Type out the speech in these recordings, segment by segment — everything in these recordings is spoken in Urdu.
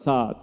7,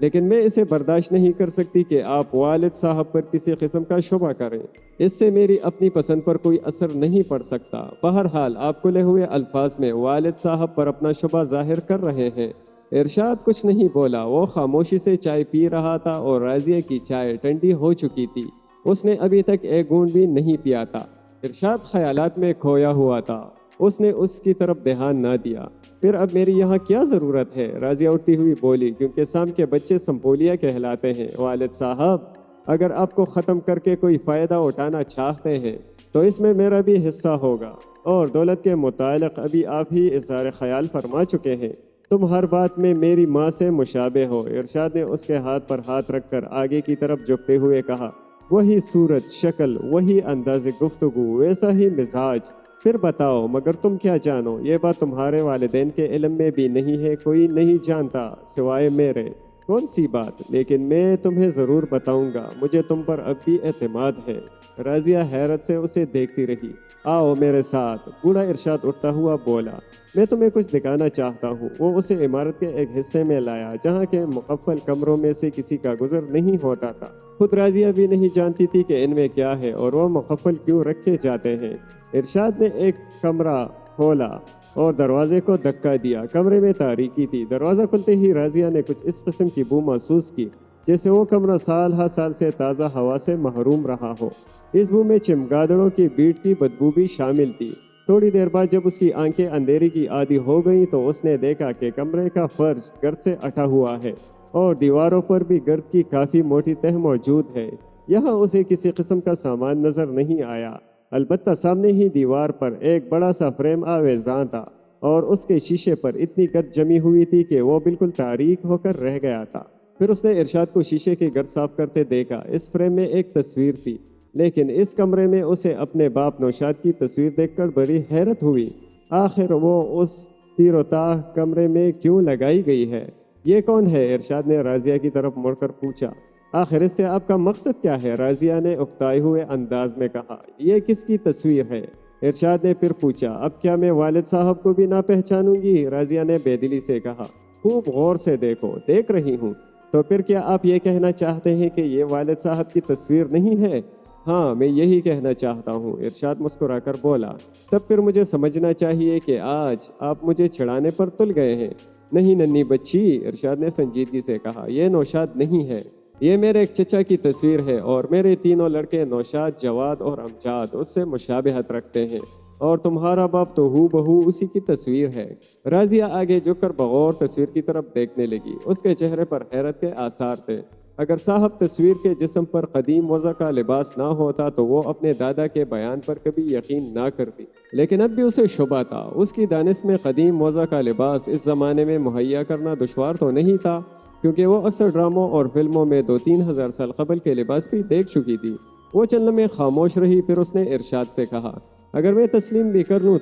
لیکن میں اسے برداشت نہیں کر سکتی کہ آپ والد صاحب پر کسی قسم کا شبہ کریں۔ اس سے میری اپنی پسند پر کوئی اثر نہیں پڑ سکتا۔ بہرحال آپ کھلے ہوئے الفاظ میں والد صاحب پر اپنا شبہ ظاہر کر رہے ہیں۔ ارشاد کچھ نہیں بولا، وہ خاموشی سے چائے پی رہا تھا اور راضیہ کی چائے ٹھنڈی ہو چکی تھی، اس نے ابھی تک ایک گھونٹ بھی نہیں پیا تھا۔ ارشاد خیالات میں کھویا ہوا تھا، اس نے اس کی طرف دھیان نہ دیا۔ پھر اب میری یہاں کیا ضرورت ہے؟ راضیہ اٹھتی ہوئی بولی، کیونکہ شام کے بچے سمپولیا کہلاتے ہیں۔ والد صاحب، اگر آپ کو ختم کر کے کوئی فائدہ اٹھانا چاہتے ہیں تو اس میں میرا بھی حصہ ہوگا، اور دولت کے متعلق ابھی آپ ہی اظہار خیال فرما چکے ہیں۔ تم ہر بات میں میری ماں سے مشابہ ہو۔ ارشاد نے اس کے ہاتھ پر ہاتھ رکھ کر آگے کی طرف جھکتے ہوئے کہا، وہی صورت شکل، وہی انداز گفتگو، ویسا ہی مزاج۔ پھر بتاؤ، مگر تم کیا جانو؟ یہ بات تمہارے والدین کے علم میں بھی نہیں ہے، کوئی نہیں جانتا سوائے میرے۔ کون سی بات؟ لیکن میں تمہیں ضرور بتاؤں گا، مجھے تم پر اب بھی اعتماد ہے۔ راضیہ حیرت سے اسے دیکھتی رہی۔ آؤ میرے ساتھ، بوڑھا ارشاد اٹھتا ہوا بولا، میں تمہیں کچھ دکھانا چاہتا ہوں۔ وہ اسے عمارت کے ایک حصے میں لایا جہاں کے مقفل کمروں میں سے کسی کا گزر نہیں ہوتا تھا۔ خود راضیہ بھی نہیں جانتی تھی کہ ان میں کیا ہے اور وہ مقفل کیوں رکھے جاتے ہیں۔ ارشاد نے ایک کمرہ کھولا اور دروازے کو دھکا دیا۔ کمرے میں تاریکی تھی۔ دروازہ کھلتے ہی راضیہ نے کچھ اس قسم کی بو محسوس کی جیسے وہ کمرہ سال ہر سال سے تازہ ہوا سے محروم رہا ہو۔ اس بو میں چمگادڑوں کی بیٹ کی بدبو بھی شامل تھی۔ تھوڑی دیر بعد جب اس کی آنکھیں اندھیرے کی عادی ہو گئیں تو اس نے دیکھا کہ کمرے کا فرش گرد سے اٹا ہوا ہے اور دیواروں پر بھی گرد کی کافی موٹی تہ موجود ہے۔ یہاں اسے کسی قسم کا سامان نظر نہیں آیا، البتہ سامنے ہی دیوار پر ایک بڑا سا فریم آویزاں تھا اور اس کے شیشے پر اتنی گرد جمی ہوئی تھی کہ وہ بالکل تاریک ہو کر رہ گیا تھا۔ پھر اس نے ارشاد کو شیشے کی گرد صاف کرتے دیکھا۔ اس فریم میں ایک تصویر تھی، لیکن اس کمرے میں اسے اپنے باپ نوشاد کی تصویر دیکھ کر بڑی حیرت ہوئی۔ آخر وہ اس تیر و تاہ کمرے میں کیوں لگائی گئی ہے؟ یہ کون ہے؟ ارشاد نے راضیہ کی طرف مڑ کر پوچھا۔ آخر اس سے آپ کا مقصد کیا ہے؟ راضیہ نے اکتائے ہوئے انداز میں کہا۔ یہ کس کی تصویر ہے؟ ارشاد نے پھر پوچھا۔ اب کیا میں والد صاحب کو بھی نہ پہچانوں گی؟ راضیہ نے بے دلی سے کہا۔ خوب غور سے دیکھو۔ دیکھ رہی ہوں۔ تو پھر کیا آپ یہ کہنا چاہتے ہیں کہ یہ والد صاحب کی تصویر نہیں ہے؟ ہاں، میں یہی کہنا چاہتا ہوں، ارشاد مسکرا کر بولا۔ تب پھر مجھے سمجھنا چاہیے کہ آج آپ مجھے چھڑانے پر تل گئے ہیں۔ نہیں ننھی بچی، ارشاد نے سنجیدگی سے کہا، یہ نوشاد نہیں ہے، یہ میرے ایک چچا کی تصویر ہے، اور میرے تینوں لڑکے نوشاد، جواد اور امجاد اس سے مشابہت رکھتے ہیں، اور تمہارا باپ تو ہو بہو اسی کی تصویر ہے۔ راضیہ آگے جھک کر بغور تصویر کی طرف دیکھنے لگی۔ اس کے چہرے پر حیرت کے آثار تھے۔ اگر صاحب تصویر کے جسم پر قدیم وضع کا لباس نہ ہوتا تو وہ اپنے دادا کے بیان پر کبھی یقین نہ کرتی، لیکن اب بھی اسے شبہ تھا۔ اس کی دانش میں قدیم وضع کا لباس اس زمانے میں مہیا کرنا دشوار تو نہیں تھا، کیونکہ وہ اکثر ڈراموں اور فلموں میں 2-3 ہزار سال قبل کے لباس بھی دیکھ چکی تھی۔ وہ چند لمحے خاموش رہی، پھر اس نے ارشاد سے کہا، اگر میں تسلیم بھی کر لوں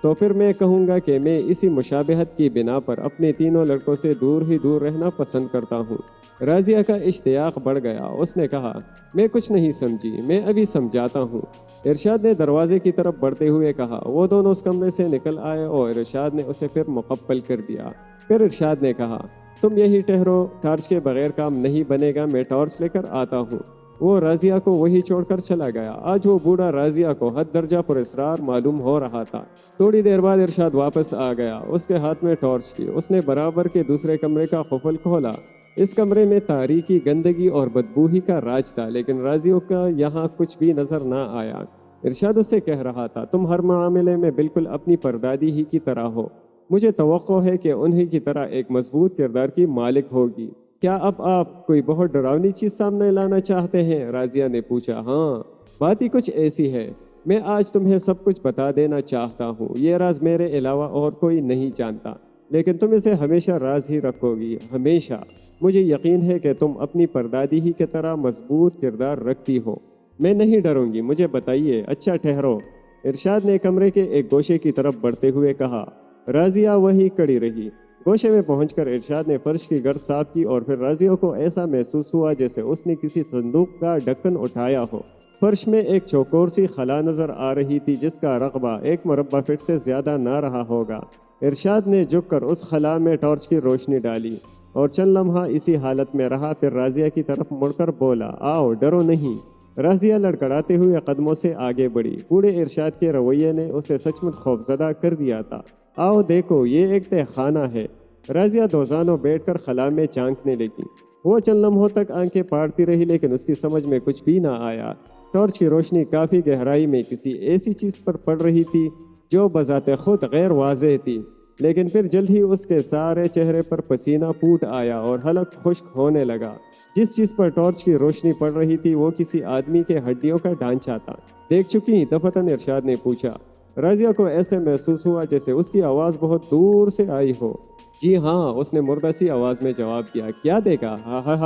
تو پھر میں کہوں گا کہ میں اسی مشابہت کی بنا پر اپنے تینوں لڑکوں سے دور ہی دور رہنا پسند کرتا ہوں۔ راضیہ کا اشتیاق بڑھ گیا۔ اس نے کہا، میں کچھ نہیں سمجھی، میں ابھی سمجھاتا ہوں۔ ارشاد نے دروازے کی طرف بڑھتے ہوئے کہا۔ وہ دونوں اس کمرے سے نکل آئے اور ارشاد نے اسے پھر مقبل کر دیا۔ پھر ارشاد نے کہا، تم یہی ٹھہرو، ٹارچ کے بغیر کام نہیں بنے گا، میں ٹارچ لے کر آتا ہوں۔ وہ راضیہ کو وہی چھوڑ کر چلا گیا۔ آج وہ بوڑھا راضیہ کو حد درجہ پر اسرار معلوم ہو رہا تھا۔ تھوڑی دیر بعد ارشاد واپس آ گیا۔ اس کے ہاتھ میں ٹارچ تھی۔ اس نے برابر کے دوسرے کمرے کا قفل کھولا۔ اس کمرے میں تاریکی، گندگی اور بدبو ہی کا راج تھا، لیکن راضیہ کا یہاں کچھ بھی نظر نہ آیا۔ ارشاد اس سے کہہ رہا تھا، تم ہر معاملے میں بالکل اپنی پردادی ہی کی طرح ہو، مجھے توقع ہے کہ انہی کی طرح ایک مضبوط کردار کی مالک ہوگی۔ کیا اب آپ کوئی بہت ڈراؤنی چیز سامنے لانا چاہتے ہیں؟ راضیہ نے پوچھا۔ ہاں، بات ہی کچھ ایسی ہے۔ میں آج تمہیں سب کچھ بتا دینا چاہتا ہوں۔ یہ راز میرے علاوہ اور کوئی نہیں جانتا، لیکن تم اسے ہمیشہ راز ہی رکھو گی، ہمیشہ۔ مجھے یقین ہے کہ تم اپنی پردادی ہی کی طرح مضبوط کردار رکھتی ہو۔ میں نہیں ڈروں گی، مجھے بتائیے۔ اچھا ٹھہرو، ارشاد نے کمرے کے ایک گوشے کی طرف بڑھتے ہوئے کہا۔ راضیہ وہیں کڑی رہی۔ گوشے میں پہنچ کر ارشاد نے فرش کی گرد صاف کی اور پھر راضیہ کو ایسا محسوس ہوا جیسے اس نے کسی صندوق کا ڈھکن اٹھایا ہو۔ فرش میں ایک چوکور سی خلا نظر آ رہی تھی جس کا رقبہ 1 مربع فٹ سے زیادہ نہ رہا ہوگا۔ ارشاد نے جھک کر اس خلا میں ٹارچ کی روشنی ڈالی اور چند لمحہ اسی حالت میں رہا، پھر رازیہ کی طرف مڑ کر بولا، آؤ ڈرو نہیں۔ رازیہ لڑکڑاتے ہوئے قدموں سے آگے بڑھی۔ بوڑھے ارشاد کے رویے نے اسے سچ مچ خوفزدہ کر دیا تھا۔ آؤ دیکھو، یہ ایک تہ خانہ ہے۔ رازیہ دوزانوں بیٹھ کر خلا میں چانکنے لگی۔ وہ چند لمحوں تک آنکھیں پاڑتی رہی، لیکن اس کی سمجھ میں کچھ بھی نہ آیا۔ ٹارچ کی روشنی کافی گہرائی میں کسی ایسی چیز پر پڑ رہی تھی جو بذات خود غیر واضح تھی، لیکن پھر جلد ہی اس کے سارے چہرے پر پسینہ پھوٹ آیا اور حلق خشک ہونے لگا۔ جس چیز پر ٹارچ کی روشنی پڑ رہی تھی وہ کسی آدمی کے ہڈیوں کا ڈھانچہ تھا۔ دیکھ چکی؟ دفتن ارشاد نے پوچھا۔ رازیہ کو ایسے محسوس ہوا جیسے اس کی آواز بہت دور سے آئی ہو۔ جی ہاں، اس نے مردہ سی آواز میں جواب دیا۔ کیا دیکھا؟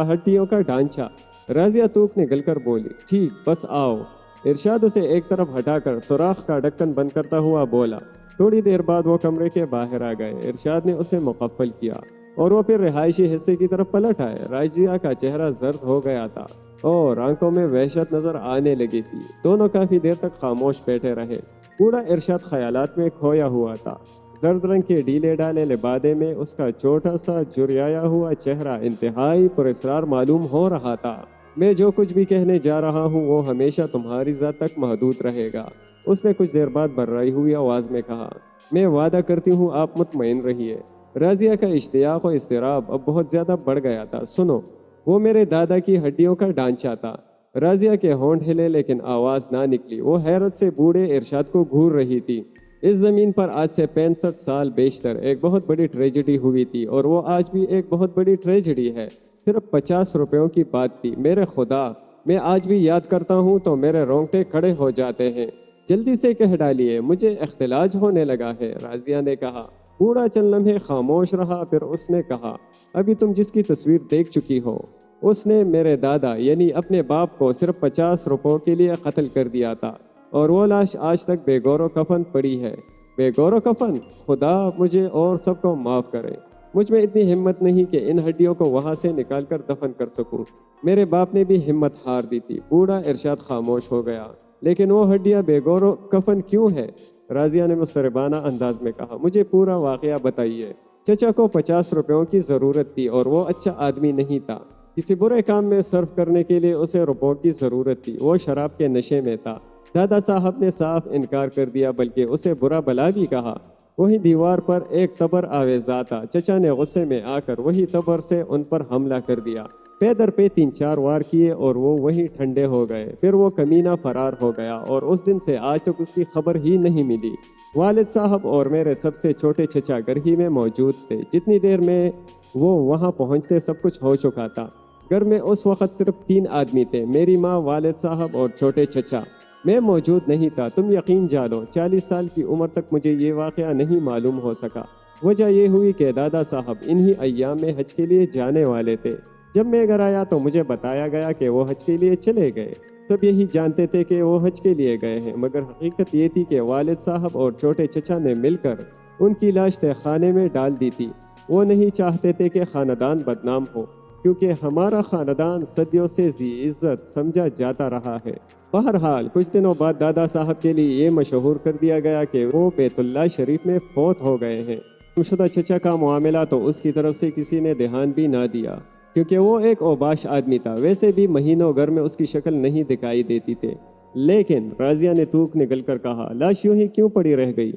ہڈیوں کا ڈھانچہ۔ رازیہ توک نگل کر بولی، ٹھیک، بس آؤ۔ ارشاد اسے ایک طرف ہٹا کر سوراخ کا ڈھکن بند کرتا ہوا بولا۔ تھوڑی دیر بعد وہ کمرے کے باہر آ گئے۔ ارشاد نے اسے مقفل کیا اور وہ پھر رہائشی حصے کی طرف پلٹ آئے۔ رازیہ کا چہرہ زرد ہو گیا تھا اور آنکھوں میں وحشت نظر آنے لگی تھی۔ دونوں کافی دیر تک خاموش بیٹھے رہے۔ بوڑھا ارشاد خیالات میں کھویا ہوا تھا۔ زرد رنگ کے ڈھیلے ڈالے لبادے میں اس کا چھوٹا سا جھریایا ہوا چہرہ انتہائی پراسرار معلوم ہو رہا تھا۔ میں جو کچھ بھی کہنے جا رہا ہوں وہ ہمیشہ تمہاری ذات تک محدود رہے گا، اس نے کچھ دیر بعد بھررائی ہوئی آواز میں کہا۔ میں وعدہ کرتی ہوں، آپ مطمئن رہیے۔ رازیہ کا اشتیاق و اضطراب اب بہت زیادہ بڑھ گیا تھا۔ سنو، وہ میرے دادا کی ہڈیوں کا ڈھانچہ تھا۔ رازیہ کے ہونٹ ہلے لیکن آواز نہ نکلی۔ وہ حیرت سے بوڑھے ارشاد کو گھور رہی تھی۔ اس زمین پر آج سے 65 سال بیشتر ایک بہت بڑی ٹریجڈی ہوئی تھی، اور وہ آج بھی ایک بہت بڑی ٹریجڈی ہے۔ صرف 50 روپیوں کی بات تھی۔ میرے خدا، میں آج بھی یاد کرتا ہوں تو میرے رونگٹے کھڑے ہو جاتے ہیں۔ جلدی سے کہہ ڈالیے، مجھے اختلاج ہونے لگا ہے، رازیہ نے کہا۔ بوڑھا چند لمحے خاموش رہا، پھر اس نے کہا، ابھی تم جس کی تصویر دیکھ چکی ہو، اس نے میرے دادا یعنی اپنے باپ کو صرف 50 روپوں کے لیے قتل کر دیا تھا، اور وہ لاش آج تک بے گور و کفن پڑی ہے۔ بے گور و کفن؟ خدا مجھے اور سب کو معاف کرے۔ مجھ میں اتنی ہمت نہیں کہ ان ہڈیوں کو وہاں سے نکال کر دفن کر سکوں۔ میرے باپ نے بھی ہمت ہار دی تھی۔ بوڑھا ارشاد خاموش ہو گیا۔ لیکن وہ ہڈیاں بے گور و کفن کیوں ہے؟ رازیہ نے مستربانہ انداز میں کہا۔ مجھے پورا واقعہ بتائیے۔ چچا کو 50 روپیوں کی ضرورت تھی اور وہ اچھا آدمی نہیں تھا۔ کسی برے کام میں صرف کرنے کے لیے اسے روپوں کی ضرورت تھی۔ وہ شراب کے نشے میں تھا۔ دادا صاحب نے صاف انکار کر دیا، بلکہ اسے برا بلا بھی کہا۔ وہی دیوار پر ایک تبر آویزا تھا۔ چچا نے غصے میں آ کر وہی تبر سے ان پر حملہ کر دیا۔ پے در پہ 3-4 وار کیے اور وہ وہیں ٹھنڈے ہو گئے۔ پھر وہ کمینہ فرار ہو گیا اور اس دن سے آج تک اس کی خبر ہی نہیں ملی۔ والد صاحب اور میرے سب سے چھوٹے چچا گھر ہی میں موجود تھے۔ جتنی دیر میں وہ وہاں پہنچتے سب کچھ ہو چکا تھا۔ گھر میں اس وقت صرف 3 آدمی تھے، میری ماں، والد صاحب اور چھوٹے چچا۔ میں موجود نہیں تھا۔ تم یقین جانو 40 سال کی عمر تک مجھے یہ واقعہ نہیں معلوم ہو سکا۔ وجہ یہ ہوئی کہ دادا صاحب انہی ایام میں حج کے لیے جانے والے تھے۔ جب میں گھر آیا تو مجھے بتایا گیا کہ وہ حج کے لیے چلے گئے۔ سب یہی جانتے تھے کہ وہ حج کے لیے گئے ہیں، مگر حقیقت یہ تھی کہ والد صاحب اور چھوٹے چچا نے مل کر ان کی لاش تہ خانے میں ڈال دی تھی۔ وہ نہیں چاہتے تھے کہ خاندان بدنام ہو، کیونکہ ہمارا خاندان صدیوں سے ذی عزت سمجھا جاتا رہا ہے۔ بہرحال کچھ دنوں بعد دادا صاحب کے لیے یہ مشہور کر دیا گیا کہ وہ بیت اللہ شریف میں فوت ہو گئے ہیں۔ گمشدہ چچا کا معاملہ تو اس کی طرف سے کسی نے دھیان بھی نہ دیا، کیونکہ وہ ایک اوباش آدمی تھا۔ ویسے بھی مہینوں گھر میں اس کی شکل نہیں دکھائی دیتی تھی۔ لیکن رازیہ نے توک نگل کر کہا، لاش یوں ہی کیوں پڑی رہ گئی؟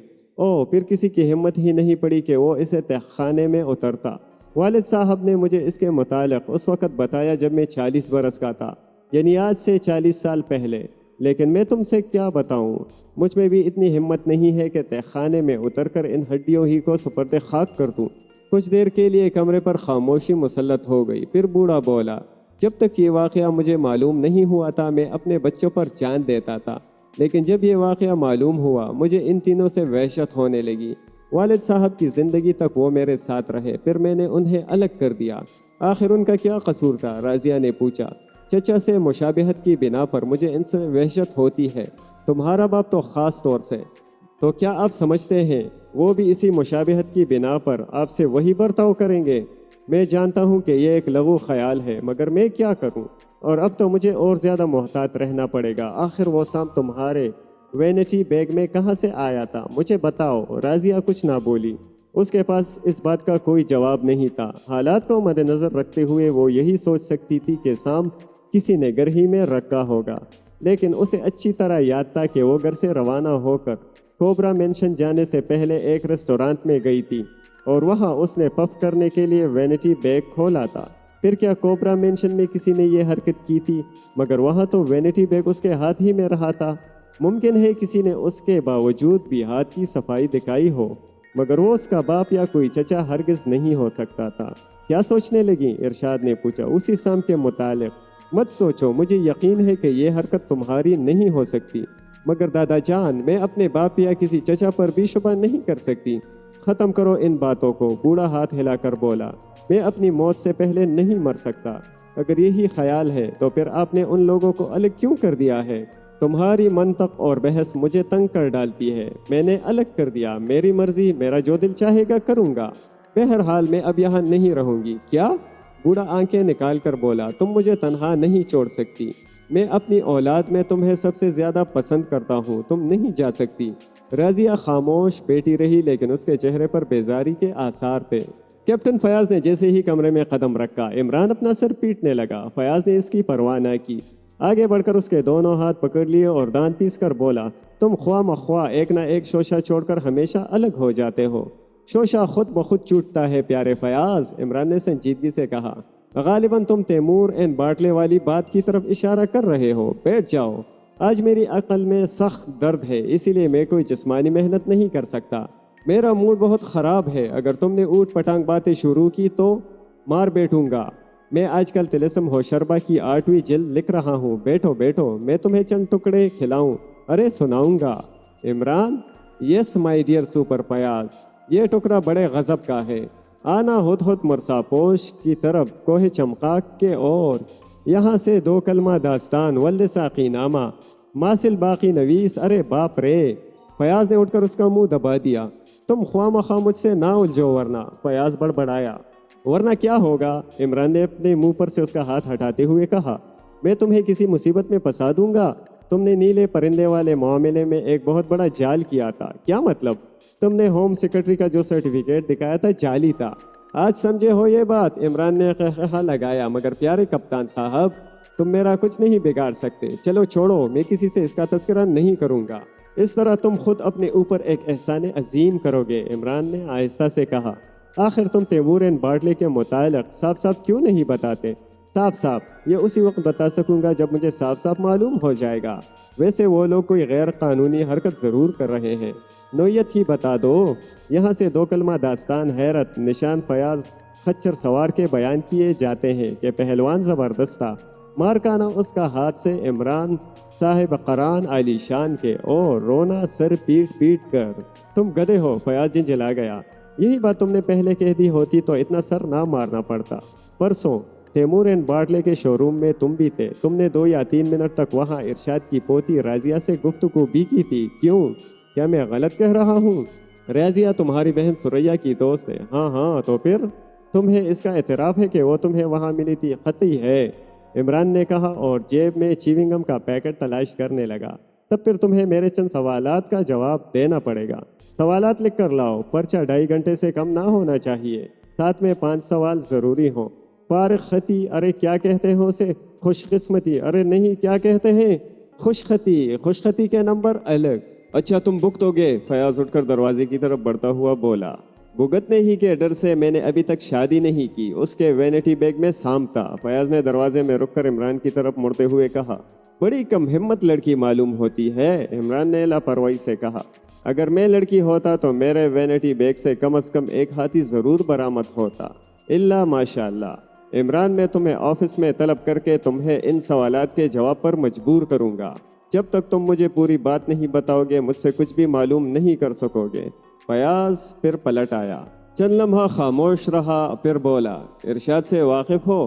پھر کسی کی ہمت ہی نہیں پڑی کہ وہ اسے تہ خانے میں اترتا۔ والد صاحب نے مجھے اس کے متعلق اس وقت بتایا جب میں 40 برس کا تھا، یعنی آج سے 40 سال پہلے۔ لیکن میں تم سے کیا بتاؤں، مجھ میں بھی اتنی ہمت نہیں ہے کہ تہ خانے میں اتر کر ان ہڈیوں ہی کو سپرد خاک کر دوں۔ کچھ دیر کے لیے کمرے پر خاموشی مسلط ہو گئی۔ پھر بوڑھا بولا، جب تک یہ واقعہ مجھے معلوم نہیں ہوا تھا میں اپنے بچوں پر جان دیتا تھا، لیکن جب یہ واقعہ معلوم ہوا مجھے ان تینوں سے وحشت ہونے لگی۔ والد صاحب کی زندگی تک وہ میرے ساتھ رہے، پھر میں نے انہیں الگ کر دیا۔ آخر ان کا کیا قصور تھا؟ رازیہ نے پوچھا۔ چچا سے مشابہت کی بنا پر مجھے ان سے وحشت ہوتی ہے، تمہارا باپ تو خاص طور سے۔ تو کیا آپ سمجھتے ہیں وہ بھی اسی مشابہت کی بنا پر آپ سے وہی برتاؤ کریں گے؟ میں جانتا ہوں کہ یہ ایک لغو خیال ہے، مگر میں کیا کروں؟ اور اب تو مجھے اور زیادہ محتاط رہنا پڑے گا۔ آخر وہ سام تمہارے وینٹی بیگ میں کہاں سے آیا تھا؟ مجھے بتاؤ۔ رازیہ کچھ نہ بولی۔ اس کے پاس اس بات کا کوئی جواب نہیں تھا۔ حالات کو مد نظر رکھتے ہوئے وہ یہی سوچ سکتی تھی کہ سام کسی نے گھر ہی میں رکھا ہوگا، لیکن اسے اچھی طرح یاد تھا کہ وہ گھر سے روانہ ہو کر کوبرا مینشن جانے سے پہلے ایک ریسٹورانٹ میں گئی تھی اور وہاں اس نے پف کرنے کے لیے وینٹی بیگ کھولا تھا۔ پھر کیا کوبرا مینشن میں کسی نے یہ حرکت کی تھی؟ مگر وہاں تو وینٹی بیگ اس کے ہاتھ ہی میں رہا تھا۔ ممکن ہے کسی نے اس کے باوجود بھی ہاتھ کی صفائی دکھائی ہو، مگر وہ اس کا باپ یا کوئی چچا ہرگز نہیں ہو سکتا تھا۔ کیا سوچنے لگی؟ ارشاد نے پوچھا اسی سام کے متعلق۔ مت سوچو، مجھے یقین ہے کہ یہ حرکت تمہاری نہیں ہو سکتی، مگر دادا جان، میں اپنے باپ یا کسی چچا پر بھی شبہ نہیں کر سکتی۔ ختم کرو ان باتوں کو، بوڑھا ہاتھ ہلا کر بولا۔ میں اپنی موت سے پہلے نہیں مر سکتا۔ اگر یہی خیال ہے تو پھر آپ نے ان لوگوں کو الگ کیوں کر دیا ہے؟ تمہاری منطق اور بحث مجھے تنگ کر ڈالتی ہے۔ میں نے الگ کر دیا، میری مرضی، میرا جو دل چاہے گا کروں گا۔ بہرحال میں اب یہاں نہیں رہوں گی۔ کیا؟ بوڑھا آنکھیں نکال کر بولا، تم مجھے تنہا نہیں چھوڑ سکتی۔ میں اپنی اولاد میں تمہیں سب سے زیادہ پسند کرتا ہوں، تم نہیں جا سکتی۔ راضیہ خاموش بیٹھی رہی، لیکن اس کے چہرے پر بیزاری کے آثار تھے۔ کیپٹن فیاض نے جیسے ہی کمرے میں قدم رکھا، عمران اپنا سر پیٹنے لگا۔ فیاض نے اس کی پرواہ نہ کی، آگے بڑھ کر اس کے دونوں ہاتھ پکڑ لیے اور دانت پیس کر بولا، تم خواہ مخواہ ایک نہ ایک شوشہ چھوڑ کر ہمیشہ الگ ہو جاتے ہو۔ شوشہ خود بخود ٹوٹتا ہے پیارے فیاض، عمران نے سنجیدگی سے کہا۔ غالباً تم تیمور اینڈ باٹلے والی بات کی طرف اشارہ کر رہے ہو۔ بیٹھ جاؤ، آج میری عقل میں سخت درد ہے، اسی لیے میں کوئی جسمانی محنت نہیں کر سکتا۔ میرا موڈ بہت خراب ہے، اگر تم نے اوٹ پٹانگ باتیں شروع کی تو مار بیٹھوں گا۔ میں آج کل طلسم ہوشربا کی 8ویں جلد لکھ رہا ہوں۔ بیٹھو بیٹھو، میں تمہیں چند ٹکڑے کھلاؤں، ارے سناؤں گا۔ عمران، یس مائی ڈیئر سپر فیاض، یہ ٹکڑا بڑے غضب کا ہے۔ آنا ہت ہت مرسا پوش کی طرف کوہ چمقاق کے، اور یہاں سے 2 کلمہ داستان ولد ساقی نامہ ماسل باقی نویس۔ ارے باپ رے! فیاض نے اٹھ کر اس کا منہ دبا دیا۔ تم خواہ مخواہ مجھ سے نہ الجھو ورنہ، فیاض بڑبڑایا۔ ورنہ کیا ہوگا؟ عمران نے اپنے منہ پر سے اس کا ہاتھ ہٹاتے ہوئے کہا، میں تمہیں کسی مصیبت میں پھنسا دوں گا۔ تم نے نیلے پرندے والے معاملے میں ایک بہت بڑا جال کیا تھا۔ کیا مطلب؟ تم نے ہوم سیکرٹری کا جو سرٹیفکیٹ دکھایا تھا جعلی تھا۔ آج سمجھے ہو یہ بات؟ عمران نے قہقہہ لگایا۔ مگر پیارے کپتان صاحب، تم میرا کچھ نہیں بگاڑ سکتے۔ چلو چھوڑو، میں کسی سے اس کا تذکرہ نہیں کروں گا۔ اس طرح تم خود اپنے اوپر ایک احسان عظیم کرو گے، عمران نے آہستہ سے کہا۔ آخر تم تیمور اینڈ باٹلے کے متعلق صاف صاف کیوں نہیں بتاتے؟ صاف صاف یہ اسی وقت بتا سکوں گا جب مجھے صاف صاف معلوم ہو جائے گا۔ ویسے وہ لوگ کوئی غیر قانونی حرکت ضرور کر رہے ہیں، نوعیت ہی بتا دو۔ یہاں سے 2 کلمہ داستان حیرت نشان فیاض خچر سوار کے بیان کیے جاتے ہیں کہ پہلوان زبردست تھا، مارکانا اس کا ہاتھ سے عمران صاحب قران عالی شان کے، اور رونا سر پیٹ پیٹ کر۔ تم گدھے ہو، فیاض جھنجھلا گیا۔ یہی بات تم نے پہلے کہہ دی ہوتی تو اتنا سر نہ مارنا پڑتا۔ پرسوں تیمور اینڈ باٹلے کے شو روم میں تم بھی تھے، تم نے 2 یا 3 منٹ تک وہاں ارشاد کی پوتی راضیہ سے گفتگو بھی کی تھی۔ کیوں؟ کیا میں غلط کہہ رہا ہوں؟ راضیہ تمہاری بہن سریا کی دوست ہے۔ ہاں ہاں، تو پھر تمہیں اس کا اعتراف ہے کہ وہ تمہیں وہاں ملی تھی؟ قطعی ہے، عمران نے کہا اور جیب میں چیونگم کا پیکٹ تلاش کرنے لگا۔ تب پھر تمہیں میرے چند سوالات کا جواب دینا پڑے گا۔ سوالات لکھ کر لاؤ، پرچہ 2.5 گھنٹے سے کم نہ ہونا چاہیے، ساتھ میں 5 سوال ضروری ہوں۔ فارغ خطی، ارے کیا کہتے ہیں اسے؟ خوش قسمتی، ارے نہیں، کیا کہتے ہیں؟ خوش خطی، خوش خطی کے نمبر الگ۔ اچھا تم بھگتو گے، فیاض اٹھ کر دروازے کی طرف بڑھتا ہوا بولا۔ بھگتنے ہی کے ڈر سے میں نے ابھی تک شادی نہیں کی۔ اس کے وینٹی بیگ میں سام تھا، فیاض نے دروازے میں رک کر عمران کی طرف مڑتے ہوئے کہا۔ بڑی کم ہمت لڑکی معلوم ہوتی ہے، عمران نے لاپرواہی سے کہا۔ اگر میں لڑکی ہوتا تو میرے وینٹی بیگ سے کم از کم 1 ہاتھی ضرور برآمد ہوتا، الا ماشاء اللہ۔ عمران، میں تمہیں آفس میں طلب کر کے تمہیں ان سوالات کے جواب پر مجبور کروں گا۔ جب تک تم مجھے پوری بات نہیں بتاؤ گے مجھ سے کچھ بھی معلوم نہیں کر سکو گے۔ فیاض پھر پلٹ آیا، چند لمحہ خاموش رہا، پھر بولا، ارشاد سے واقف ہو؟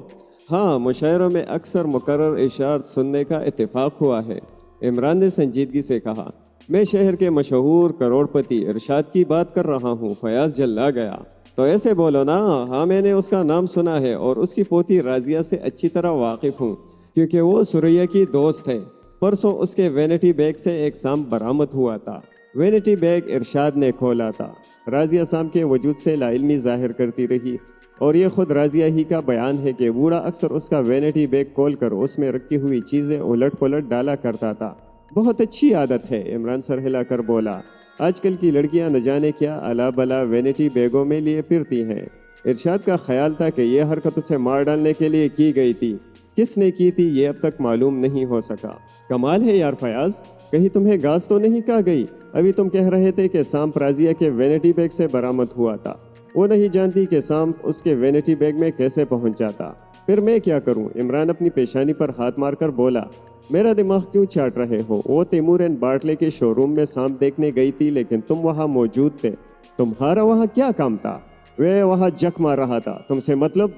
ہاں، مشاعروں میں اکثر مکرر ارشاد سننے کا اتفاق ہوا ہے، عمران نے سنجیدگی سے کہا۔ میں شہر کے مشہور کروڑ پتی ارشاد کی بات کر رہا ہوں۔ فیاض جلا گیا۔ تو ایسے بولو نا، ہاں میں نے اس کا نام سنا ہے اور اس کی پوتی راضیہ سے اچھی طرح واقف ہوں، کیونکہ وہ سریا کی دوست ہے۔ پرسوں اس کے وینٹی بیگ سے ایک سام برآمد ہوا تھا۔ وینٹی بیگ ارشاد نے کھولا تھا۔ راضیہ سام کے وجود سے لا علمی ظاہر کرتی رہی، اور یہ خود راضیہ ہی کا بیان ہے کہ بوڑھا اکثر اس کا وینٹی بیگ کھول کر اس میں رکھی ہوئی چیزیں الٹ پلٹ ڈالا کرتا تھا۔ بہت اچھی عادت ہے، عمران سر ہلا کر بولا۔ آج کل کی لڑکیاں نہ جانے کیا الا بلا وینٹی بیگوں میں لیے پھرتی ہیں۔ ارشاد کا خیال تھا کہ یہ حرکت اسے مار ڈالنے کے لیے کی گئی تھی، کس نے کی تھی یہ اب تک معلوم نہیں ہو سکا۔ کمال ہے یار فیاض، کہیں تمہیں گاز تو نہیں کھا گئی؟ ابھی تم کہہ رہے تھے کہ سانپ راضیہ کے وینٹی بیگ سے برآمد ہوا تھا، وہ نہیں جانتی کہ سانپ اس کے وینٹی بیگ میں کیسے پہنچ جاتا۔ پھر میں کیا کروں؟ عمران اپنی پیشانی پر ہاتھ مار کر بولا۔ میرا دماغ کیوں چاٹ رہے ہو؟ وہ تیمور اینڈ باٹلے کے شو روم میں سانپ دیکھنے گئی تھی لیکن تم وہاں موجود تھے، تمہارا وہاں کیا کام تھا؟ وہ وہاں جک مار رہا تھا، تم سے مطلب؟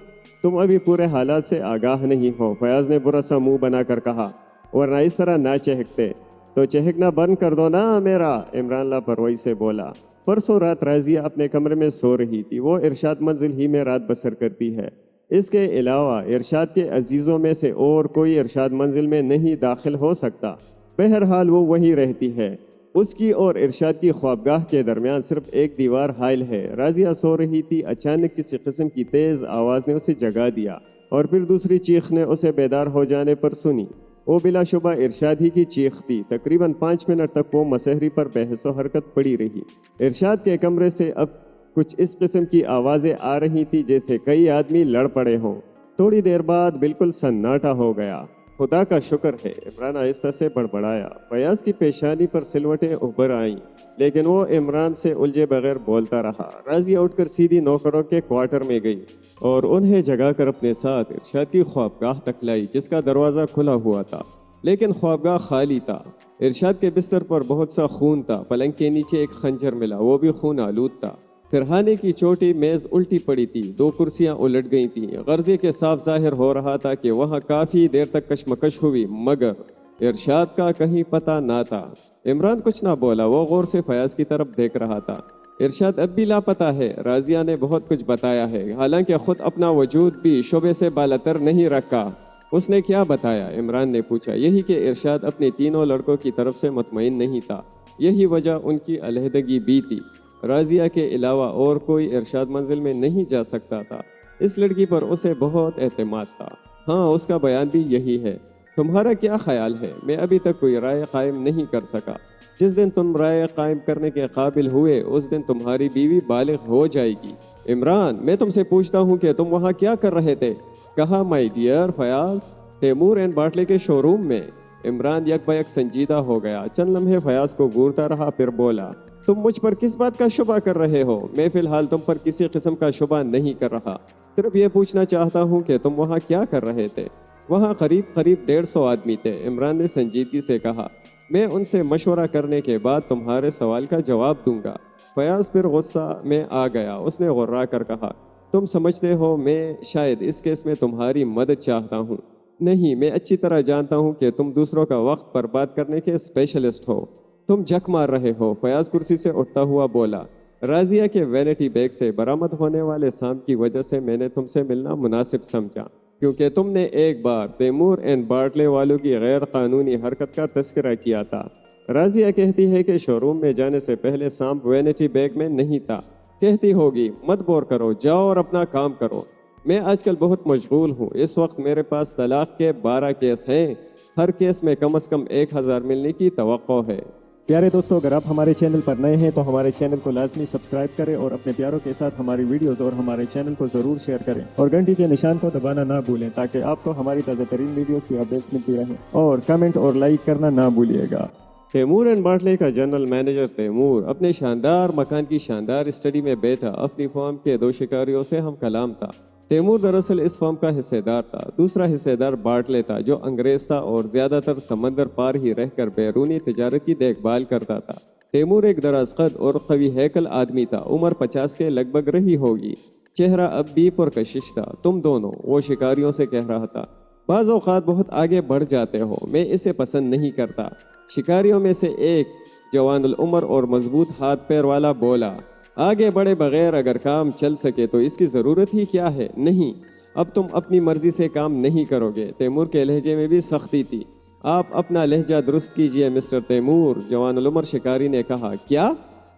تم ابھی پورے حالات سے آگاہ نہیں ہو، فیاض نے برا سا منہ بنا کر کہا۔ ورنہ اس طرح نہ چہکتے تو چہکنا بند کر دو نا میرا، عمران لاپرواہی سے بولا۔ پرسوں رات راضیہ اپنے کمرے میں سو رہی تھی، وہ ارشاد منزل ہی میں رات بسر کرتی ہے، اس کے علاوہ ارشاد کے عزیزوں میں سے اور کوئی ارشاد منزل میں نہیں داخل ہو سکتا۔ بہرحال وہ وہی رہتی ہے، اس کی اور ارشاد کی خوابگاہ کے درمیان صرف ایک دیوار حائل ہے۔ راضیہ سو رہی تھی، اچانک کسی قسم کی تیز آواز نے اسے جگا دیا، اور پھر دوسری چیخ نے اسے بیدار ہو جانے پر سنی۔ وہ بلا شبہ ارشاد ہی کی چیخ تھی۔ تقریباً 5 منٹ تک وہ مسحری پر بحث و حرکت پڑی رہی۔ ارشاد کے کمرے سے اب کچھ اس قسم کی آوازیں آ رہی تھی جیسے کئی آدمی لڑ پڑے ہوں۔ تھوڑی دیر بعد بالکل سناٹا ہو گیا۔ خدا کا شکر ہے، عمران آہستہ سے بڑبڑایا۔ فیاض کی پیشانی پر سلوٹیں ابھر آئیں، لیکن وہ عمران سے الجھے بغیر بولتا رہا۔ راضیہ اٹھ کر سیدھی نوکروں کے کوارٹر میں گئی اور انہیں جگا کر اپنے ساتھ ارشاد کی خوابگاہ تک لائی، جس کا دروازہ کھلا ہوا تھا لیکن خوابگاہ خالی تھا۔ ارشاد کے بستر پر بہت سا خون تھا، پلنگ کے نیچے ایک خنجر ملا، وہ بھی خون آلود تھا۔ سرہانے کی چھوٹی میز الٹی پڑی تھی، 2 کرسیاں الٹ گئی تھیں۔ غرضے کے صاف ظاہر ہو رہا تھا کہ وہاں کافی دیر تک کشمکش ہوئی، مگر ارشاد کا کہیں پتہ نہ تھا۔ عمران کچھ نہ بولا، وہ غور سے فیاض کی طرف دیکھ رہا تھا۔ ارشاد اب بھی لاپتہ ہے، راضیہ نے بہت کچھ بتایا ہے، حالانکہ خود اپنا وجود بھی شعبے سے بالاتر نہیں رکھا۔ اس نے کیا بتایا؟ عمران نے پوچھا۔ یہی کہ ارشاد اپنے تینوں لڑکوں کی طرف سے مطمئن نہیں تھا، یہی وجہ ان کی علیحدگی بھی تھی۔ راضیہ کے علاوہ اور کوئی ارشاد منزل میں نہیں جا سکتا تھا، اس لڑکی پر اسے بہت اعتماد تھا۔ ہاں، اس کا بیان بھی یہی ہے۔ تمہارا کیا خیال ہے؟ میں ابھی تک کوئی رائے قائم نہیں کر سکا۔ جس دن تم رائے قائم کرنے کے قابل ہوئے اس دن تمہاری بیوی بالغ ہو جائے گی۔ عمران، میں تم سے پوچھتا ہوں کہ تم وہاں کیا کر رہے تھے؟ کہا my dear Fayyaz, Taimur and Batley کے شو روم میں۔ عمران یک بیک سنجیدہ ہو گیا، چند لمحے فیاض کو گورتا رہا، پھر بولا، تم مجھ پر کس بات کا شبہ کر رہے ہو؟ میں فی الحال تم پر کسی قسم کا شبہ نہیں کر رہا، صرف یہ پوچھنا چاہتا ہوں کہ تم وہاں کیا کر رہے تھے؟ وہاں قریب 150 آدمی تھے، عمران نے سنجیدگی سے کہا۔ میں ان سے مشورہ کرنے کے بعد تمہارے سوال کا جواب دوں گا۔ فیاض پھر غصہ میں آ گیا، اس نے غرا کر کہا، تم سمجھتے ہو میں شاید اس کیس میں تمہاری مدد چاہتا ہوں؟ نہیں، میں اچھی طرح جانتا ہوں کہ تم دوسروں کا وقت برباد کرنے کے اسپیشلسٹ ہو، تم جک مار رہے ہو۔ فیاض کرسی سے اٹھتا ہوا بولا، راضیہ کے وینٹی بیگ سے برآمد ہونے والے سانپ کی وجہ سے میں نے تم سے ملنا مناسب سمجھا، کیونکہ تم نے ایک بار تیمور اینڈ باٹلے والوں کی غیر قانونی حرکت کا تذکرہ کیا تھا۔ راضیہ کہتی ہے کہ شو روم میں جانے سے پہلے سانپ وینٹی بیگ میں نہیں تھا۔ کہتی ہوگی، مت بور کرو، جاؤ اور اپنا کام کرو۔ میں آج کل بہت مشغول ہوں، اس وقت میرے پاس طلاق کے 12 کیس ہیں، ہر کیس میں کم از کم 1000 ملنے کی توقع ہے۔ پیارے دوستو، اگر آپ ہمارے چینل پر نئے ہیں تو ہمارے چینل کو لازمی سبسکرائب کریں اور اپنے پیاروں کے ساتھ ہماری ویڈیوز اور ہمارے چینل کو ضرور شیئر کریں، اور گھنٹی کے نشان کو دبانا نہ بھولیں تاکہ آپ کو ہماری تازہ ترین ویڈیوز کی اپڈیٹس ملتی رہیں، اور کمنٹ اور لائک کرنا نہ بھولیے گا۔ تیمور اینڈ باٹلے کا جنرل مینیجر تیمور اپنے شاندار مکان کی شاندار اسٹڈی میں بیٹھا اپنی فارم کے 2 شکاریوں سے ہم کلام تھا۔ تیمور دراصل اس فارم کا حصہ دار تھا، دوسرا حصہ دار باٹلے تھا جو انگریز تھا اور زیادہ تر سمندر پار ہی رہ کر بیرونی تجارت کی دیکھ بھال کرتا تھا۔ تیمور ایک دراز قد اور قوی ہیکل آدمی تھا، عمر 50 کے لگ بھگ رہی ہوگی، چہرہ اب بھی پرکشش تھا۔ تم دونوں، وہ شکاریوں سے کہہ رہا تھا، بعض اوقات بہت آگے بڑھ جاتے ہو، میں اسے پسند نہیں کرتا۔ شکاریوں میں سے ایک جوان العمر اور مضبوط ہاتھ پیر والا بولا، آگے بڑھے بغیر اگر کام چل سکے تو اس کی ضرورت ہی کیا ہے؟ نہیں، اب تم اپنی مرضی سے کام نہیں کرو گے۔ تیمور کے لہجے میں بھی سختی تھی۔ آپ اپنا لہجہ درست کیجئے مسٹر تیمور، جوان العمر شکاری نے کہا۔ کیا؟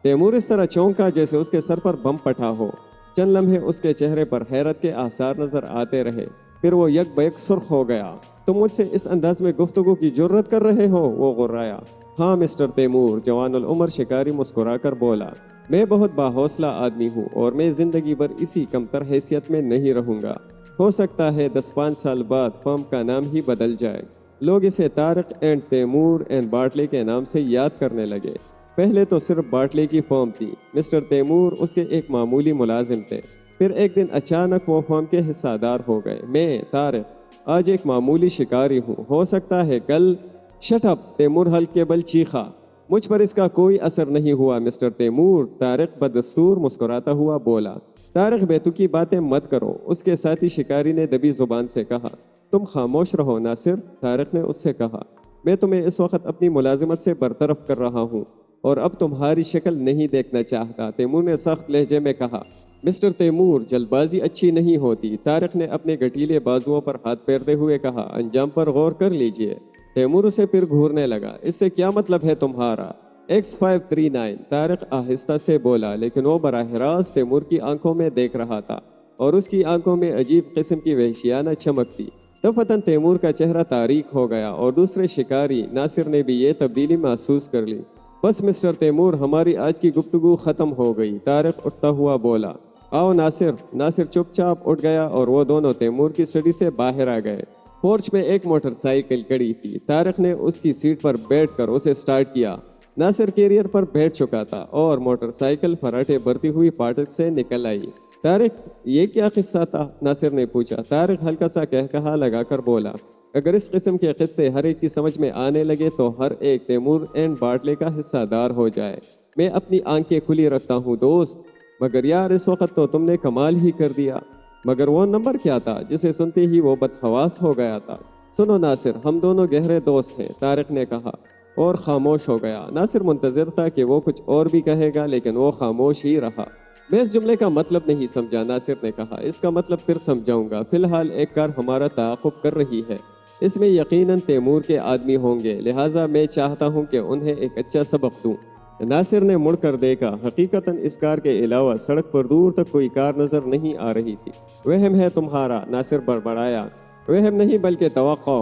تیمور اس طرح چونکا جیسے اس کے سر پر بم پھٹا ہو۔ چند لمحے اس کے چہرے پر حیرت کے آثار نظر آتے رہے، پھر وہ یک بیک سرخ ہو گیا۔ تم مجھ سے اس انداز میں گفتگو کی جرت کر رہے ہو؟ وہ غرایا۔ ہاں مسٹر تیمور، جوان العمر شکاری مسکرا کر بولا، میں بہت باحوصلہ آدمی ہوں اور میں زندگی بھر اسی کمتر حیثیت میں نہیں رہوں گا۔ ہو سکتا ہے 10-5 سال بعد فرم کا نام ہی بدل جائے، لوگ اسے Tariq and Timur and Batley کے نام سے یاد کرنے لگے۔ پہلے تو صرف باٹلے کی فرم تھی، مسٹر تیمور اس کے ایک معمولی ملازم تھے، پھر ایک دن اچانک وہ فرم کے حصہ دار ہو گئے۔ میں طارق آج ایک معمولی شکاری ہوں، ہو سکتا ہے کل۔ شٹ اپ، تیمور ہلکے بل چیخا۔ مجھ پر اس کا کوئی اثر نہیں ہوا مسٹر تیمور، طارق بدستور مسکراتا ہوا بولا۔ طارق بیتوکی باتیں مت کرو، اس کے ساتھی شکاری نے دبی زبان سے کہا۔ تم خاموش رہو ناصر، طارق نے اس سے کہا، میں تمہیں اس وقت اپنی ملازمت سے برطرف کر رہا ہوں اور اب تمہاری شکل نہیں دیکھنا چاہتا، تیمور نے سخت لہجے میں کہا۔ مسٹر تیمور، جلد بازی اچھی نہیں ہوتی، طارق نے اپنے گٹیلے بازوؤں پر ہاتھ پھیرتے ہوئے کہا۔ انجام پر غور کر لیجئے۔ تیمور اسے پھر گھورنے لگا۔ اس سے کیا مطلب ہے تمہارا؟ X539، طارق آہستہ سے بولا، لیکن وہ براہ راست تیمور کی آنکھوں میں دیکھ رہا تھا اور اس کی آنکھوں میں عجیب قسم کی وحشیانہ چمک تھی۔ دفعتاً تیمور کا چہرہ تاریک ہو گیا اور دوسرے شکاری ناصر نے بھی یہ تبدیلی محسوس کر لی۔ بس مسٹر تیمور، ہماری آج کی گفتگو ختم ہو گئی، طارق اٹھتا ہوا بولا۔ آؤ ناصر۔ ناصر چپ چاپ اٹھ گیا اور وہ دونوں تیمور کی اسٹڈی سے باہر آ گئے۔ پورچ میں ایک موٹر سائیکل کھڑی تھی، طارق نے اس کی سیٹ پر بیٹھ کر اسے سٹارٹ کیا۔ ناصر کیریئر پر بیٹھ چکا تھا اور موٹر سائیکل فراٹے بھرتی ہوئی فاٹک سے نکل آئی۔ طارق، یہ کیا قصہ تھا؟ ناصر نے پوچھا۔ طارق ہلکا سا کہکہا لگا کر بولا، اگر اس قسم کے قصے ہر ایک کی سمجھ میں آنے لگے تو ہر ایک تیمور اینڈ باٹلے کا حصہ دار ہو جائے۔ میں اپنی آنکھیں کھلی رکھتا ہوں دوست، مگر یار اس وقت تو تم نے کمال ہی کر دیا۔ مگر وہ نمبر کیا تھا جسے سنتے ہی وہ بدحواس ہو گیا تھا؟ سنو ناصر، ہم دونوں گہرے دوست ہیں، طارق نے کہا اور خاموش ہو گیا۔ ناصر منتظر تھا کہ وہ کچھ اور بھی کہے گا، لیکن وہ خاموش ہی رہا۔ میں اس جملے کا مطلب نہیں سمجھا، ناصر نے کہا۔ اس کا مطلب پھر سمجھاؤں گا، فی الحال ایک کار ہمارا تعاقب کر رہی ہے، اس میں یقیناً تیمور کے آدمی ہوں گے، لہٰذا میں چاہتا ہوں کہ انہیں ایک اچھا سبق دوں۔ ناصر نے مڑ کر دیکھا، حقیقتاً اس کار کے علاوہ سڑک پر دور تک کوئی کار نظر نہیں آ رہی تھی۔ وہم ہے تمہارا، ناصر بڑبڑایا۔ وہم نہیں بلکہ توقع،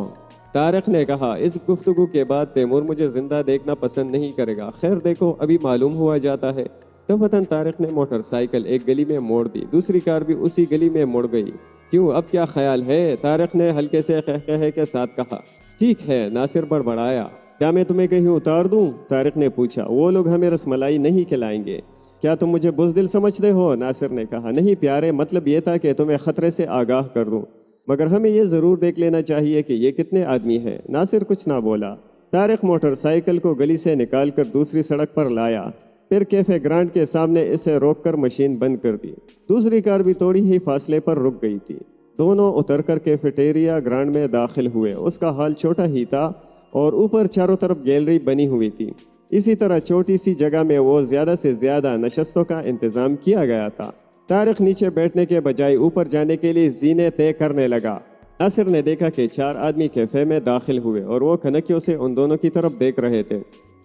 طارق نے کہا۔ اس گفتگو کے بعد تیمور مجھے زندہ دیکھنا پسند نہیں کرے گا، خیر دیکھو ابھی معلوم ہوا جاتا ہے۔ دفعتاً طارق نے موٹر سائیکل ایک گلی میں موڑ دی، دوسری کار بھی اسی گلی میں مڑ گئی۔ کیوں، اب کیا خیال ہے؟ طارق نے ہلکے سے قہقہے کے ساتھ کہا۔ ٹھیک ہے، ناصر بڑبڑایا۔ کیا میں تمہیں کہیں اتار دوں؟ طارق نے پوچھا۔ وہ لوگ ہمیں رس ملائی نہیں کھلائیں گے۔ کیا تم مجھے بزدل سمجھتے ہو؟ ناصر نے کہا۔ نہیں پیارے، مطلب یہ تھا کہ تمہیں خطرے سے آگاہ کر دوں، مگر ہمیں یہ ضرور دیکھ لینا چاہیے کہ یہ کتنے آدمی ہیں۔ ناصر کچھ نہ بولا۔ طارق موٹر سائیکل کو گلی سے نکال کر دوسری سڑک پر لایا، پھر کیفے گرانڈ کے سامنے اسے روک کر مشین بند کر دی۔ دوسری کار بھی تھوڑی ہی فاصلے پر رک گئی تھی۔ دونوں اتر کر کیفیٹیریا گرانڈ میں داخل ہوئے۔ اس کا حال چھوٹا ہی تھا اور اوپر چاروں طرف گیلری بنی ہوئی تھی۔ اسی طرح چھوٹی سی جگہ میں وہ زیادہ سے زیادہ نشستوں کا انتظام کیا گیا تھا۔ طارق نیچے بیٹھنے کے بجائے اوپر جانے کے لیے زینے طے کرنے لگا۔ ناصر نے دیکھا کہ 4 آدمی کیفے میں داخل ہوئے اور وہ کھنکیوں سے ان دونوں کی طرف دیکھ رہے تھے۔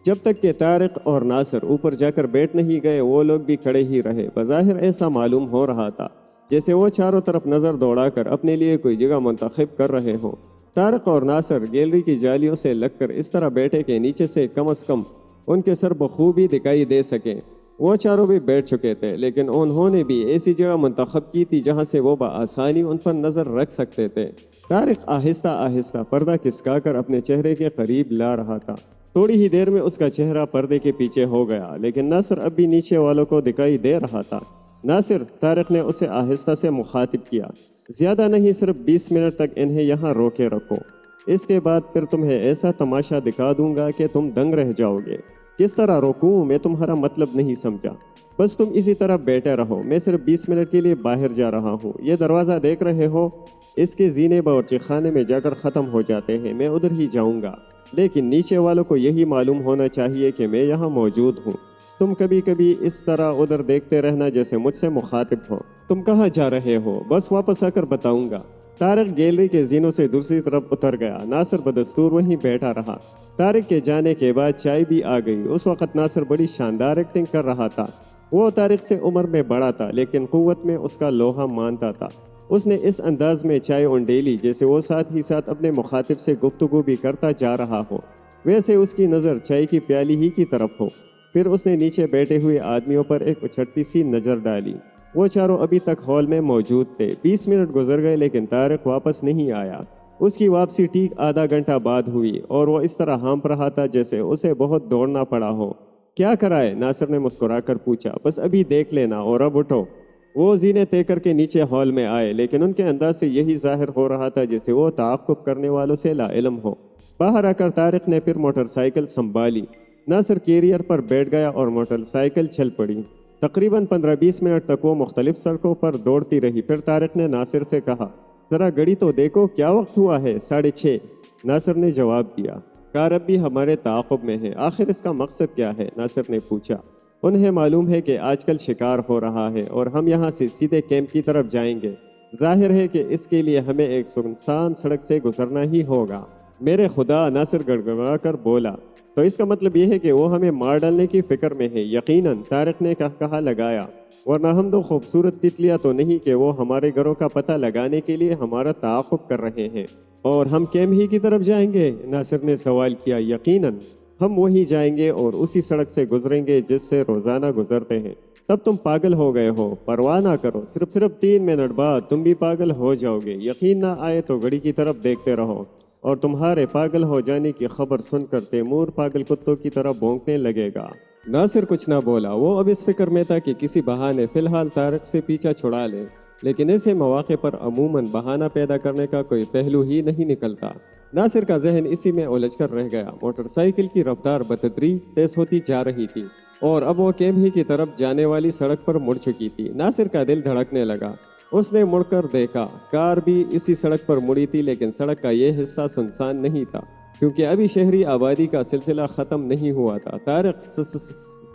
جب تک کہ طارق اور ناصر اوپر جا کر بیٹھ نہیں گئے، وہ لوگ بھی کھڑے ہی رہے۔ بظاہر ایسا معلوم ہو رہا تھا جیسے وہ چاروں طرف نظر دوڑا کر اپنے لیے کوئی جگہ منتخب کر رہے ہوں۔ طارق اور ناصر گیلری کی جالیوں سے لگ کر اس طرح بیٹھے کہ نیچے سے کم از کم ان کے سر بخوبی دکھائی دے سکیں۔ وہ چاروں بھی بیٹھ چکے تھے، لیکن انہوں نے بھی ایسی جگہ منتخب کی تھی جہاں سے وہ بآسانی ان پر نظر رکھ سکتے تھے۔ طارق آہستہ آہستہ پردہ کھسکا کر اپنے چہرے کے قریب لا رہا تھا۔ تھوڑی ہی دیر میں اس کا چہرہ پردے کے پیچھے ہو گیا، لیکن ناصر اب بھی نیچے والوں کو دکھائی دے رہا تھا۔ ناصر، طارق نے اسے آہستہ سے مخاطب کیا، زیادہ نہیں، صرف 20 منٹ تک انہیں یہاں روکے رکھو، اس کے بعد پھر تمہیں ایسا تماشا دکھا دوں گا کہ تم دنگ رہ جاؤ گے۔ کس طرح روکوں؟ میں تمہارا مطلب نہیں سمجھا۔ بس تم اسی طرح بیٹھے رہو، میں صرف 20 منٹ کے لیے باہر جا رہا ہوں۔ یہ دروازہ دیکھ رہے ہو، اس کے زینے باورچی خانے میں جا کر ختم ہو جاتے ہیں، میں ادھر ہی جاؤں گا، لیکن نیچے والوں کو یہی معلوم ہونا چاہیے کہ میں یہاں موجود ہوں۔ تم کبھی کبھی اس طرح ادھر دیکھتے رہنا جیسے مجھ سے مخاطب ہو۔ تم کہاں جا رہے ہو؟ بس واپس آ کر بتاؤں گا۔ طارق گیلری کے زینوں سے دوسری طرف اتر گیا۔ ناصر بدستور وہیں بیٹھا رہا۔ طارق کے جانے کے بعد چائے بھی آ گئی۔ اس وقت ناصر بڑی شاندار ایکٹنگ کر رہا تھا۔ وہ طارق سے عمر میں بڑا تھا لیکن قوت میں اس کا لوہا مانتا تھا۔ اس نے اس انداز میں چائے اونڈیلی جیسے وہ ساتھ ہی ساتھ اپنے مخاطب سے گفتگو بھی کرتا جا رہا ہو، ویسے اس کی نظر چائے کی پیالی ہی کی طرف ہو۔ پھر اس نے نیچے بیٹھے ہوئے آدمیوں پر ایک اچھٹتی سی نظر ڈالی۔ وہ چاروں ابھی تک ہال میں موجود تھے۔ 20 منٹ گزر گئے لیکن طارق واپس نہیں آیا۔ اس کی واپسی ٹھیک آدھا گھنٹہ بعد ہوئی اور وہ اس طرح ہانپ رہا تھا جیسے اسے بہت دوڑنا پڑا ہو۔ کیا کرائے؟ ناصر نے مسکرا کر پوچھا۔ بس ابھی دیکھ لینا اور اب اٹھو۔ وہ زینے طے کر کے نیچے ہال میں آئے لیکن ان کے انداز سے یہی ظاہر ہو رہا تھا جیسے وہ تعاقب کرنے والوں سے لا علم ہو۔ باہر آ کر طارق نے پھر موٹر سائیکل سنبھالی۔ ناصر کیریئر پر بیٹھ گیا اور موٹر سائیکل چل پڑی۔ تقریباً 15-20 منٹ تک وہ مختلف سڑکوں پر دوڑتی رہی۔ پھر طارق نے ناصر سے کہا، ذرا گھڑی تو دیکھو، کیا وقت ہوا ہے؟ 6:30۔ ناصر نے جواب دیا۔ کار اب بھی ہمارے تعاقب میں ہے۔ آخر اس کا مقصد کیا ہے؟ ناصر نے پوچھا۔ انہیں معلوم ہے کہ آج کل شکار ہو رہا ہے اور ہم یہاں سے سیدھے کیمپ کی طرف جائیں گے۔ ظاہر ہے کہ اس کے لیے ہمیں ایک سنسان سڑک سے گزرنا ہی ہوگا۔ میرے خدا! ناصر گڑگڑا کر بولا۔ تو اس کا مطلب یہ ہے کہ وہ ہمیں مار ڈالنے کی فکر میں ہے؟ یقیناً، طارق نے کہا لگایا، ورنہ ہم دو خوبصورت تتلیاں تو نہیں کہ وہ ہمارے گھروں کا پتہ لگانے کے لیے ہمارا تعاقب کر رہے ہیں۔ اور ہم کیمپ ہی کی طرف جائیں گے؟ ناصر نے سوال کیا۔ یقیناً، ہم وہی جائیں گے اور اسی سڑک سے گزریں گے جس سے روزانہ گزرتے ہیں۔ تب تم پاگل ہو گئے ہو؟ پرواہ نہ کرو، صرف 3 منٹ بعد تم بھی پاگل ہو جاؤ گے۔ یقین نہ آئے تو گھڑی کی طرف دیکھتے رہو اور تمہارے پاگل ہو جانے کی خبر سن کر تیمور پاگل کتوں کی طرح بھونکنے لگے گا۔ ناصر کچھ نہ بولا۔ وہ اب اس فکر میں تھا کہ کسی بہانے فی الحال طارق سے پیچھا چھڑا لے، لیکن ایسے مواقع پر عموماً بہانہ پیدا کرنے کا کوئی پہلو ہی نہیں نکلتا۔ ناصر کا ذہن اسی میں الجھ کر رہ گیا۔ موٹر سائیکل کی رفتار بتدریج تیز ہوتی جا رہی تھی اور اب وہ کیمپ ہی کی طرف جانے والی سڑک پر مڑ چکی تھی۔ ناصر کا دل دھڑکنے لگا۔ اس نے مڑ کر دیکھا، کار بھی اسی سڑک پر مڑی تھی لیکن سڑک کا یہ حصہ سنسان نہیں تھا کیونکہ ابھی شہری آبادی کا سلسلہ ختم نہیں ہوا تھا۔ طارق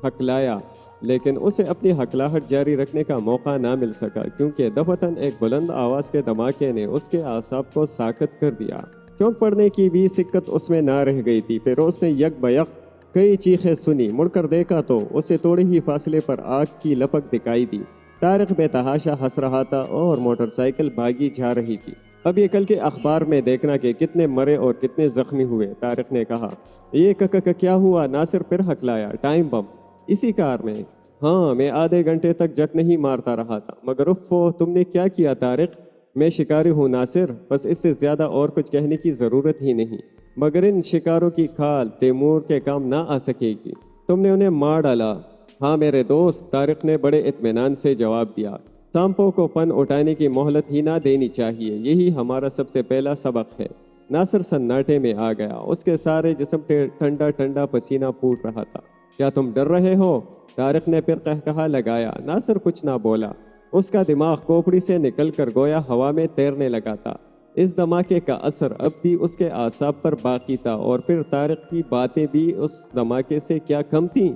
ہکلایا لیکن اسے اپنی ہکلاہٹ جاری رکھنے کا موقع نہ مل سکا کیونکہ دفعتاً ایک بلند آواز کے دھماکے نے اس کے اعصاب کو ساکت کر دیا۔ چونک پڑنے کی بھی سکت اس میں نہ رہ گئی تھی۔ پھر اس نے یک بیک کئی چیخیں سنی۔ مڑ کر دیکھا تو اسے تھوڑے ہی فاصلے پر آگ کی لپٹ دکھائی دی۔ طارق بے تحاشا ہنس رہا تھا اور موٹر سائیکل بھاگی جا رہی تھی۔ اب یہ کل کے اخبار میں دیکھنا کہ کتنے مرے اور کتنے زخمی ہوئے، طارق نے کہا۔ یہ کیا ہوا؟ ناصر پھر ہکلایا۔ ٹائم بم اسی کار میں؟ ہاں، میں آدھے گھنٹے تک جک نہیں مارتا رہا تھا، مگر تم نے کیا کیا طارق؟ میں شکاری ہوں ناصر، بس اس سے زیادہ اور کچھ کہنے کی ضرورت ہی نہیں، مگر ان شکاروں کی کھال تیمور کے کام نہ آ سکے گی۔ تم نے انہیں مار ڈالا؟ ہاں میرے دوست، طارق نے بڑے اطمینان سے جواب دیا۔ سانپوں کو پن اٹھانے کی مہلت ہی نہ دینی چاہیے، یہی ہمارا سب سے پہلا سبق ہے۔ ناصر سناٹے میں آ گیا، اس کے سارے جسم ٹھنڈا ٹھنڈا پسینہ پھوٹ رہا تھا۔ کیا تم ڈر رہے ہو؟ طارق نے پھر قہقہا لگایا۔ ناصر کچھ نہ بولا۔ اس کا دماغ کھوپڑی سے نکل کر گویا ہوا میں تیرنے لگا تھا۔ اس دھماکے کا اثر اب بھی اس کے اعصاب پر باقی تھا اور پھر طارق کی باتیں بھی اس دھماکے سے کیا کم تھیں۔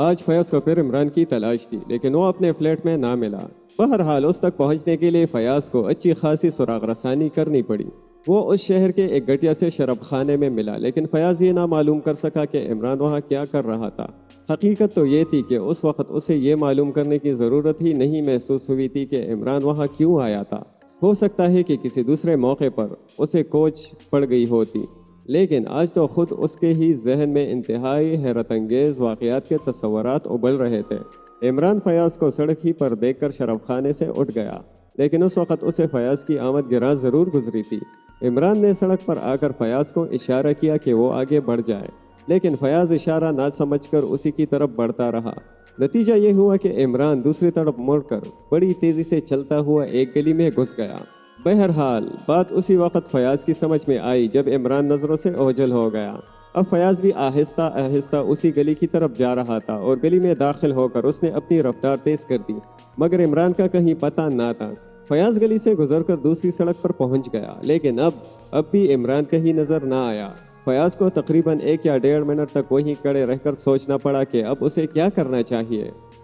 آج فیاض کو پھر عمران کی تلاش تھی لیکن وہ اپنے فلیٹ میں نہ ملا۔ بہرحال اس تک پہنچنے کے لیے فیاض کو اچھی خاصی سراغ رسانی کرنی پڑی۔ وہ اس شہر کے ایک گٹیا سے شراب خانے میں ملا لیکن فیاض یہ نہ معلوم کر سکا کہ عمران وہاں کیا کر رہا تھا۔ حقیقت تو یہ تھی کہ اس وقت اسے یہ معلوم کرنے کی ضرورت ہی نہیں محسوس ہوئی تھی کہ عمران وہاں کیوں آیا تھا۔ ہو سکتا ہے کہ کسی دوسرے موقع پر اسے کوچ پڑ گئی ہوتی، لیکن آج تو خود اس کے ہی ذہن میں انتہائی حیرت انگیز واقعات کے تصورات ابل رہے تھے۔ عمران فیاض کو سڑک ہی پر دیکھ کر شراب خانے سے اٹھ گیا، لیکن اس وقت اسے فیاض کی آمد گراں ضرور گزری تھی۔ عمران نے سڑک پر آ کر فیاض کو اشارہ کیا کہ وہ آگے بڑھ جائے، لیکن فیاض اشارہ نہ سمجھ کر اسی کی طرف بڑھتا رہا۔ نتیجہ یہ ہوا کہ عمران دوسری طرف مڑ کر بڑی تیزی سے چلتا ہوا ایک گلی میں گھس گیا۔ بہرحال بات اسی وقت فیاض کی سمجھ میں آئی جب عمران نظروں سے اوجھل ہو گیا۔ اب فیاض بھی آہستہ آہستہ اسی گلی کی طرف جا رہا تھا اور گلی میں داخل ہو کر اس نے اپنی رفتار تیز کر دی، مگر عمران کا کہیں پتہ نہ تھا۔ فیاض گلی سے گزر کر دوسری سڑک پر پہنچ گیا، لیکن اب بھی عمران کہیں نظر نہ آیا۔ فیاض کو تقریباً 1 یا 1.5 منٹ تک وہیں کھڑے رہ کر سوچنا پڑا کہ اب اسے کیا کرنا چاہیے۔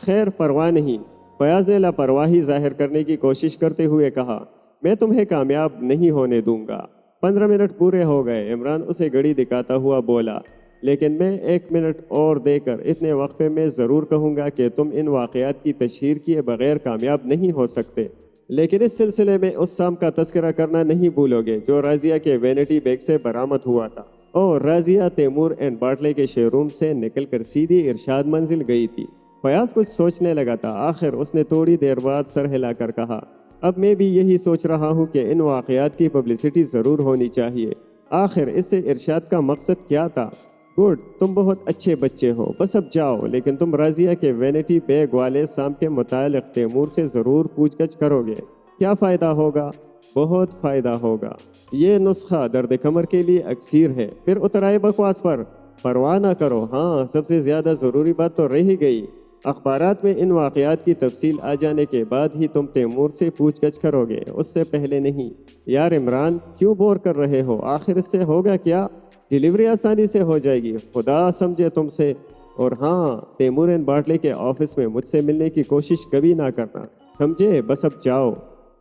خیر پرواہ نہیں، فیاض نے لاپرواہی ظاہر کرنے کی کوشش کرتے ہوئے کہا، میں تمہیں کامیاب نہیں ہونے دوں گا۔ 15 منٹ پورے ہو گئے، عمران اسے گھڑی دکھاتا ہوا بولا، لیکن میں 1 منٹ اور دے کر اتنے وقفے میں ضرور کہوں گا کہ تم ان واقعات کی تشہیر کیے بغیر کامیاب نہیں ہو سکتے، لیکن اس سلسلے میں اس سام کا تذکرہ کرنا نہیں بھولو گے جو راضیہ کے وینٹی بیگ سے برآمد ہوا تھا۔ اور راضیہ تیمور اینڈ باٹلے کے شو روم سے نکل کر سیدھی ارشاد منزل گئی تھی۔ فیاض کچھ سوچنے لگا تھا، آخر اس نے تھوڑی دیر بعد سر ہلا کر کہا، اب میں بھی یہی سوچ رہا ہوں کہ ان واقعات کی پبلسٹی ضرور ہونی چاہیے۔ آخر اس سے ارشاد کا مقصد کیا تھا؟ گڈ، تم بہت اچھے بچے ہو، بس اب جاؤ، لیکن تم راضیہ کے وینٹی بیگ والے سام کے متعلق تیمور سے ضرور پوچھ گچھ کرو گے۔ کیا فائدہ ہوگا؟ بہت فائدہ ہوگا۔ یہ نسخہ درد کمر کے لیے اکسیر ہے۔ پھر اتر آئے بکواس پر، پرواہ نہ کرو۔ ہاں، سب سے زیادہ ضروری بات تو رہی گئی، اخبارات میں ان واقعات کی تفصیل آ جانے کے بعد ہی تم تیمور سے پوچھ گچھ کرو گے، اس سے پہلے نہیں۔ یار عمران، کیوں بور کر رہے ہو؟ آخر اس سے ہوگا کیا؟ ڈیلیوری آسانی سے ہو جائے گی، خدا سمجھے تم سے۔ اور ہاں، تیمور اینڈ باٹلے کے آفس میں مجھ سے ملنے کی کوشش کبھی نہ کرنا، سمجھے؟ بس اب جاؤ،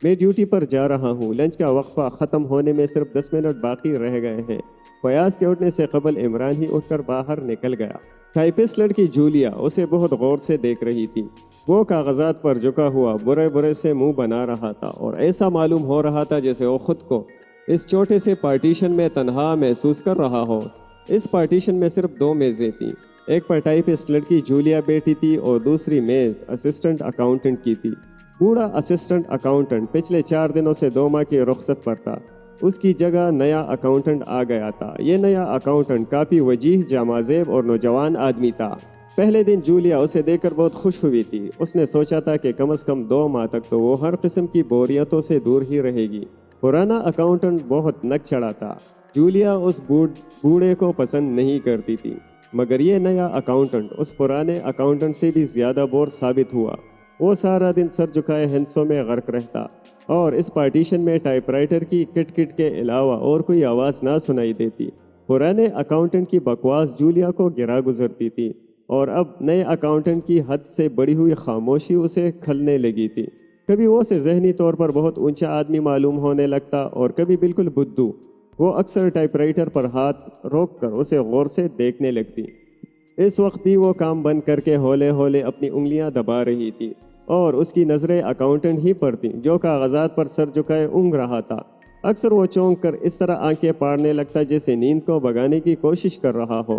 میں ڈیوٹی پر جا رہا ہوں، لنچ کا وقفہ ختم ہونے میں صرف 10 منٹ باقی رہ گئے ہیں۔ فیاض کے اٹھنے سے قبل عمران ہی اٹھ کر باہر نکل گیا۔ ٹائپسٹ لڑکی جولیا اسے بہت غور سے دیکھ رہی تھی۔ وہ کاغذات پر جھکا ہوا برے برے سے منہ بنا رہا تھا اور ایسا معلوم ہو رہا تھا جیسے وہ خود کو اس چھوٹے سے پارٹیشن میں تنہا محسوس کر رہا ہو۔ اس پارٹیشن میں صرف 2 میزیں تھیں، ایک پر ٹائپسٹ لڑکی جولیا بیٹھی تھی اور دوسری میز اسسٹنٹ اکاؤنٹنٹ کی تھی۔ بوڑھا اسسٹنٹ اکاؤنٹنٹ پچھلے 4 دنوں سے 2 ماہ کی رخصت پر تھا، اس کی جگہ نیا اکاؤنٹنٹ آ گیا تھا۔ یہ نیا اکاؤنٹنٹ کافی وجیح، جامع زیب اور نوجوان آدمی تھا۔ پہلے دن جولیا اسے دیکھ کر بہت خوش ہوئی تھی۔ اس نے سوچا تھا کہ کم از کم 2 ماہ تک تو وہ ہر قسم کی بوریتوں سے دور ہی رہے گی۔ پرانا اکاؤنٹنٹ بہت نک چڑھا تھا، جولیا اس بوڑھے کو پسند نہیں کرتی تھی، مگر یہ نیا اکاؤنٹنٹ اس پرانے اکاؤنٹنٹ سے بھی زیادہ بور ثابت ہوا۔ وہ سارا دن سر جھکائے ہنسوں میں غرق رہتا اور اس پارٹیشن میں ٹائپ رائٹر کی کٹ کٹ کے علاوہ اور کوئی آواز نہ سنائی دیتی۔ پرانے اکاؤنٹنٹ کی بکواس جولیا کو گرا گزرتی تھی اور اب نئے اکاؤنٹنٹ کی حد سے بڑی ہوئی خاموشی اسے کھلنے لگی تھی۔ کبھی وہ اسے ذہنی طور پر بہت اونچا آدمی معلوم ہونے لگتا اور کبھی بالکل بدھو۔ وہ اکثر ٹائپ رائٹر پر ہاتھ روک کر اسے غور سے دیکھنے لگتی۔ اس وقت بھی وہ کام بند کر کے ہولے ہولے اپنی انگلیاں دبا رہی تھی اور اس کی نظریں اکاؤنٹنٹ ہی پر تھیں جو کاغذات پر سر جھکائے اونگ رہا تھا۔ اکثر وہ چونک کر اس طرح آنکھیں پاڑنے لگتا جیسے نیند کو بھگانے کی کوشش کر رہا ہو۔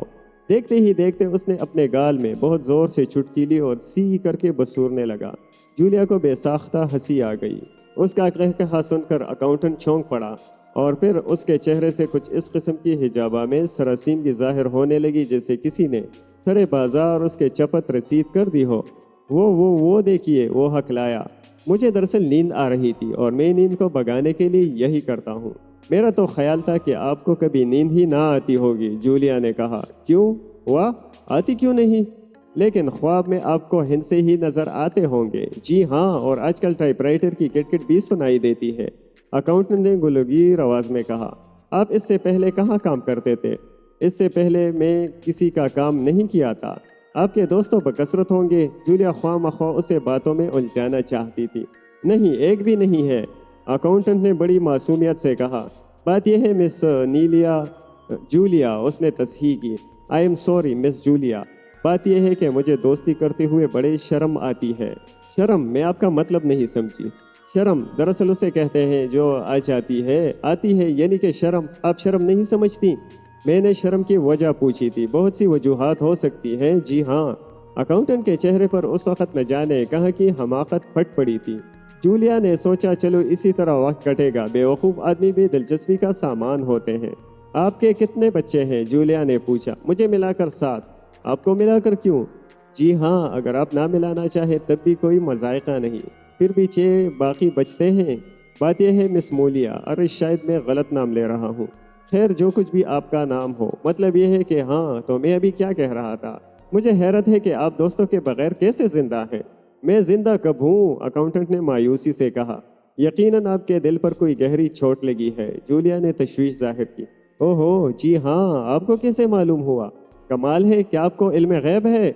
دیکھتے ہی دیکھتے اس نے اپنے گال میں بہت زور سے چٹکی لی اور سی کر کے بسورنے لگا۔ جولیا کو بے ساختہ ہنسی آ گئی۔ اس کا قہقہا سن کر اکاؤنٹنٹ چونک پڑا اور پھر اس کے چہرے سے کچھ اس قسم کی حجابہ میں سراسیمگی ظاہر ہونے لگی جیسے کسی نے سرے بازار اس کے چپت رسید کر دی ہو۔ وہ دیکھیے، وہ ہکلایا، مجھے دراصل نیند آ رہی تھی اور میں نیند کو بھگانے کے لیے یہی کرتا ہوں۔ میرا تو خیال تھا کہ آپ کو کبھی نیند ہی نہ آتی ہوگی، جولیا نے کہا۔ کیوں؟ واہ، آتی کیوں نہیں؟ لیکن خواب میں آپ کو ہنسے ہی نظر آتے ہوں گے۔ جی ہاں، اور آج کل ٹائپ رائٹر کی کٹ کٹ بھی سنائی دیتی ہے، اکاؤنٹنٹ نے گلوگیر آواز میں کہا۔ آپ اس سے پہلے کہاں کام کرتے تھے؟ اس سے پہلے میں کسی کا کام نہیں کیا تھا۔ آپ کے دوستوں بکثرت ہوں گے، جولیا خواہ مخواہ اسے باتوں میں الجھانا چاہتی تھی۔ نہیں، ایک بھی نہیں ہے، اکاؤنٹنٹ نے بڑی معصومیت سے کہا۔ بات یہ ہے مس جولیا، اس نے تصحیح کی۔ I am sorry miss Julia, بات یہ ہے کہ مجھے دوستی کرتے ہوئے بڑے شرم آتی ہے۔ شرم؟ میں آپ کا مطلب نہیں سمجھی۔ شرم دراصل اسے کہتے ہیں جو آ جاتی ہے، یعنی کہ شرم۔ آپ شرم نہیں سمجھتی؟ میں نے شرم کی وجہ پوچھی تھی، بہت سی وجوہات ہو سکتی ہیں۔ جی ہاں، اکاؤنٹنٹ کے چہرے پر اس وقت نہ جانے کہاں کی حماقت پھٹ پڑی تھی۔ جولیا نے سوچا چلو اسی طرح وقت کٹے گا، بے وقوف آدمی بھی دلچسپی کا سامان ہوتے ہیں۔ آپ کے کتنے بچے ہیں؟ جولیا نے پوچھا۔ مجھے ملا کر 7۔ آپ کو ملا کر کیوں؟ جی ہاں، اگر آپ نہ ملانا چاہے تب بھی کوئی مذائقہ نہیں، پھر بھی 6 باقی بچتے ہیں۔ بات یہ ہے مس مولیا، ارے شاید میں غلط نام لے رہا ہوں۔ خیر، جو کچھ بھی آپ کا نام ہو، مطلب یہ ہے کہ ہاں، تو میں ابھی کیا کہہ رہا تھا؟ مجھے حیرت ہے کہ آپ دوستوں کے بغیر کیسے زندہ ہیں۔ میں زندہ کب ہوں؟ اکاؤنٹنٹ نے مایوسی سے کہا۔ یقیناً آپ کے دل پر کوئی گہری چوٹ لگی ہے، جولیا نے تشویش ظاہر کی۔ اوہو، جی ہاں، آپ کو کیسے معلوم ہوا؟ کمال ہے، کیا آپ کو علم غیب ہے؟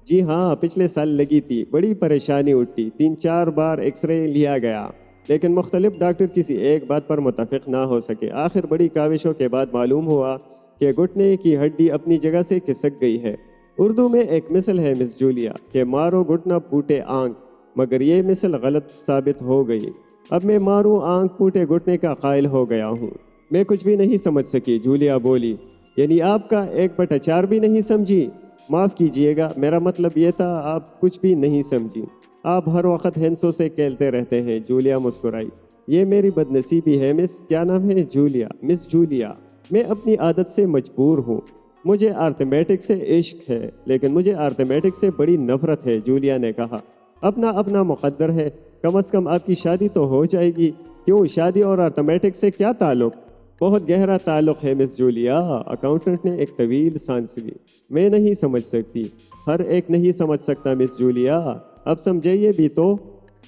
جی ہاں، پچھلے سال لگی تھی، بڑی پریشانی اٹھی، 3-4 بار ایکس رے لیا گیا، لیکن مختلف ڈاکٹر کسی ایک بات پر متفق نہ ہو سکے۔ آخر بڑی کاوشوں کے بعد معلوم ہوا کہ گھٹنے کی ہڈی اپنی جگہ سے کھسک گئی ہے۔ اردو میں ایک مثل ہے مس جولیا کہ مارو گھٹنا پھوٹے آنکھ، مگر یہ مثل غلط ثابت ہو گئی۔ اب میں ماروں آنکھ پھوٹے گھٹنے کا قائل ہو گیا ہوں۔ میں کچھ بھی نہیں سمجھ سکی، جولیا بولی۔ یعنی آپ کا 1/4 بھی نہیں سمجھی؟ معاف کیجئے گا، میرا مطلب یہ تھا آپ کچھ بھی نہیں سمجھی۔ آپ ہر وقت ہنسوں سے کھیلتے رہتے ہیں، جولیا مسکرائی۔ یہ میری بد نصیبی ہے مس، کیا نام ہے؟ جولیا، مس جولیا۔ میں اپنی عادت سے مجبور ہوں۔ مجھے ارتھمیٹک سے عشق ہے، لیکن مجھے ارتھمیٹک سے بڑی نفرت ہے، جولیا نے کہا۔ اپنا اپنا مقدر ہے، کم از کم آپ کی شادی تو ہو جائے گی۔ کیوں، شادی اور ارتھمیٹک سے کیا تعلق؟ بہت گہرا تعلق ہے مس جولیا، اکاؤنٹنٹ نے ایک طویل سانس لی۔ میں نہیں سمجھ سکتی، ہر ایک نہیں سمجھ سکتا مس جولیا، اب سمجھائیے بھی تو۔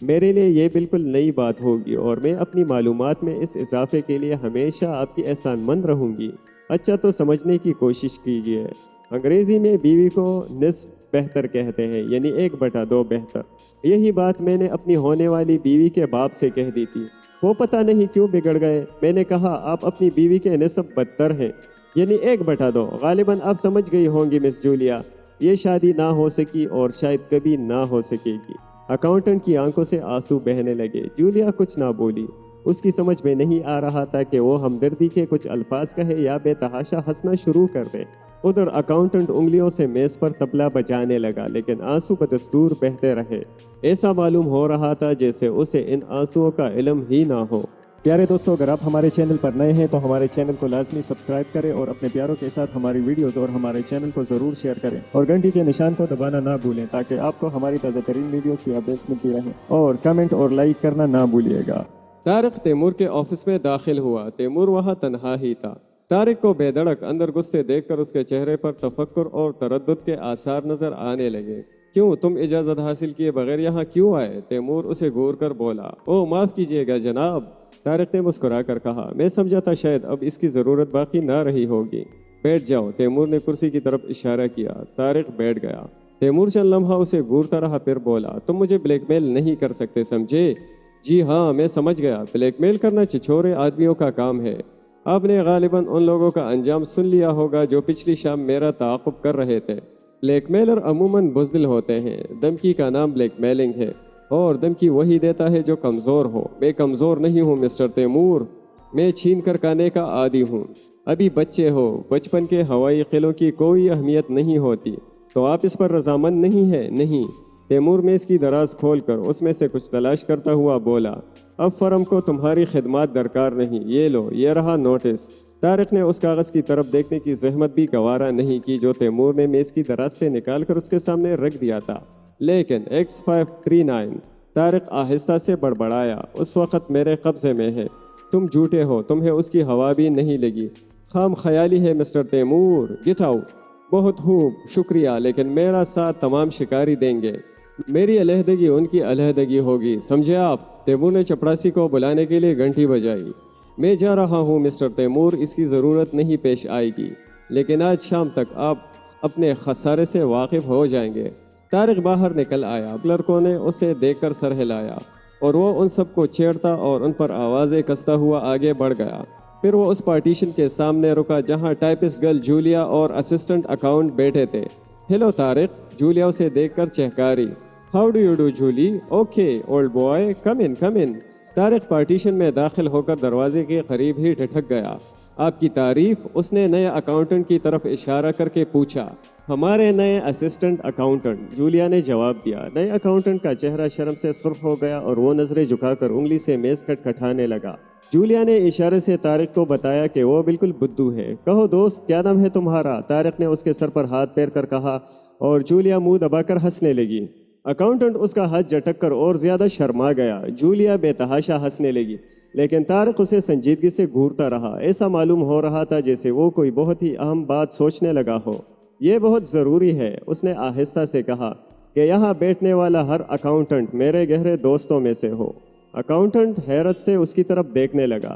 میرے لیے یہ بالکل نئی بات ہوگی اور میں اپنی معلومات میں اس اضافے کے لیے ہمیشہ آپ کی احسان مند رہوں گی۔ اچھا تو سمجھنے کی کوشش کیجیے۔ انگریزی میں بیوی کو نصف بہتر کہتے ہیں، یعنی 1/2 بہتر۔ یہی بات میں نے اپنی ہونے والی بیوی کے باپ سے کہہ دی تھی، وہ پتہ نہیں کیوں بگڑ گئے۔ میں نے کہا آپ اپنی بیوی کے نصف بدتر ہیں، یعنی 1/2۔ غالباً آپ سمجھ گئی ہوں گی مس جولیا، یہ شادی نہ ہو سکی اور شاید کبھی نہ ہو سکے گی۔ اکاؤنٹنٹ کی آنکھوں سے آنسو بہنے لگے۔ جولیا کچھ نہ بولی، اس کی سمجھ میں نہیں آ رہا تھا کہ وہ ہمدردی کے کچھ الفاظ کہے یا بے تحاشا ہنسنا شروع کر دے۔ ادھر اکاؤنٹنٹ انگلیوں سے میز پر طبلہ بجانے لگا، لیکن آنسو بدستور بہتے رہے۔ ایسا معلوم ہو رہا تھا جیسے اسے ان آنسوؤں کا علم ہی نہ ہو۔ پیارے دوستو، اگر آپ ہمارے چینل پر نئے ہیں تو ہمارے چینل کو لازمی سبسکرائب کریں اور اپنے پیاروں کے ساتھ ہماری ویڈیوز اور ہمارے چینل کو ضرور شیئر کریں اور گھنٹی کے نشان کو دبانا نہ بھولیں تاکہ آپ کو ہماری تازہ ترین ویڈیوز کی اپڈیٹس ملتی رہیں، اور کمنٹ اور لائک کرنا نہ بھولیے گا۔ طارق تیمور کے آفس میں داخل ہوا۔ تیمور وہاں تنہا ہی تھا۔ طارق کو بے دھڑک اندر گھستے دیکھ کر اس کے چہرے پر تفکر اور تردد کے آثار نظر آنے لگے۔ کیوں، تم اجازت حاصل کیے بغیر یہاں کیوں آئے؟ تیمور اسے گور کر بولا۔ او معاف کیجیے گا جناب، طارق نے مسکرا کر کہا۔ میں سمجھا تھا شاید اب اس کی ضرورت باقی نہ رہی ہوگی۔ بیٹھ جاؤ، تیمور نے کرسی کی طرف اشارہ کیا۔ طارق بیٹھ گیا۔ تیمور چند لمحہ اسے گورتا رہا، پھر بولا، تم مجھے بلیک میل نہیں کر سکتے، سمجھے؟ جی ہاں، میں سمجھ گیا، بلیک میل کرنا چھچورے آدمیوں کا کام ہے۔ آپ نے غالباً ان لوگوں کا انجام سن لیا ہوگا جو پچھلی شام میرا تعاقب کر رہے تھے۔ بلیک میلر عموماً بزدل ہوتے ہیں، دھمکی کا نام بلیک میلنگ ہے، اور دھمکی وہی دیتا ہے جو کمزور ہو۔ میں کمزور نہیں ہوں مسٹر تیمور، میں چھین کر کھانے کا عادی ہوں۔ ابھی بچے ہو، بچپن کے ہوائی قلعوں کی کوئی اہمیت نہیں ہوتی، تو آپ اس پر رضامند نہیں ہے؟ نہیں۔ تیمور میز کی دراز کھول کر اس میں سے کچھ تلاش کرتا ہوا بولا، اب فرم کو تمہاری خدمات درکار نہیں، یہ لو، یہ رہا نوٹس۔ طارق نے اس کاغذ کی طرف دیکھنے کی زحمت بھی گوارا نہیں کی جو تیمور نے میز کی دراز سے نکال کر اس کے سامنے رکھ دیا تھا۔ لیکن X539، طارق آہستہ سے بڑبڑایا، اس وقت میرے قبضے میں ہے۔ تم جھوٹے ہو، تمہیں اس کی ہوا بھی نہیں لگی، خام خیالی ہے مسٹر تیمور، گیٹ آؤٹ۔ بہت خوب، شکریہ، لیکن میرا ساتھ تمام شکاری دیں گے، میری علیحدگی ان کی علیحدگی ہوگی، سمجھے آپ؟ تیمور نے چپڑاسی کو بلانے کے لیے گھنٹی بجائی۔ میں جا رہا ہوں مسٹر تیمور، اس کی ضرورت نہیں پیش آئے گی، لیکن آج شام تک آپ اپنے خسارے سے واقف ہو جائیں گے۔ طارق باہر نکل آیا، کلرکوں نے اسے دیکھ کر سر ہلایا اور وہ ان سب کو چھیڑتا اور ان پر آوازیں کستا ہوا آگے بڑھ گیا۔ پھر وہ اس پارٹیشن کے سامنے رکا جہاں ٹائپسٹ گرل جولیا اور اسسٹنٹ اکاؤنٹ بیٹھے تھے۔ ہیلو طارق، جولیا اسے دیکھ کر چہکاری۔ How do you do Julie? Okay old boy, come in come in. Tariq partition میں داخل ہو کر دروازے کے قریب ہی ٹھٹک گیا۔ آپ کی تعریف؟ اس نے نئے اکاؤنٹنٹ کی طرف اشارہ کر کے پوچھا۔ ہمارے نئے اسسٹنٹ اکاؤنٹنٹ، جولیا نے جواب دیا۔ نئے اکاؤنٹنٹ کا چہرہ شرم سے سرخ ہو گیا اور وہ نظریں جھکا کر انگلی سے میز کھٹکھٹانے لگا۔ جولیا نے اشارے سے طارق کو بتایا کہ وہ بالکل بدھو ہے۔ کہو دوست، کیا نام ہے تمہارا؟ طارق نے اس کے سر پر ہاتھ پھیر کر کہا اور جولیا منہ دبا کر ہنسنے لگی۔ اکاؤنٹنٹ اس کا ہاتھ جھٹک کر اور زیادہ شرما گیا۔ جولیا بے تحاشا ہنسنے لگی، لیکن طارق اسے سنجیدگی سے گھورتا رہا۔ ایسا معلوم ہو رہا تھا جیسے وہ کوئی بہت ہی اہم بات سوچنے لگا ہو۔ یہ بہت ضروری ہے، اس نے آہستہ سے کہا، کہ یہاں بیٹھنے والا ہر اکاؤنٹنٹ میرے گہرے دوستوں میں سے ہو۔ اکاؤنٹنٹ حیرت سے اس کی طرف دیکھنے لگا۔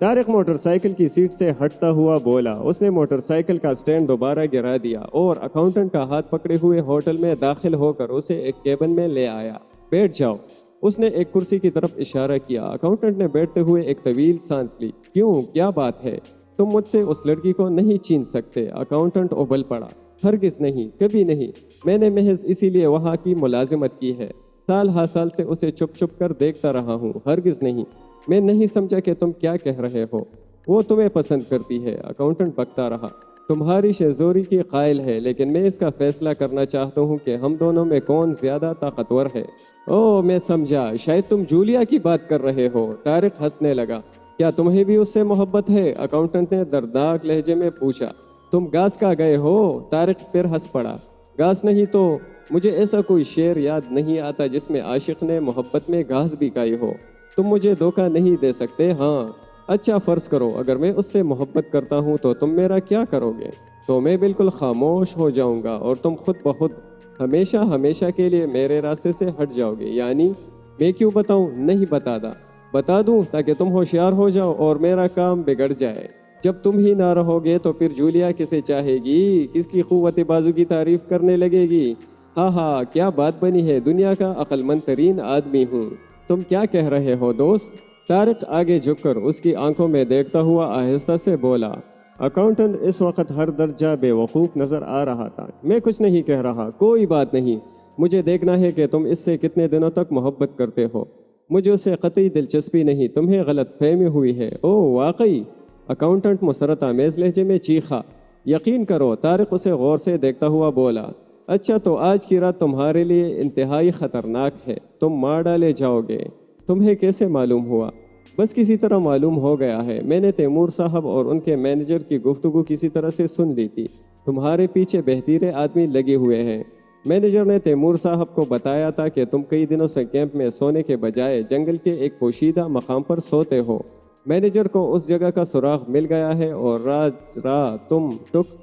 طارق موٹر سائیکل کی سیٹ سے ہٹتا ہوا بولا۔ اس نے موٹر سائیکل کا سٹینڈ دوبارہ گرا دیا اور اکاؤنٹنٹ کا ہاتھ پکڑے ہوئے ہوٹل میں داخل ہو کر اسے ایک کیبن میں لے آیا۔ بیٹھ جاؤ۔ اس نے ایک کرسی کی طرف اشارہ کیا۔ اکاؤنٹنٹ نے بیٹھتے ہوئے ایک طویل سانس لی۔ کیوں، کیا بات ہے؟ تم مجھ سے اس لڑکی کو نہیں چھین سکتے۔ اکاؤنٹنٹ ابل پڑا۔ ہرگز نہیں، کبھی نہیں۔ میں نے محض اسی لیے وہاں کی ملازمت کی ہے۔ سال ہا سال سے اسے چھپ چھپ کر دیکھتا رہا ہوں۔ ہرگز نہیں۔ میں نہیں سمجھا کہ تم کیا کہہ رہے ہو۔ وہ تمہیں پسند کرتی ہے۔ اکاؤنٹنٹ بکتا رہا۔ تمہاری شیزوری کی قائل ہے، لیکن میں اس کا فیصلہ کرنا چاہتا ہوں کہ ہم دونوں میں کون زیادہ طاقتور ہے۔ اوہ، میں سمجھا، شاید تم جولیا کی بات کر رہے ہو۔ طارق ہنسنے لگا۔ کیا تمہیں بھی اس سے محبت ہے؟ اکاؤنٹنٹ نے دردناک لہجے میں پوچھا۔ تم گاس کا گئے ہو؟ طارق پھر ہنس پڑا۔ گاس نہیں تو مجھے ایسا کوئی شعر یاد نہیں آتا جس میں عاشق نے محبت میں گھاس بھی گائی ہو۔ تم مجھے دھوکہ نہیں دے سکتے۔ ہاں، اچھا فرض کرو اگر میں اس سے محبت کرتا ہوں تو تم میرا کیا کرو گے؟ تو میں بالکل خاموش ہو جاؤں گا اور تم خود بخود ہمیشہ ہمیشہ کے لیے میرے راستے سے ہٹ جاؤ گے۔ یعنی میں کیوں بتاؤں؟ نہیں بتاتا۔ بتا دوں تاکہ تم ہوشیار ہو جاؤ اور میرا کام بگڑ جائے۔ جب تم ہی نہ رہو گے تو پھر جولیا کسے چاہے گی؟ کس کی قوت بازو کی تعریف کرنے لگے گی؟ ہاں ہاں، کیا بات بنی ہے، دنیا کا عقل مند ترین آدمی ہوں۔ تم کیا کہہ رہے ہو دوست؟ طارق آگے جھک کر اس کی آنکھوں میں دیکھتا ہوا آہستہ سے بولا۔ اکاؤنٹنٹ اس وقت ہر درجہ بے وقوف نظر آ رہا تھا۔ میں کچھ نہیں کہہ رہا، کوئی بات نہیں۔ مجھے دیکھنا ہے کہ تم اس سے کتنے دنوں تک محبت کرتے ہو۔ مجھے اسے قطعی دلچسپی نہیں، تمہیں غلط فہمی ہوئی ہے۔ اوہ واقعی؟ اکاؤنٹنٹ مسرت آمیز لہجے میں چیخا۔ یقین کرو، طارق اسے غور سے دیکھتا ہوا بولا۔ اچھا، تو آج کی رات تمہارے لیے انتہائی خطرناک ہے، تم مار ڈالے جاؤ گے۔ تمہیں کیسے معلوم ہوا؟ بس کسی طرح معلوم ہو گیا ہے۔ میں نے تیمور صاحب اور ان کے مینیجر کی گفتگو کسی طرح سے سن لی تھی۔ تمہارے پیچھے بہتیرے آدمی لگے ہوئے ہیں۔ مینیجر نے تیمور صاحب کو بتایا تھا کہ تم کئی دنوں سے کیمپ میں سونے کے بجائے جنگل کے ایک پوشیدہ مقام پر سوتے ہو۔ مینیجر کو اس جگہ کا سراغ مل گیا ہے اور تم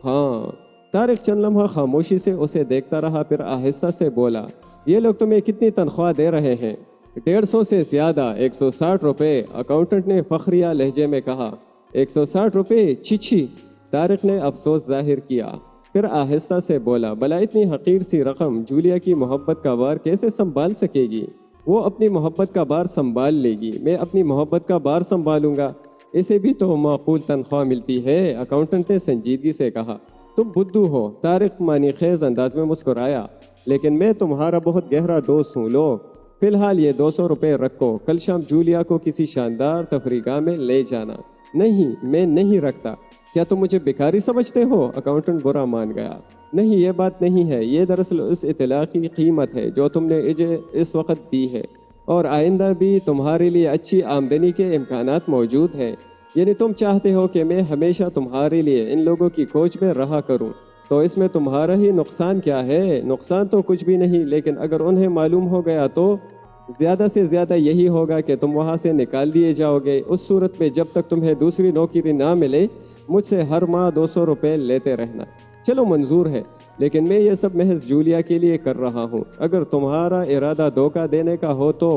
ہاں۔ طارق چند لمحہ خاموشی سے اسے دیکھتا رہا، پھر آہستہ سے بولا۔ یہ لوگ تمہیں کتنی تنخواہ دے رہے ہیں؟ 150 سے زیادہ، 160 روپے، اکاؤنٹنٹ نے فخریہ لہجے میں کہا۔ 160 روپے؟ چھی۔ طارق نے افسوس ظاہر کیا، پھر آہستہ سے بولا۔ بھلا اتنی حقیر سی رقم جولیا کی محبت کا بار کیسے سنبھال سکے گی؟ وہ اپنی محبت کا بار سنبھال لے گی، میں اپنی محبت کا بار سنبھالوں گا؟ اسے بھی تو معقول تنخواہ ملتی ہے، اکاؤنٹنٹ نے سنجیدگی سے کہا۔ تم بدھو ہو، طارق معنی خیز انداز میں مسکرایا، لیکن میں تمہارا بہت گہرا دوست ہوں۔ لو فی الحال یہ 200 روپے رکھو، کل شام جولیا کو کسی شاندار تفریح گاہ میں لے جانا۔ نہیں، میں نہیں رکھتا۔ کیا تم مجھے بھکاری سمجھتے ہو؟ اکاؤنٹنٹ برا مان گیا۔ نہیں، یہ بات نہیں ہے، یہ دراصل اس اطلاع کی قیمت ہے جو تم نے مجھے اس وقت دی ہے، اور آئندہ بھی تمہارے لیے اچھی آمدنی کے امکانات موجود ہیں۔ یعنی تم چاہتے ہو کہ میں ہمیشہ تمہارے لیے ان لوگوں کی کوچ میں رہا کروں، تو اس میں تمہارا ہی نقصان کیا ہے؟ نقصان تو کچھ بھی نہیں، لیکن اگر انہیں معلوم ہو گیا تو زیادہ سے زیادہ یہی ہوگا کہ تم وہاں سے نکال دیے جاؤ گے۔ اس صورت میں جب تک تمہیں دوسری نوکری نہ ملے، مجھ سے ہر ماہ 200 روپے لیتے رہنا۔ چلو منظور ہے، لیکن میں یہ سب محض جولیا کے لیے کر رہا ہوں۔ اگر تمہارا ارادہ دھوکہ دینے کا ہو تو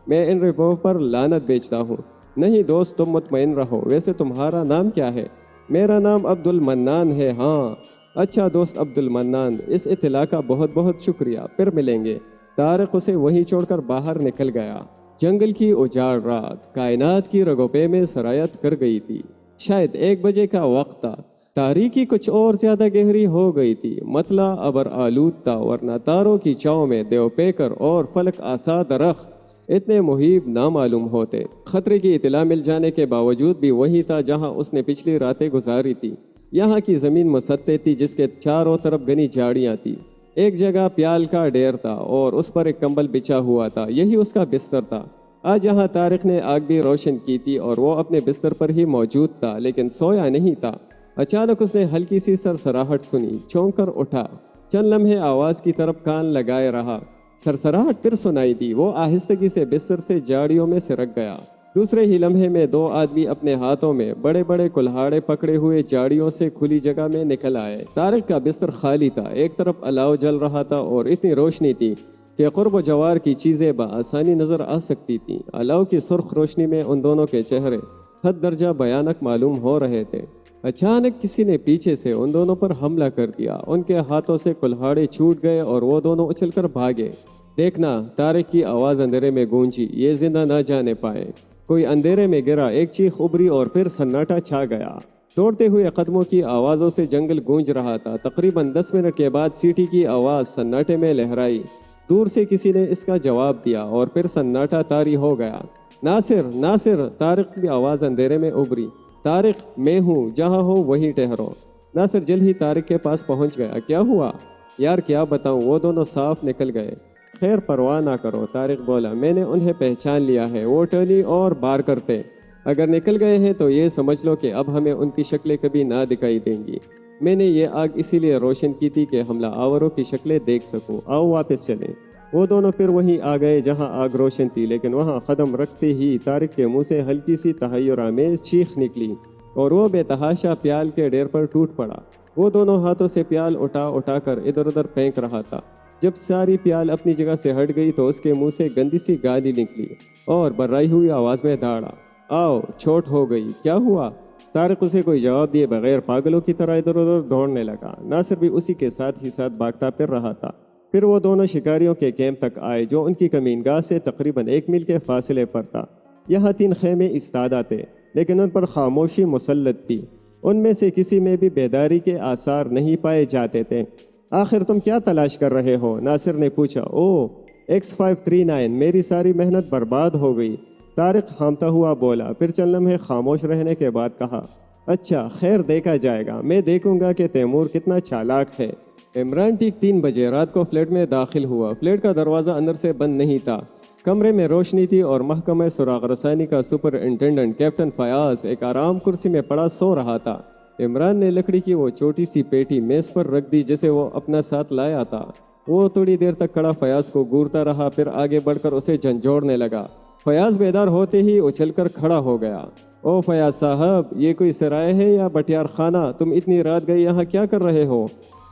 میں ان رپورٹوں پر لعنت بیچتا ہوں۔ نہیں دوست، تم مطمئن رہو۔ ویسے تمہارا نام کیا ہے؟ میرا نام عبد المنان ہے۔ ہاں، اچھا دوست عبد المنان، اس اطلاع کا بہت بہت شکریہ، پھر ملیں گے۔ طارق اسے وہیں چھوڑ کر باہر نکل گیا۔ جنگل کی اجاڑ رات کائنات کی رگوپے میں سرایت کر گئی تھی۔ شاید 1 بجے کا وقت تھا۔ تاریکی کچھ اور زیادہ گہری ہو گئی تھی۔ مطلع ابر آلود تھا، ورنہ تاروں کی چاؤ میں دیو پیکر اور فلک آسا درخت اتنے محیب نہ معلوم ہوتے۔ خطرے کی اطلاع مل جانے کے باوجود بھی وہی تھا جہاں اس نے پچھلی راتیں گزاری تھی۔ یہاں کی زمین مسطح تھی جس کے چاروں طرف گھنی جھاڑیاں تھی۔ ایک جگہ پیال کا ڈھیر تھا اور اس پر ایک کمبل بچھا ہوا تھا، یہی اس کا بستر تھا۔ آج یہاں طارق نے آگ بھی روشن کی تھی اور وہ اپنے بستر پر ہی موجود تھا، لیکن سویا نہیں تھا۔ اچانک اس نے ہلکی سی سرسراہٹ سنی، چونک کر اٹھا، چند لمحے آواز کی طرف کان لگائے رہا۔ سرسراہٹ پھر سنائی دی۔ وہ آہستگی سے بستر سے جھاڑیوں میں سرک گیا۔ دوسرے ہی لمحے میں 2 آدمی اپنے ہاتھوں میں بڑے بڑے کلہاڑے پکڑے ہوئے جھاڑیوں سے کھلی جگہ میں نکل آئے۔ طارق کا بستر خالی تھا، ایک طرف الاؤ جل رہا تھا اور اتنی روشنی تھی کہ قرب و جوار کی چیزیں بآسانی نظر آ سکتی تھیں۔ الاؤ کی سرخ روشنی میں ان دونوں کے چہرے حد درجہ بھیانک معلوم ہو رہے تھے۔ اچانک کسی نے پیچھے سے ان دونوں پر حملہ کر دیا، ان کے ہاتھوں سے کلہاڑے چھوٹ گئے اور وہ دونوں اچھل کر بھاگے۔ دیکھنا، طارق کی آواز اندھیرے میں گونجی، یہ زندہ نہ جانے پائے۔ کوئی اندھیرے میں گرا، ایک چیخ ابری اور پھر سناٹا چھا گیا۔ دوڑتے ہوئے قدموں کی آوازوں سے جنگل گونج رہا تھا۔ تقریباً 10 منٹ کے بعد سیٹی کی آواز سناٹے میں لہرائی۔ دور سے کسی نے اس کا جواب دیا اور پھر سناٹا طاری ہو گیا۔ ناصر، ناصر! طارق کی آواز اندھیرے میں ابری۔ طارق، میں ہوں، جہاں ہو وہیں ٹھہرو۔ ناصر جلد ہی طارق کے پاس پہنچ گیا۔ کیا ہوا؟ یار کیا بتاؤں، وہ دونوں صاف نکل گئے۔ خیر پرواہ نہ کرو، طارق بولا، میں نے انہیں پہچان لیا ہے، وہ ٹرنی اور بار کرتے۔ اگر نکل گئے ہیں تو یہ سمجھ لو کہ اب ہمیں ان کی شکلیں کبھی نہ دکھائی دیں گی۔ میں نے یہ آگ اسی لیے روشن کی تھی کہ حملہ آوروں کی شکلیں دیکھ سکوں۔ آؤ واپس چلیں۔ وہ دونوں پھر وہیں آ گئے جہاں آگ روشن تھی، لیکن وہاں قدم رکھتے ہی طارق کے منہ سے ہلکی سی تحیر آمیز چیخ نکلی اور وہ بے تحاشا پیال کے ڈھیر پر ٹوٹ پڑا۔ وہ دونوں ہاتھوں سے پیال اٹھا اٹھا کر ادھر ادھر پھینک رہا تھا۔ جب ساری پیال اپنی جگہ سے ہٹ گئی تو اس کے منہ سے گندی سی گالی نکلی اور بررائی ہوئی آواز میں داڑا، آؤ، چھوٹ ہو گئی، کیا ہوا؟ طارق اسے کوئی جواب دیے بغیر پاگلوں کی طرح ادھر ادھر دوڑنے لگا۔ ناصر بھی اسی کے ساتھ ہی ساتھ بھاگتا پھر رہا تھا۔ پھر وہ دونوں شکاریوں کے کیمپ تک آئے جو ان کی کمین گاہ سے تقریباً 1 میل کے فاصلے پر تھا۔ یہاں 3 خیمے استادہ تھے، لیکن ان پر خاموشی مسلط تھی۔ ان میں سے کسی میں بھی بیداری کے آثار نہیں پائے جاتے تھے۔ آخر تم کیا تلاش کر رہے ہو؟ ناصر نے پوچھا۔ او X539، میری ساری محنت برباد ہو گئی، طارق ہامتا ہوا بولا، پھر چند لمحے خاموش رہنے کے بعد کہا، اچھا خیر، دیکھا جائے گا، میں دیکھوں گا کہ تیمور کتنا چالاک ہے۔ عمران ٹھیک 3 بجے رات کو فلیٹ میں داخل ہوا۔ فلیٹ کا دروازہ اندر سے بند نہیں تھا، کمرے میں روشنی تھی اور محکمہ سراغ رسانی کا سپرنٹینڈنٹ کیپٹن فیاض ایک آرام کرسی میں پڑا سو رہا تھا۔ عمران نے لکڑی کی وہ چھوٹی سی پیٹی میز پر رکھ دی جسے وہ اپنا ساتھ لایا تھا۔ وہ تھوڑی دیر تک کھڑا فیاض کو گورتا رہا، پھر آگے بڑھ کر اسے جھنجھوڑنے لگا۔ فیاض بیدار ہوتے ہی اچھل کر کھڑا ہو گیا۔ او فیاض صاحب، یہ کوئی سرائے ہے یا بٹیار خانہ؟ تم اتنی رات گئے یہاں کیا کر رہے ہو؟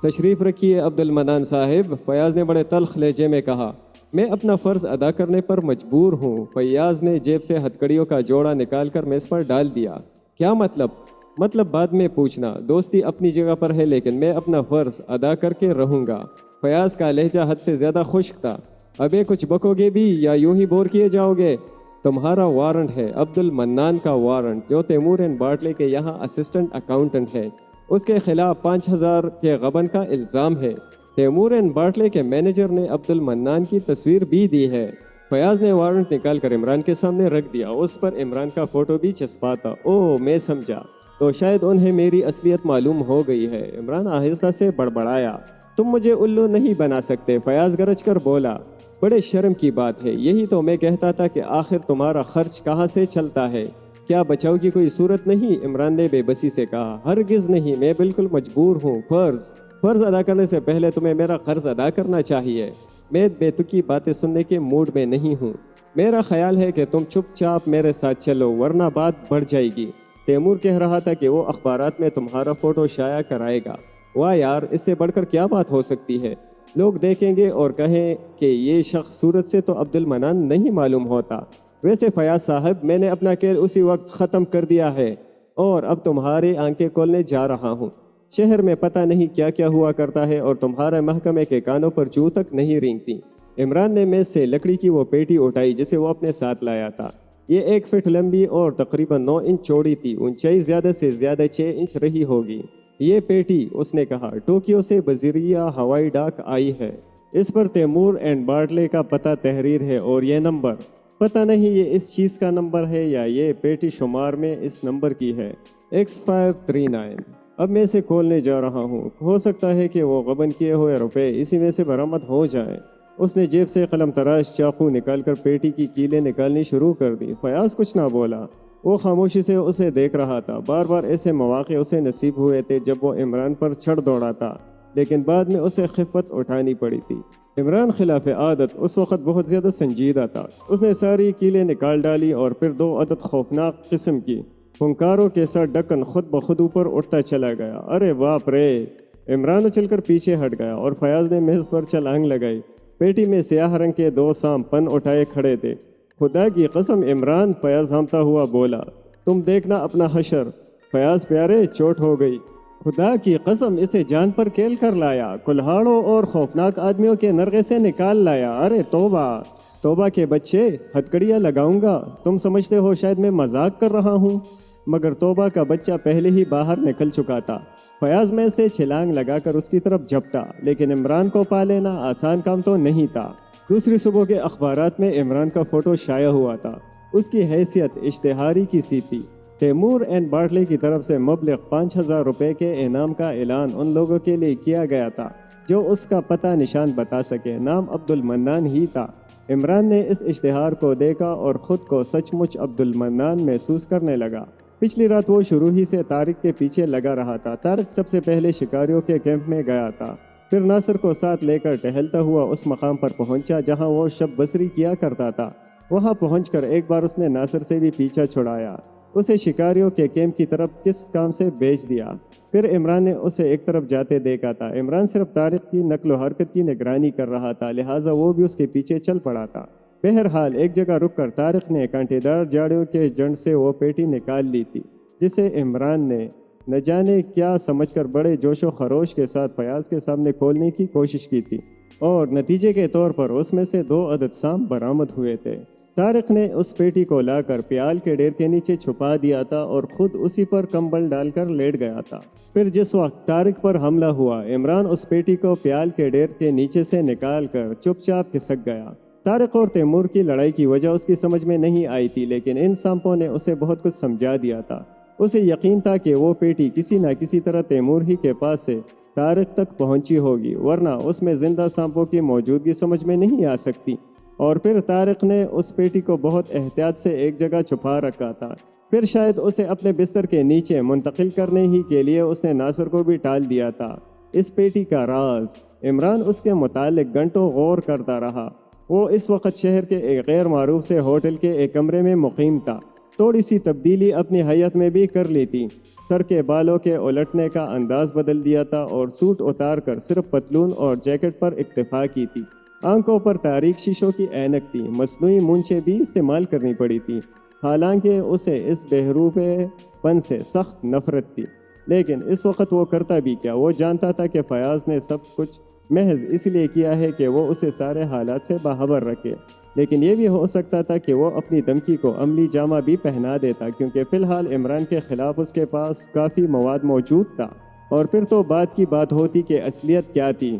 تشریف رکھیے عبد المنان صاحب، فیاض نے بڑے تلخ لہجے میں کہا۔ میں اپنا فرض ادا کرنے پر مجبور ہوں۔ فیاض نے جیب سے ہتھکڑیوں کا جوڑا نکال کر میز پر ڈال دیا۔ کیا مطلب؟ مطلب بعد میں پوچھنا، دوستی اپنی جگہ پر ہے لیکن میں اپنا فرض ادا کر کے رہوں گا۔ فیاض کا لہجہ حد سے زیادہ خشک تھا۔ ابے کچھ بکو گے بھی یا یوں ہی بور کیے جاؤ گے؟ تمہارا وارنٹ ہے، عبد المنان کا وارنٹ، جو تیمور اینڈ باٹلے کے یہاں اسسٹنٹ اکاؤنٹنٹ ہے۔ اس کے خلاف 5000 کے غبن کا الزام ہے۔ تیمور اینڈ باٹلے کے مینیجر نے عبد المنان کی تصویر بھی دی ہے۔ فیاض نے وارنٹ نکال کر عمران کے سامنے رکھ دیا، اس پر عمران کا فوٹو بھی چسپا تھا۔ او، میں سمجھا، تو شاید انہیں میری اصلیت معلوم ہو گئی ہے۔ عمران آہستہ سے بڑبڑایا۔ تم مجھے الو نہیں بنا سکتے، فیاض گرج کر بولا۔ بڑے شرم کی بات ہے، یہی تو میں کہتا تھا کہ آخر تمہارا خرچ کہاں سے چلتا ہے؟ کیا بچاؤ کی کوئی صورت نہیں؟ عمران نے بے بسی سے کہا۔ ہرگز نہیں، میں بالکل مجبور ہوں۔ فرض ادا کرنے سے پہلے تمہیں میرا قرض ادا کرنا چاہیے۔ میں بے تکی باتیں سننے کے موڈ میں نہیں ہوں۔ میرا خیال ہے کہ تم چپ چاپ میرے ساتھ چلو ورنہ بات بڑھ جائے گی۔ تیمور کہہ رہا تھا کہ وہ اخبارات میں تمہارا فوٹو شائع کرائے گا۔ واہ یار، اس سے بڑھ کر کیا بات ہو سکتی ہے؟ لوگ دیکھیں گے اور کہیں کہ یہ شخص صورت سے تو عبد المنان نہیں معلوم ہوتا۔ ویسے فیاض صاحب، میں نے اپنا کھیل اسی وقت ختم کر دیا ہے اور اب تمہاری آنکھیں کھولنے جا رہا ہوں۔ شہر میں پتہ نہیں کیا کیا ہوا کرتا ہے اور تمہارے محکمے کے کانوں پر چوں تک نہیں رینگتی۔ عمران نے میز سے لکڑی کی وہ پیٹی اٹھائی جسے وہ اپنے ساتھ لایا تھا۔ یہ 1 فٹ لمبی اور تقریباً 9 انچ چوڑی تھی، اونچائی زیادہ سے زیادہ 6 انچ رہی ہوگی۔ یہ پیٹی، اس نے کہا، ٹوکیو سے بذریعہ ہوائی ڈاک آئی ہے۔ اس پر تیمور اینڈ باٹلے کا پتہ تحریر ہے اور یہ نمبر، پتہ نہیں یہ اس چیز کا نمبر ہے یا یہ پیٹی شمار میں اس نمبر کی ہے، X539۔ اب میں اسے کھولنے جا رہا ہوں، ہو سکتا ہے کہ وہ غبن کیے ہوئے روپے اسی میں سے برآمد ہو جائیں۔ اس نے جیب سے قلم تراش چاقو نکال کر پیٹی کی کیلیں نکالنی شروع کر دی۔ فیاض کچھ نہ بولا، وہ خاموشی سے اسے دیکھ رہا تھا۔ بار بار ایسے مواقع اسے نصیب ہوئے تھے جب وہ عمران پر چڑھ دوڑا تھا، لیکن بعد میں اسے خفت اٹھانی پڑی تھی۔ عمران خلاف عادت اس وقت بہت زیادہ سنجیدہ تھا۔ اس نے ساری کیلیں نکال ڈالی اور پھر 2 عدد خوفناک قسم کی پھنکاروں کے ساتھ ڈکن خود بخود اوپر اٹھتا چلا گیا۔ ارے باپ رے! عمران اچل کر پیچھے ہٹ گیا اور فیاض نے میز پر چھلانگ لگائی۔ پیٹی میں سیاہ رنگ کے 2 سام پن اٹھائے کھڑے تھے۔ خدا کی قسم عمران، فیاض ہامتا ہوا بولا، تم دیکھنا اپنا حشر۔ فیاض پیارے چوٹ ہو گئی، خدا کی قسم اسے جان پر کھیل کر لایا، کلہاڑوں اور خوفناک آدمیوں کے نرغے سے نکال لایا۔ ارے توبہ توبہ کے بچے، ہتکڑیاں لگاؤں گا، تم سمجھتے ہو شاید میں مذاق کر رہا ہوں، مگر توبہ کا بچہ پہلے ہی باہر نکل چکا تھا۔ فیاض میں سے چھلانگ لگا کر اس کی طرف جھپٹا، لیکن عمران کو پا لینا آسان کام تو نہیں تھا۔ دوسری صبح کے اخبارات میں عمران کا فوٹو شائع ہوا تھا۔ اس کی حیثیت اشتہاری کی سی تھی۔ تیمور اینڈ باٹلے کی طرف سے مبلغ 5,000 روپے کے انعام کا اعلان ان لوگوں کے لیے کیا گیا تھا جو اس کا پتہ نشان بتا سکے۔ نام عبد المنان ہی تھا۔ عمران نے اس اشتہار کو دیکھا اور خود کو سچ مچ عبد المنان محسوس کرنے لگا۔ پچھلی رات وہ شروع ہی سے طارق کے پیچھے لگا رہا تھا۔ طارق سب سے پہلے شکاریوں کے کیمپ میں گیا تھا، پھر ناصر کو ساتھ لے کر ٹہلتا ہوا اس مقام پر پہنچا جہاں وہ شب بسری کیا کرتا تھا۔ وہاں پہنچ کر ایک بار اس نے ناصر سے بھی پیچھا چھڑایا، اسے شکاریوں کے کیمپ کی طرف کس کام سے بھیج دیا۔ پھر عمران نے اسے ایک طرف جاتے دیکھا تھا۔ عمران صرف طارق کی نقل و حرکت کی نگرانی کر رہا تھا، لہٰذا وہ بھی اس کے پیچھے چل پڑا تھا۔ بہرحال ایک جگہ رک کر طارق نے کانٹے دار جاڑیوں کے جنڈ سے وہ پیٹی نکال لی تھی جسے عمران نے نہ جانے کیا سمجھ کر بڑے جوش و خروش کے ساتھ فیاض کے سامنے کھولنے کی کوشش کی تھی، اور نتیجے کے طور پر اس میں سے 2 عدد سام برآمد ہوئے تھے۔ طارق نے اس پیٹی کو لا کر پیال کے ڈیر کے نیچے چھپا دیا تھا اور خود اسی پر کمبل ڈال کر لیٹ گیا تھا۔ پھر جس وقت طارق پر حملہ ہوا، عمران اس پیٹی کو پیال کے ڈیر کے نیچے سے نکال کر چپ چاپ کھسک گیا۔ طارق اور تیمور کی لڑائی کی وجہ اس کی سمجھ میں نہیں آئی تھی، لیکن ان سانپوں نے اسے بہت کچھ سمجھا دیا تھا۔ اسے یقین تھا کہ وہ پیٹی کسی نہ کسی طرح تیمور ہی کے پاس سے طارق تک پہنچی ہوگی، ورنہ اس میں زندہ سانپوں کی موجودگی سمجھ میں نہیں آ سکتی۔ اور پھر طارق نے اس پیٹی کو بہت احتیاط سے ایک جگہ چھپا رکھا تھا۔ پھر شاید اسے اپنے بستر کے نیچے منتقل کرنے ہی کے لیے اس نے ناصر کو بھی ٹال دیا تھا۔ اس پیٹی کا راز عمران اس کے متعلق گھنٹوں غور کرتا رہا۔ وہ اس وقت شہر کے ایک غیر معروف سے ہوٹل کے ایک کمرے میں مقیم تھا۔ تھوڑی سی تبدیلی اپنی حیت میں بھی کر لی تھی۔ سر کے بالوں کے الٹنے کا انداز بدل دیا تھا اور سوٹ اتار کر صرف پتلون اور جیکٹ پر اکتفا کی تھی۔ آنکھوں پر تاریک شیشوں کی اینک تھی، مصنوعی مونچھیں بھی استعمال کرنی پڑی تھی، حالانکہ اسے اس بہروپے پن سے سخت نفرت تھی۔ لیکن اس وقت وہ کرتا بھی کیا؟ وہ جانتا تھا کہ فیاض نے سب کچھ محض اس لیے کیا ہے کہ وہ اسے سارے حالات سے باخبر رکھے، لیکن یہ بھی ہو سکتا تھا کہ وہ اپنی دھمکی کو عملی جامہ بھی پہنا دیتا، کیونکہ فی الحال عمران کے خلاف اس کے پاس کافی مواد موجود تھا۔ اور پھر تو بات کی بات ہوتی کہ اصلیت کیا تھی۔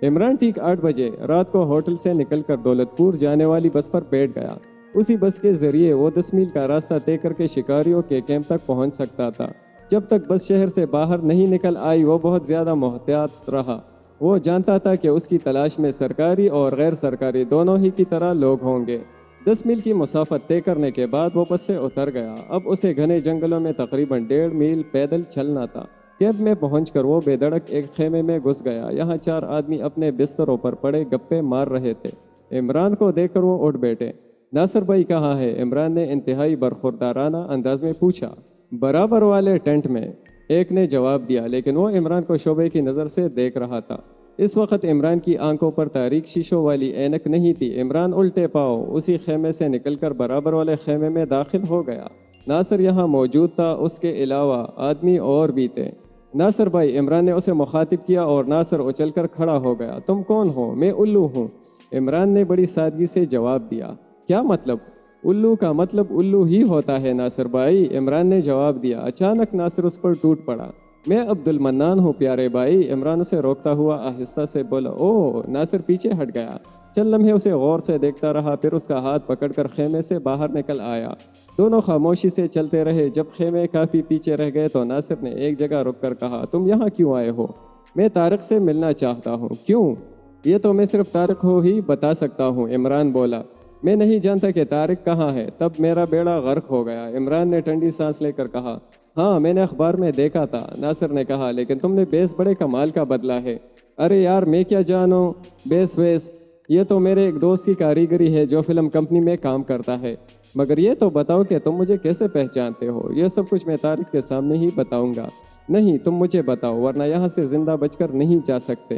عمران ٹھیک 8 بجے رات کو ہوٹل سے نکل کر دولت پور جانے والی بس پر بیٹھ گیا۔ اسی بس کے ذریعے وہ 10 میل کا راستہ طے کر کے شکاریوں کے کیمپ تک پہنچ سکتا تھا۔ جب تک بس شہر سے باہر نہیں نکل آئی وہ بہت زیادہ محتاط رہا۔ وہ جانتا تھا کہ اس کی تلاش میں سرکاری اور غیر سرکاری دونوں ہی کی طرح لوگ ہوں گے۔ 10 میل کی مسافت طے کرنے کے بعد وہ بس سے اتر گیا۔ اب اسے گھنے جنگلوں میں تقریباً 1.5 میل پیدل چلنا تھا۔ کیمپ میں پہنچ کر وہ بے دھڑک ایک خیمے میں گھس گیا۔ یہاں 4 آدمی اپنے بستروں پر پڑے گپے مار رہے تھے۔ عمران کو دیکھ کر وہ اٹھ بیٹھے۔ ناصر بھائی کہاں ہے؟ عمران نے انتہائی برخوردارانہ انداز میں پوچھا۔ برابر والے ٹینٹ میں، ایک نے جواب دیا، لیکن وہ عمران کو شعبے کی نظر سے دیکھ رہا تھا۔ اس وقت عمران کی آنکھوں پر تاریک شیشوں والی اینک نہیں تھی۔ عمران الٹے پاؤں اسی خیمے سے نکل کر برابر والے خیمے میں داخل ہو گیا۔ ناصر یہاں موجود تھا، اس کے علاوہ آدمی اور بھی تھے۔ ناصر بھائی، عمران نے اسے مخاطب کیا اور ناصر اچل کر کھڑا ہو گیا۔ تم کون ہو؟ میں الو ہوں، عمران نے بڑی سادگی سے جواب دیا۔ کیا مطلب؟ الو کا مطلب الو ہی ہوتا ہے ناصر بھائی، عمران نے جواب دیا۔ اچانک ناصر اس پر ٹوٹ پڑا۔ میں عبد المنان ہوں پیارے بھائی، عمران اسے روکتا ہوا آہستہ سے بولا۔ اوہ! ناصر پیچھے ہٹ گیا۔ چند لمحے اسے غور سے دیکھتا رہا، پھر اس کا ہاتھ پکڑ کر خیمے سے باہر نکل آیا۔ دونوں خاموشی سے چلتے رہے۔ جب خیمے کافی پیچھے رہ گئے تو ناصر نے ایک جگہ رک کر کہا، تم یہاں کیوں آئے ہو؟ میں طارق سے ملنا چاہتا ہوں۔ کیوں؟ یہ تو میں صرف طارق کو ہی بتا سکتا ہوں، عمران بولا۔ میں نہیں جانتا کہ طارق کہاں ہے، تب میرا بیڑا غرق ہو گیا، عمران نے ٹھنڈی سانس لے کر کہا۔ ہاں میں نے اخبار میں دیکھا تھا، ناصر نے کہا، لیکن تم نے بیس بڑے کمال کا بدلا ہے۔ ارے یار میں کیا جانوں بیس ویس، یہ تو میرے ایک دوست کی کاریگری ہے جو فلم کمپنی میں کام کرتا ہے۔ مگر یہ تو بتاؤ کہ تم مجھے کیسے پہچانتے ہو؟ یہ سب کچھ میں طارق کے سامنے ہی بتاؤں گا۔ نہیں تم مجھے بتاؤ، ورنہ یہاں سے زندہ بچ کر نہیں جا سکتے۔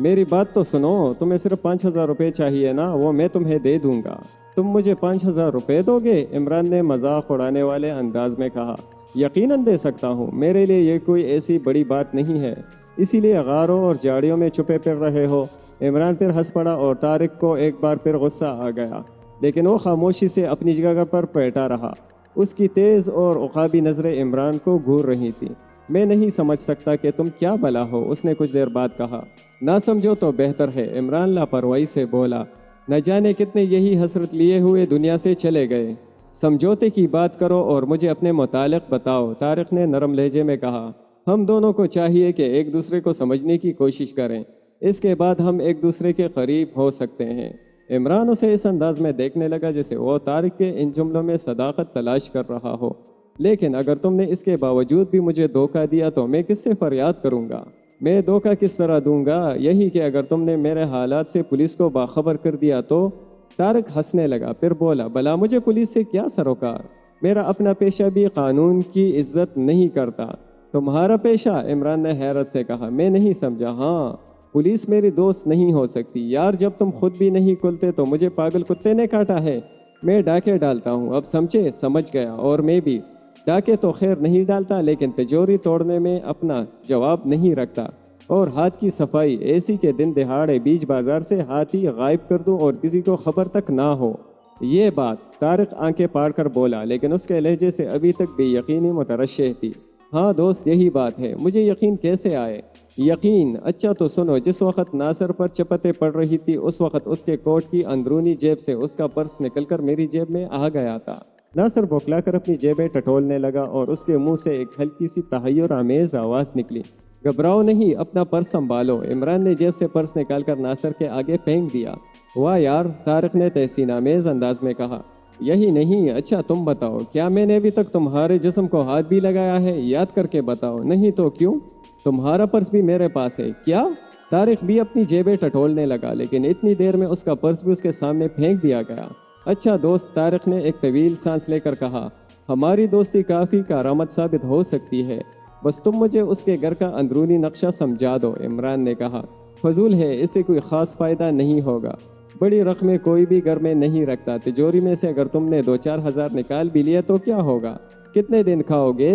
میری بات تو سنو، تمہیں صرف 5,000 روپے چاہیے نا، وہ میں تمہیں دے دوں گا۔ تم مجھے 5,000 روپے دو گے؟ عمران نے مذاق اڑانے والے انداز میں کہا۔ یقیناً دے سکتا ہوں، میرے لیے یہ کوئی ایسی بڑی بات نہیں ہے، اسی لیے غاروں اور جھاڑیوں میں چھپے پھر رہے ہو۔ عمران پھر ہنس پڑا اور طارق کو ایک بار پھر غصہ آ گیا، لیکن وہ خاموشی سے اپنی جگہ پر بیٹھا رہا۔ اس کی تیز اور عقابی نظریں عمران کو گھور رہی تھیں۔ میں نہیں سمجھ سکتا کہ تم کیا بلا ہو، اس نے کچھ دیر بعد کہا۔ نہ سمجھو تو بہتر ہے، عمران لاپرواہی سے بولا۔ نہ جانے کتنے یہی حسرت لیے ہوئے دنیا سے چلے گئے۔ سمجھوتے کی بات کرو اور مجھے اپنے متعلق بتاؤ، طارق نے نرم لہجے میں کہا۔ ہم دونوں کو چاہیے کہ ایک دوسرے کو سمجھنے کی کوشش کریں، اس کے بعد ہم ایک دوسرے کے قریب ہو سکتے ہیں۔ عمران اسے اس انداز میں دیکھنے لگا جیسے وہ طارق کے ان جملوں میں صداقت تلاش کر رہا ہو۔ لیکن اگر تم نے اس کے باوجود بھی مجھے دھوکہ دیا تو میں کس سے فریاد کروں گا؟ میں دھوکہ کس طرح دوں گا؟ یہی کہ اگر تم نے میرے حالات سے پولیس کو باخبر کر دیا تو؟ طارق ہنسنے لگا، پھر بولا، بھلا مجھے پولیس سے کیا سروکار؟ میرا اپنا پیشہ بھی قانون کی عزت نہیں کرتا۔ تمہارا پیشہ؟ عمران نے حیرت سے کہا۔ میں نہیں سمجھا۔ ہاں، پولیس میری دوست نہیں ہو سکتی یار، جب تم خود بھی نہیں کھلتے تو مجھے پاگل کتے نے کاٹا ہے۔ میں ڈاکے ڈالتا ہوں، اب سمجھے؟ سمجھ گیا، اور میں بھی ڈاکے تو خیر نہیں ڈالتا، لیکن تجوری توڑنے میں اپنا جواب نہیں رکھتا۔ اور ہاتھ کی صفائی، ایسی کہ دن دہاڑے بیچ بازار سے ہاتھ ہی غائب کر دوں اور کسی کو خبر تک نہ ہو۔ یہ بات طارق آنکھیں پاڑ کر بولا، لیکن اس کے لہجے سے ابھی تک بے یقینی مترشح تھی۔ ہاں دوست، یہی بات ہے، مجھے یقین کیسے آئے؟ یقین؟ اچھا تو سنو، جس وقت ناصر پر چپتیں پڑ رہی تھی اس وقت اس کے کوٹ کی اندرونی جیب سے اس کا پرس نکل کر میری جیب میں آ گیا تھا۔ ناصر بوکھلا کر اپنی جیبیں ٹٹولنے لگا اور اس کے منہ سے ایک ہلکی سی تحیر آمیز آواز نکلی، گھبراؤ نہیں، اپنا پرس سنبھالو۔ عمران نے جیب سے پرس نکال کر ناصر کے آگے پھینک دیا۔ واہ یار، طارق نے تحسین آمیز انداز میں کہا۔ یہی نہیں، اچھا تم بتاؤ، کیا میں نے ابھی تک تمہارے جسم کو ہاتھ بھی لگایا ہے؟ یاد کر کے بتاؤ، نہیں تو کیوں؟ تمہارا پرس بھی میرے پاس ہے کیا؟ طارق بھی اپنی جیبیں ٹٹولنے لگا، لیکن اتنی دیر میں اس کا پرس بھی اس کے سامنے پھینک دیا گیا۔ اچھا دوست، طارق نے ایک طویل سانس لے کر کہا، ہماری دوستی کافی کارآمد ثابت ہو سکتی ہے، بس تم مجھے اس کے گھر کا اندرونی نقشہ سمجھا دو۔ عمران نے کہا، فضول ہے، اس سے کوئی خاص فائدہ نہیں ہوگا، بڑی رقمیں کوئی بھی گھر میں نہیں رکھتا، تجوری میں سے اگر تم نے 2-4 ہزار نکال بھی لیا تو کیا ہوگا؟ کتنے دن کھاؤ گے؟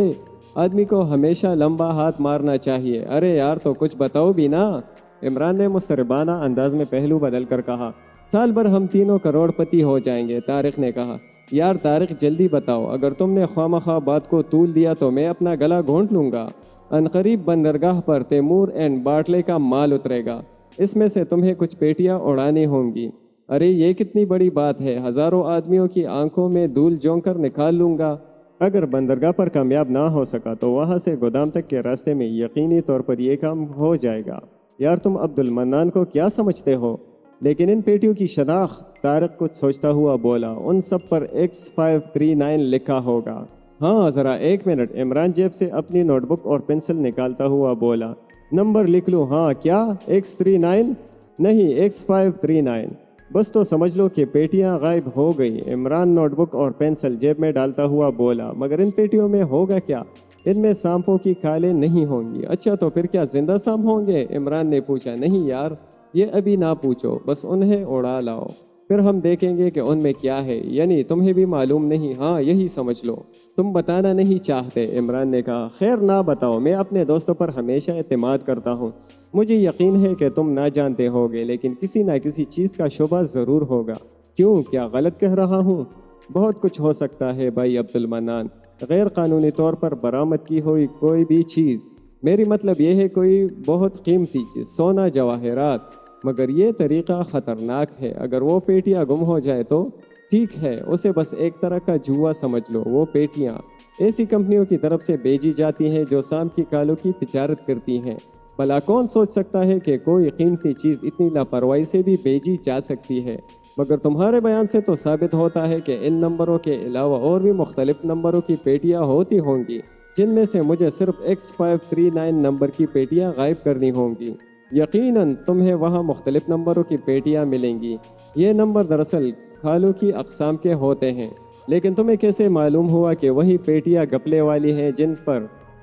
آدمی کو ہمیشہ لمبا ہاتھ مارنا چاہیے۔ ارے یار تو کچھ بتاؤ بھی نا۔ عمران نے مستربانہ انداز میں پہلو بدل کر کہا، سال بھر ہم تینوں کروڑ پتی ہو جائیں گے۔ طارق نے کہا، یار طارق جلدی بتاؤ، اگر تم نے خواہ بات کو طول دیا تو میں اپنا گلا گھونٹ لوں گا۔ عنقریب بندرگاہ پر تیمور اینڈ باٹلے کا مال اترے گا، اس میں سے تمہیں کچھ پیٹیاں اڑانی ہوں گی۔ ارے یہ کتنی بڑی بات ہے، ہزاروں آدمیوں کی آنکھوں میں دھول جھونک کر نکال لوں گا۔ اگر بندرگاہ پر کامیاب نہ ہو سکا تو وہاں سے گودام تک کے راستے میں یقینی طور پر یہ کام ہو جائے گا۔ یار تم عبد المنان کو کیا سمجھتے ہو؟ لیکن ان پیٹیوں کی شناخت، طارق کچھ سوچتا ہوا بولا، ان سب پر X539 لکھا ہوگا۔ ہاں ذرا ایک منٹ، عمران جیب سے اپنی نوٹ بک اور پنسل نکالتا ہوا بولا، نمبر لکھ لوں؟ ہاں کیا X39؟ نہیں X539، بس تو سمجھ لو کہ پیٹیاں غائب ہو گئی۔ عمران نوٹ بک اور پنسل جیب میں ڈالتا ہوا بولا، مگر ان پیٹیوں میں ہوگا کیا؟ ان میں سانپوں کی کھالیں نہیں ہوں گی۔ اچھا تو پھر کیا زندہ سانپ ہوں گے؟ عمران نے پوچھا۔ نہیں یار، یہ ابھی نہ پوچھو، بس انہیں اڑا لاؤ، پھر ہم دیکھیں گے کہ ان میں کیا ہے۔ یعنی تمہیں بھی معلوم نہیں؟ ہاں یہی سمجھ لو، تم بتانا نہیں چاہتے۔ عمران نے کہا، خیر نہ بتاؤ، میں اپنے دوستوں پر ہمیشہ اعتماد کرتا ہوں، مجھے یقین ہے کہ تم نہ جانتے ہوگے، لیکن کسی نہ کسی چیز کا شبہ ضرور ہوگا۔ کیوں، کیا غلط کہہ رہا ہوں؟ بہت کچھ ہو سکتا ہے بھائی عبد المنان، غیر قانونی طور پر برآمد کی ہوئی کوئی بھی چیز، میری مطلب یہ ہے کوئی بہت قیمتی چیز، سونا، جواہرات، مگر یہ طریقہ خطرناک ہے۔ اگر وہ پیٹیاں گم ہو جائے تو؟ ٹھیک ہے، اسے بس ایک طرح کا جوا سمجھ لو۔ وہ پیٹیاں ایسی کمپنیوں کی طرف سے بھیجی جاتی ہیں جو سانپ کی کالوں کی تجارت کرتی ہیں۔ بھلا کون سوچ سکتا ہے کہ کوئی قیمتی چیز اتنی لاپرواہی سے بھی بھیجی جا سکتی ہے؟ مگر تمہارے بیان سے تو ثابت ہوتا ہے کہ ان نمبروں کے علاوہ اور بھی مختلف نمبروں کی پیٹیاں ہوتی ہوں گی، جن میں سے مجھے صرف X539 نمبر کی پیٹیاں غائب کرنی ہوں گی۔ یقیناً تمہیں وہاں مختلف نمبروں کی پیٹیاں ملیں گی۔ یہ نمبر دراصل کھالوں کی اقسام کے ہوتے ہیں، لیکن تمہیں کیسے معلوم ہوا کہ وہی پیٹیاں گپلے والی ہیں جن پر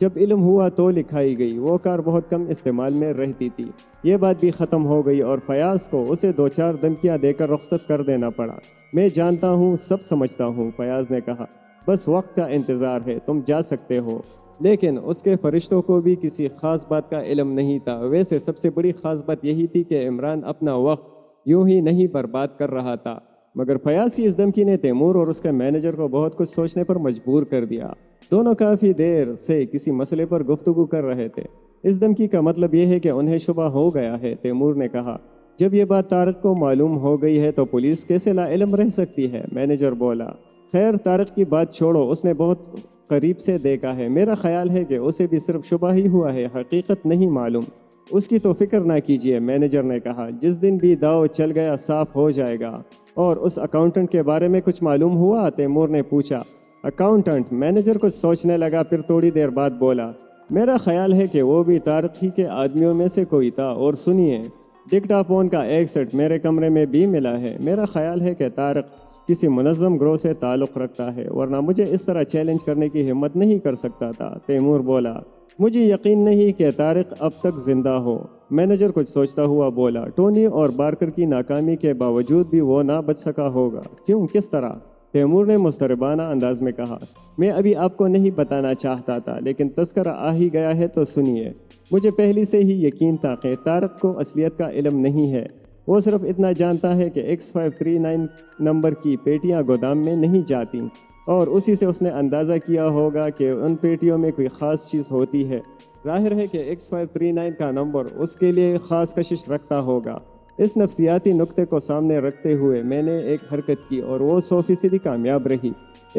جب علم ہوا تو لکھائی گئی، وہ کار بہت کم استعمال میں رہتی تھی۔ یہ بات بھی ختم ہو گئی اور فیاض کو اسے 2-4 دھمکیاں دے کر رخصت کر دینا پڑا۔ میں جانتا ہوں، سب سمجھتا ہوں، فیاض نے کہا، بس وقت کا انتظار ہے، تم جا سکتے ہو۔ لیکن اس کے فرشتوں کو بھی کسی خاص بات کا علم نہیں تھا۔ ویسے سب سے بڑی خاص بات یہی تھی کہ عمران اپنا وقت یوں ہی نہیں برباد کر رہا تھا، مگر فیاض کی اس دھمکی نے تیمور اور اس کے مینیجر کو بہت کچھ سوچنے پر مجبور کر دیا۔ دونوں کافی دیر سے کسی مسئلے پر گفتگو کر رہے تھے۔ اس دھمکی کا مطلب یہ ہے کہ انہیں شبہ ہو گیا ہے، تیمور نے کہا۔ جب یہ بات طارق کو معلوم ہو گئی ہے تو پولیس کیسے لا علم رہ سکتی ہے؟ مینیجر بولا۔ خیر، طارق کی بات چھوڑو، اس نے بہت قریب سے دیکھا ہے۔ میرا خیال ہے کہ اسے بھی صرف شبہ ہی ہوا ہے، حقیقت نہیں معلوم۔ اس کی تو فکر نہ کیجیے، مینیجر نے کہا۔ جس دن بھی داؤ چل گیا صاف ہو جائے گا۔ اور اس اکاؤنٹنٹ کے بارے میں کچھ معلوم ہوا؟ تیمور نے پوچھا۔ اکاؤنٹنٹ؟ مینیجر کچھ سوچنے لگا، پھر تھوڑی دیر بعد بولا، میرا خیال ہے کہ وہ بھی طارق ہی کے آدمیوں میں سے کوئی تھا۔ اور سنیے، ڈکٹا فون کا ایک سیٹ میرے کمرے میں بھی ملا ہے۔ میرا خیال ہے کہ طارق کسی منظم گروہ سے تعلق رکھتا ہے، ورنہ مجھے اس طرح چیلنج کرنے کی ہمت نہیں کر سکتا تھا۔ تیمور بولا، مجھے یقین نہیں کہ طارق اب تک زندہ ہو۔ مینیجر کچھ سوچتا ہوا بولا، ٹونی اور بارکر کی ناکامی کے باوجود بھی وہ نہ بچ سکا ہوگا۔ کیوں؟ کس طرح؟ تیمور نے مضطربانہ انداز میں کہا۔ میں ابھی آپ کو نہیں بتانا چاہتا تھا، لیکن تذکرہ آ ہی گیا ہے تو سنیے۔ مجھے پہلے سے ہی یقین تھا کہ طارق کو اصلیت کا علم نہیں ہے۔ وہ صرف اتنا جانتا ہے کہ X539 نمبر کی پیٹیاں گودام میں نہیں جاتی، اور اسی سے اس نے اندازہ کیا ہوگا کہ ان پیٹیوں میں کوئی خاص چیز ہوتی ہے۔ ظاہر ہے کہ X539 کا نمبر اس کے لیے خاص کشش رکھتا ہوگا۔ اس نفسیاتی نقطے کو سامنے رکھتے ہوئے میں نے ایک حرکت کی اور وہ 100% کامیاب رہی۔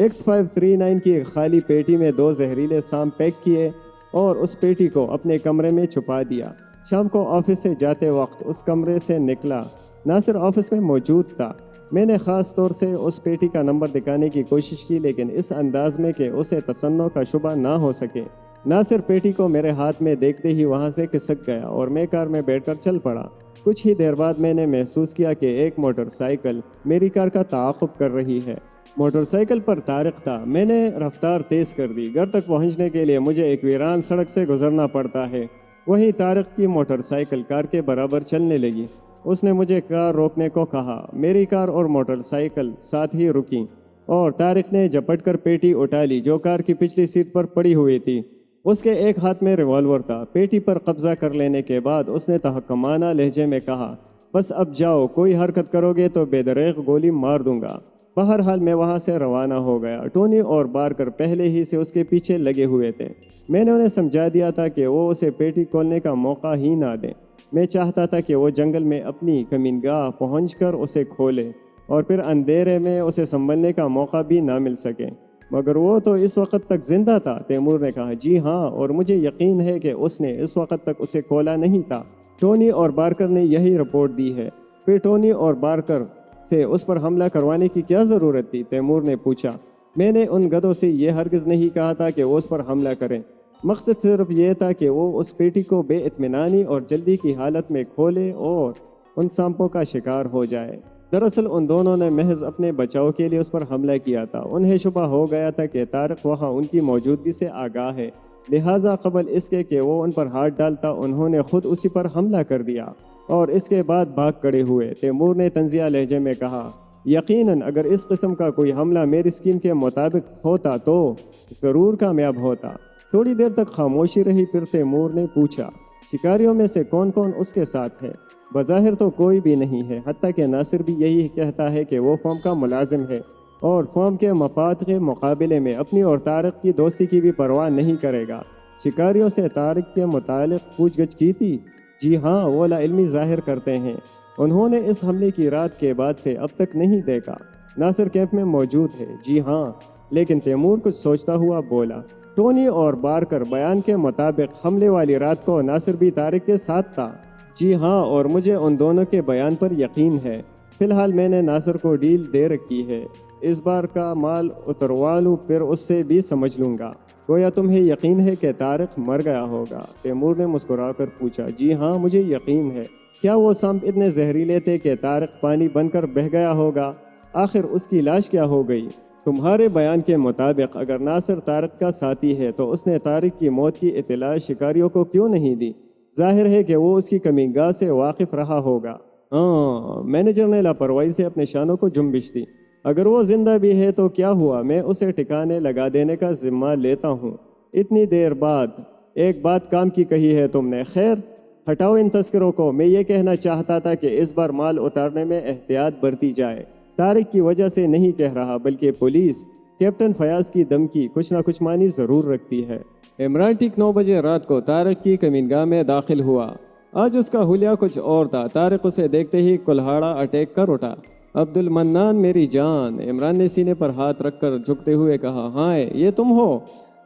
X539 کی خالی پیٹی میں 2 زہریلے سام پیک کیے اور اس پیٹی کو اپنے کمرے میں چھپا دیا۔ شام کو آفس سے جاتے وقت اس کمرے سے نکلا۔ ناصر آفس میں موجود تھا۔ میں نے خاص طور سے اس پیٹی کا نمبر دکھانے کی کوشش کی، لیکن اس انداز میں کہ اسے تصنع کا شبہ نہ ہو سکے۔ ناصر پیٹی کو میرے ہاتھ میں دیکھتے ہی وہاں سے کھسک گیا اور میں کار میں بیٹھ کر چل پڑا۔ کچھ ہی دیر بعد میں نے محسوس کیا کہ ایک موٹر سائیکل میری کار کا تعاقب کر رہی ہے۔ موٹر سائیکل پر طارق تھا۔ میں نے رفتار تیز کر دی۔ گھر تک پہنچنے کے لیے مجھے ایک ویران سڑک سے گزرنا پڑتا ہے۔ وہیں طارق کی موٹر سائیکل کار کے برابر چلنے لگی۔ اس نے مجھے کار روکنے کو کہا۔ میری کار اور موٹر سائیکل ساتھ ہی رکی اور طارق نے جھپٹ کر پیٹی اٹھا لی جو کار کی پچھلی سیٹ پر پڑی ہوئی تھی۔ اس کے ایک ہاتھ میں ریوالور تھا۔ پیٹی پر قبضہ کر لینے کے بعد اس نے تحکمانہ لہجے میں کہا، بس اب جاؤ، کوئی حرکت کرو گے تو بے دریغ گولی مار دوں گا۔ بہرحال میں وہاں سے روانہ ہو گیا۔ ٹونی اور بارکر پہلے ہی سے اس کے پیچھے لگے ہوئے تھے۔ میں نے انہیں سمجھا دیا تھا کہ وہ اسے پیٹی کھولنے کا موقع ہی نہ دیں۔ میں چاہتا تھا کہ وہ جنگل میں اپنی کمینگاہ پہنچ کر اسے کھولے اور پھر اندھیرے میں اسے سنبھلنے کا موقع بھی نہ مل سکے، مگر وہ تو اس وقت تک زندہ تھا۔ تیمور نے کہا، جی ہاں، اور مجھے یقین ہے کہ اس نے اس وقت تک اسے کھولا نہیں تھا۔ ٹونی اور بارکر نے یہی رپورٹ دی ہے۔ پھر ٹونی اور بارکر سے اس پر حملہ کروانے کی کیا ضرورت تھی؟ تیمور نے پوچھا۔ میں نے ان گدھوں سے یہ ہرگز نہیں کہا تھا کہ وہ اس پر حملہ کریں۔ مقصد صرف یہ تھا کہ وہ اس پیٹی کو بے اطمینانی اور جلدی کی حالت میں کھولے اور ان سانپوں کا شکار ہو جائے۔ دراصل ان دونوں نے محض اپنے بچاؤ کے لیے اس پر حملہ کیا تھا۔ انہیں شبہ ہو گیا تھا کہ طارق وہاں ان کی موجودگی سے آگاہ ہے، لہٰذا قبل اس کے کہ وہ ان پر ہاتھ ڈالتا انہوں نے خود اسی پر حملہ کر دیا اور اس کے بعد بھاگ کھڑے ہوئے۔ تیمور نے طنزیہ لہجے میں کہا، یقیناً اگر اس قسم کا کوئی حملہ میری اسکیم کے مطابق ہوتا تو ضرور کامیاب ہوتا۔ تھوڑی دیر تک خاموشی رہی، پھر تیمور نے پوچھا، شکاریوں میں سے کون کون اس کے ساتھ ہے؟ بظاہر تو کوئی بھی نہیں ہے، حتیٰ کہ ناصر بھی یہی کہتا ہے کہ وہ فارم کا ملازم ہے اور فارم کے مفاد کے مقابلے میں اپنی اور طارق کی دوستی کی بھی پرواہ نہیں کرے گا۔ شکاریوں سے طارق کے متعلق پوچھ گچھ کی تھی؟ جی ہاں، وہ لا علمی ظاہر کرتے ہیں۔ انہوں نے اس حملے کی رات کے بعد سے اب تک نہیں دیکھا۔ ناصر کیمپ میں موجود ہے؟ جی ہاں، لیکن تیمور کچھ سوچتا ہوا بولا، ٹونی اور بارکر بیان کے مطابق حملے والی رات کو ناصر بھی طارق کے ساتھ تھا؟ جی ہاں، اور مجھے ان دونوں کے بیان پر یقین ہے۔ فی الحال میں نے ناصر کو ڈیل دے رکھی ہے، اس بار کا مال اتروا لوں، پھر اس سے بھی سمجھ لوں گا۔ گویا تمہیں یقین ہے کہ طارق مر گیا ہوگا؟ تیمور نے مسکرا کر پوچھا۔ جی ہاں، مجھے یقین ہے۔ کیا وہ سانپ اتنے زہریلے تھے کہ طارق پانی بن کر بہہ گیا ہوگا؟ آخر اس کی لاش کیا ہو گئی؟ تمہارے بیان کے مطابق اگر ناصر طارق کا ساتھی ہے تو اس نے طارق کی موت کی اطلاع شکاریوں کو کیوں نہیں دی؟ ظاہر ہے کہ وہ اس کی کمی گاہ سے واقف رہا ہوگا۔ ہاں، مینیجر نے لاپرواہی سے اپنے شانوں کو جنبش دی۔ اگر وہ زندہ بھی ہے تو کیا ہوا، میں اسے ٹھکانے لگا دینے کا ذمہ لیتا ہوں۔ اتنی دیر بعد ایک بات کام کی کہی ہے تم نے۔ خیر، ہٹاؤ ان تذکروں کو۔ میں یہ کہنا چاہتا تھا کہ اس بار مال اتارنے میں احتیاط برتی جائے۔ طارق کی وجہ سے نہیں کہہ رہا، بلکہ پولیس کیپٹن فیاض کی دھمکی کچھ نہ کچھ معنی ضرور رکھتی ہے۔ عمران ٹھیک 9 بجے رات کو طارق کی کمینگاہ میں داخل ہوا۔ آج اس کا حلیہ کچھ اور تھا۔ طارق اسے دیکھتے ہی کلہاڑا اٹیک کر اٹھا۔ عبد المنان میری جان، عمران نے سینے پر ہاتھ رکھ کر جھکتے ہوئے کہا۔ ہاں یہ تم ہو؟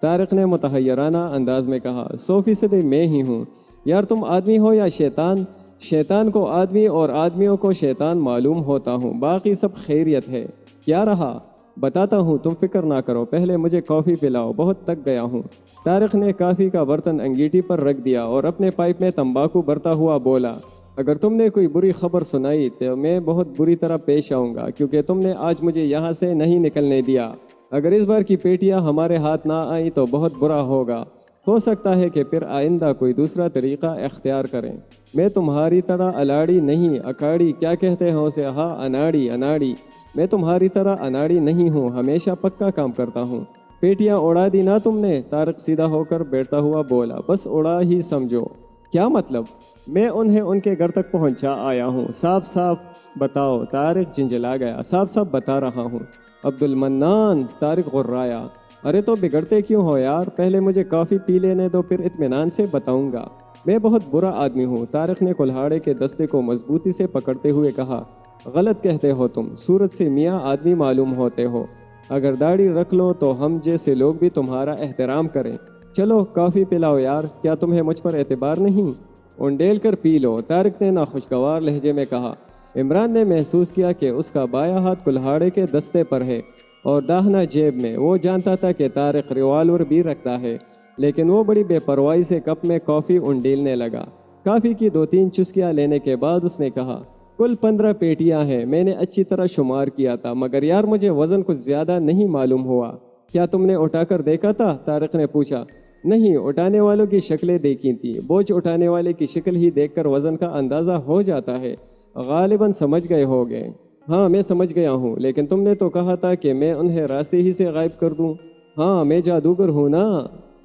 طارق نے متحیرانہ انداز میں کہا۔ 100% میں ہی ہوں۔ یار تم آدمی ہو یا شیطان؟ شیطان کو آدمی اور آدمیوں کو شیطان معلوم ہوتا ہوں، باقی سب خیریت ہے۔ کیا رہا؟ بتاتا ہوں، تم فکر نہ کرو، پہلے مجھے کافی پلاؤ، بہت تک گیا ہوں۔ طارق نے کافی کا برتن انگیٹھی پر رکھ دیا اور اپنے پائپ میں تمباکو بھرتا ہوا بولا۔ اگر تم نے کوئی بری خبر سنائی تو میں بہت بری طرح پیش آؤں گا، کیونکہ تم نے آج مجھے یہاں سے نہیں نکلنے دیا۔ اگر اس بار کی پیٹیاں ہمارے ہاتھ نہ آئیں تو بہت برا ہوگا۔ ہو سکتا ہے کہ پھر آئندہ کوئی دوسرا طریقہ اختیار کریں۔ میں تمہاری طرح الاڑی نہیں، اکاڑی کیا کہتے ہیں اسے؟ ہاں، اناڑی اناڑی۔ میں تمہاری طرح اناڑی نہیں ہوں، ہمیشہ پکا کام کرتا ہوں۔ پیٹیاں اڑا دی نا تم نے؟ طارق سیدھا ہو کر بیٹھتا ہوا بولا۔ بس اڑا ہی سمجھو۔ کیا مطلب؟ میں انہیں ان کے گھر تک پہنچا آیا ہوں۔ صاف صاف بتاؤ۔ طارق جھنجھلا گیا۔ صاف صاف بتا رہا ہوں۔ عبد المنان، طارق غرایا۔ ارے تو بگڑتے کیوں ہو یار؟ پہلے مجھے کافی پی لینے دو، پھر اطمینان سے بتاؤں گا۔ میں بہت برا آدمی ہوں، طارق نے کلہاڑے کے دستے کو مضبوطی سے پکڑتے ہوئے کہا۔ غلط کہتے ہو تم، صورت سے میاں آدمی معلوم ہوتے ہو۔ اگر داڑھی رکھ لو تو ہم جیسے لوگ بھی تمہارا احترام کریں۔ چلو کافی پلاؤ یار، کیا تمہیں مجھ پر اعتبار نہیں؟ انڈیل کر پی لو، طارق نے ناخوشگوار لہجے میں کہا۔ عمران نے محسوس کیا کہ اس کا بایاں ہاتھ کلہاڑے کے دستے پر ہے اور داہنا جیب میں۔ وہ جانتا تھا کہ طارق ریوالور بھی رکھتا ہے، لیکن وہ بڑی بے پرواہی سے کپ میں کافی انڈیلنے لگا۔ کافی کی 2-3 چسکیاں لینے کے بعد اس نے کہا۔ کل 15 پیٹیاں ہیں، میں نے اچھی طرح شمار کیا تھا، مگر یار مجھے وزن کچھ زیادہ نہیں معلوم ہوا۔ کیا تم نے اٹھا کر دیکھا تھا؟ طارق نے پوچھا۔ نہیں، اٹھانے والوں کی شکلیں دیکھی تھی، بوجھ اٹھانے والے کی شکل ہی دیکھ کر وزن کا اندازہ ہو جاتا ہے۔ غالباً سمجھ گئے ہوگے۔ ہاں میں سمجھ گیا ہوں، لیکن تم نے تو کہا تھا کہ میں انہیں راستے ہی سے غائب کر دوں۔ ہاں میں جادوگر ہوں نا،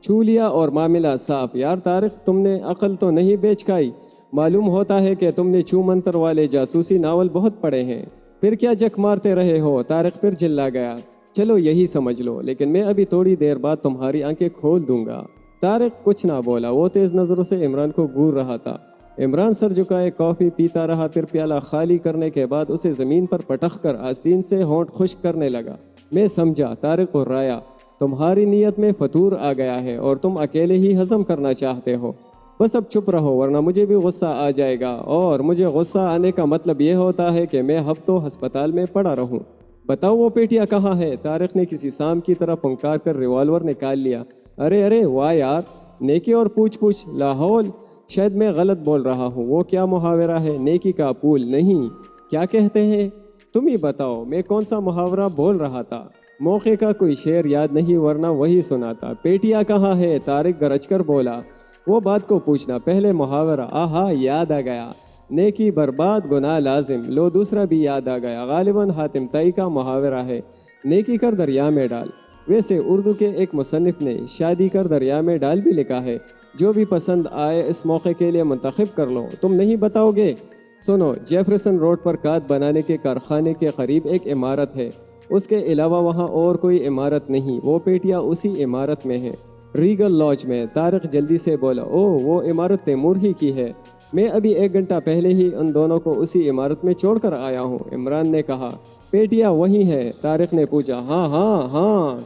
چھو لیا اور معاملہ صاف۔ یار طارق، تم نے عقل تو نہیں بیچ کھائی؟ معلوم ہوتا ہے کہ تم نے چھو منتر والے جاسوسی ناول بہت پڑھے ہیں۔ پھر کیا جک مارتے رہے ہو؟ طارق پھر چلا گیا۔ چلو یہی سمجھ لو، لیکن میں ابھی تھوڑی دیر بعد تمہاری آنکھیں کھول دوں گا۔ طارق کچھ نہ بولا، وہ تیز نظروں سے عمران کو گور رہا تھا۔ عمران سر جھکائے کافی پیتا رہا، پھر پیالہ خالی کرنے کے بعد اسے زمین پر پٹخ کر آستین سے ہونٹ خشک کرنے لگا۔ میں سمجھا، طارق غرایا، تمہاری نیت میں فتور آ گیا ہے اور تم اکیلے ہی ہضم کرنا چاہتے ہو۔ بس اب چپ رہو ورنہ مجھے بھی غصہ آ جائے گا، اور مجھے غصہ آنے کا مطلب یہ ہوتا ہے کہ میں ہفتوں ہسپتال میں پڑا رہوں۔ بتاؤ وہ پیٹیا کہاں ہے؟ طارق نے کسی سام کی طرح پھنکار کر ریوالور نکال لیا۔ ارے واہ یار، نیکی اور پوچھ پوچھ، لاہول۔ شاید میں غلط بول رہا ہوں، وہ کیا محاورہ ہے؟ نیکی کا پھول نہیں، کیا کہتے ہیں؟ تم ہی بتاؤ، میں کون سا محاورہ بول رہا تھا؟ موقع کا کوئی شعر یاد نہیں ورنہ وہی سناتا۔ پیٹیا کہاں ہے؟ طارق گرج کر بولا۔ وہ بات کو پوچھنا، پہلے محاورہ، آہا یاد آ گیا، نیکی برباد گناہ لازم۔ لو دوسرا بھی یاد آ گیا، غالباً حاتم طائی کا محاورہ ہے، نیکی کر دریا میں ڈال۔ ویسے اردو کے ایک مصنف نے شادی کر دریا میں ڈال بھی لکھا ہے۔ جو بھی پسند آئے اس موقع کے لیے منتخب کر لو۔ تم نہیں بتاؤ گے؟ سنو، جیفرسن روڈ پر کاد بنانے کے کارخانے کے قریب ایک عمارت ہے، اس کے علاوہ وہاں اور کوئی عمارت نہیں۔ وہ پیٹیا اسی عمارت میں ہے، ریگل لاج میں۔ طارق جلدی سے بولا۔ او، وہ عمارت تیمور ہی کی ہے، میں ابھی 1 گھنٹہ پہلے ہی ان دونوں کو اسی عمارت میں چھوڑ کر آیا ہوں، عمران نے کہا۔ پیٹیا وہی ہے؟ طارق نے پوچھا۔ ہاں،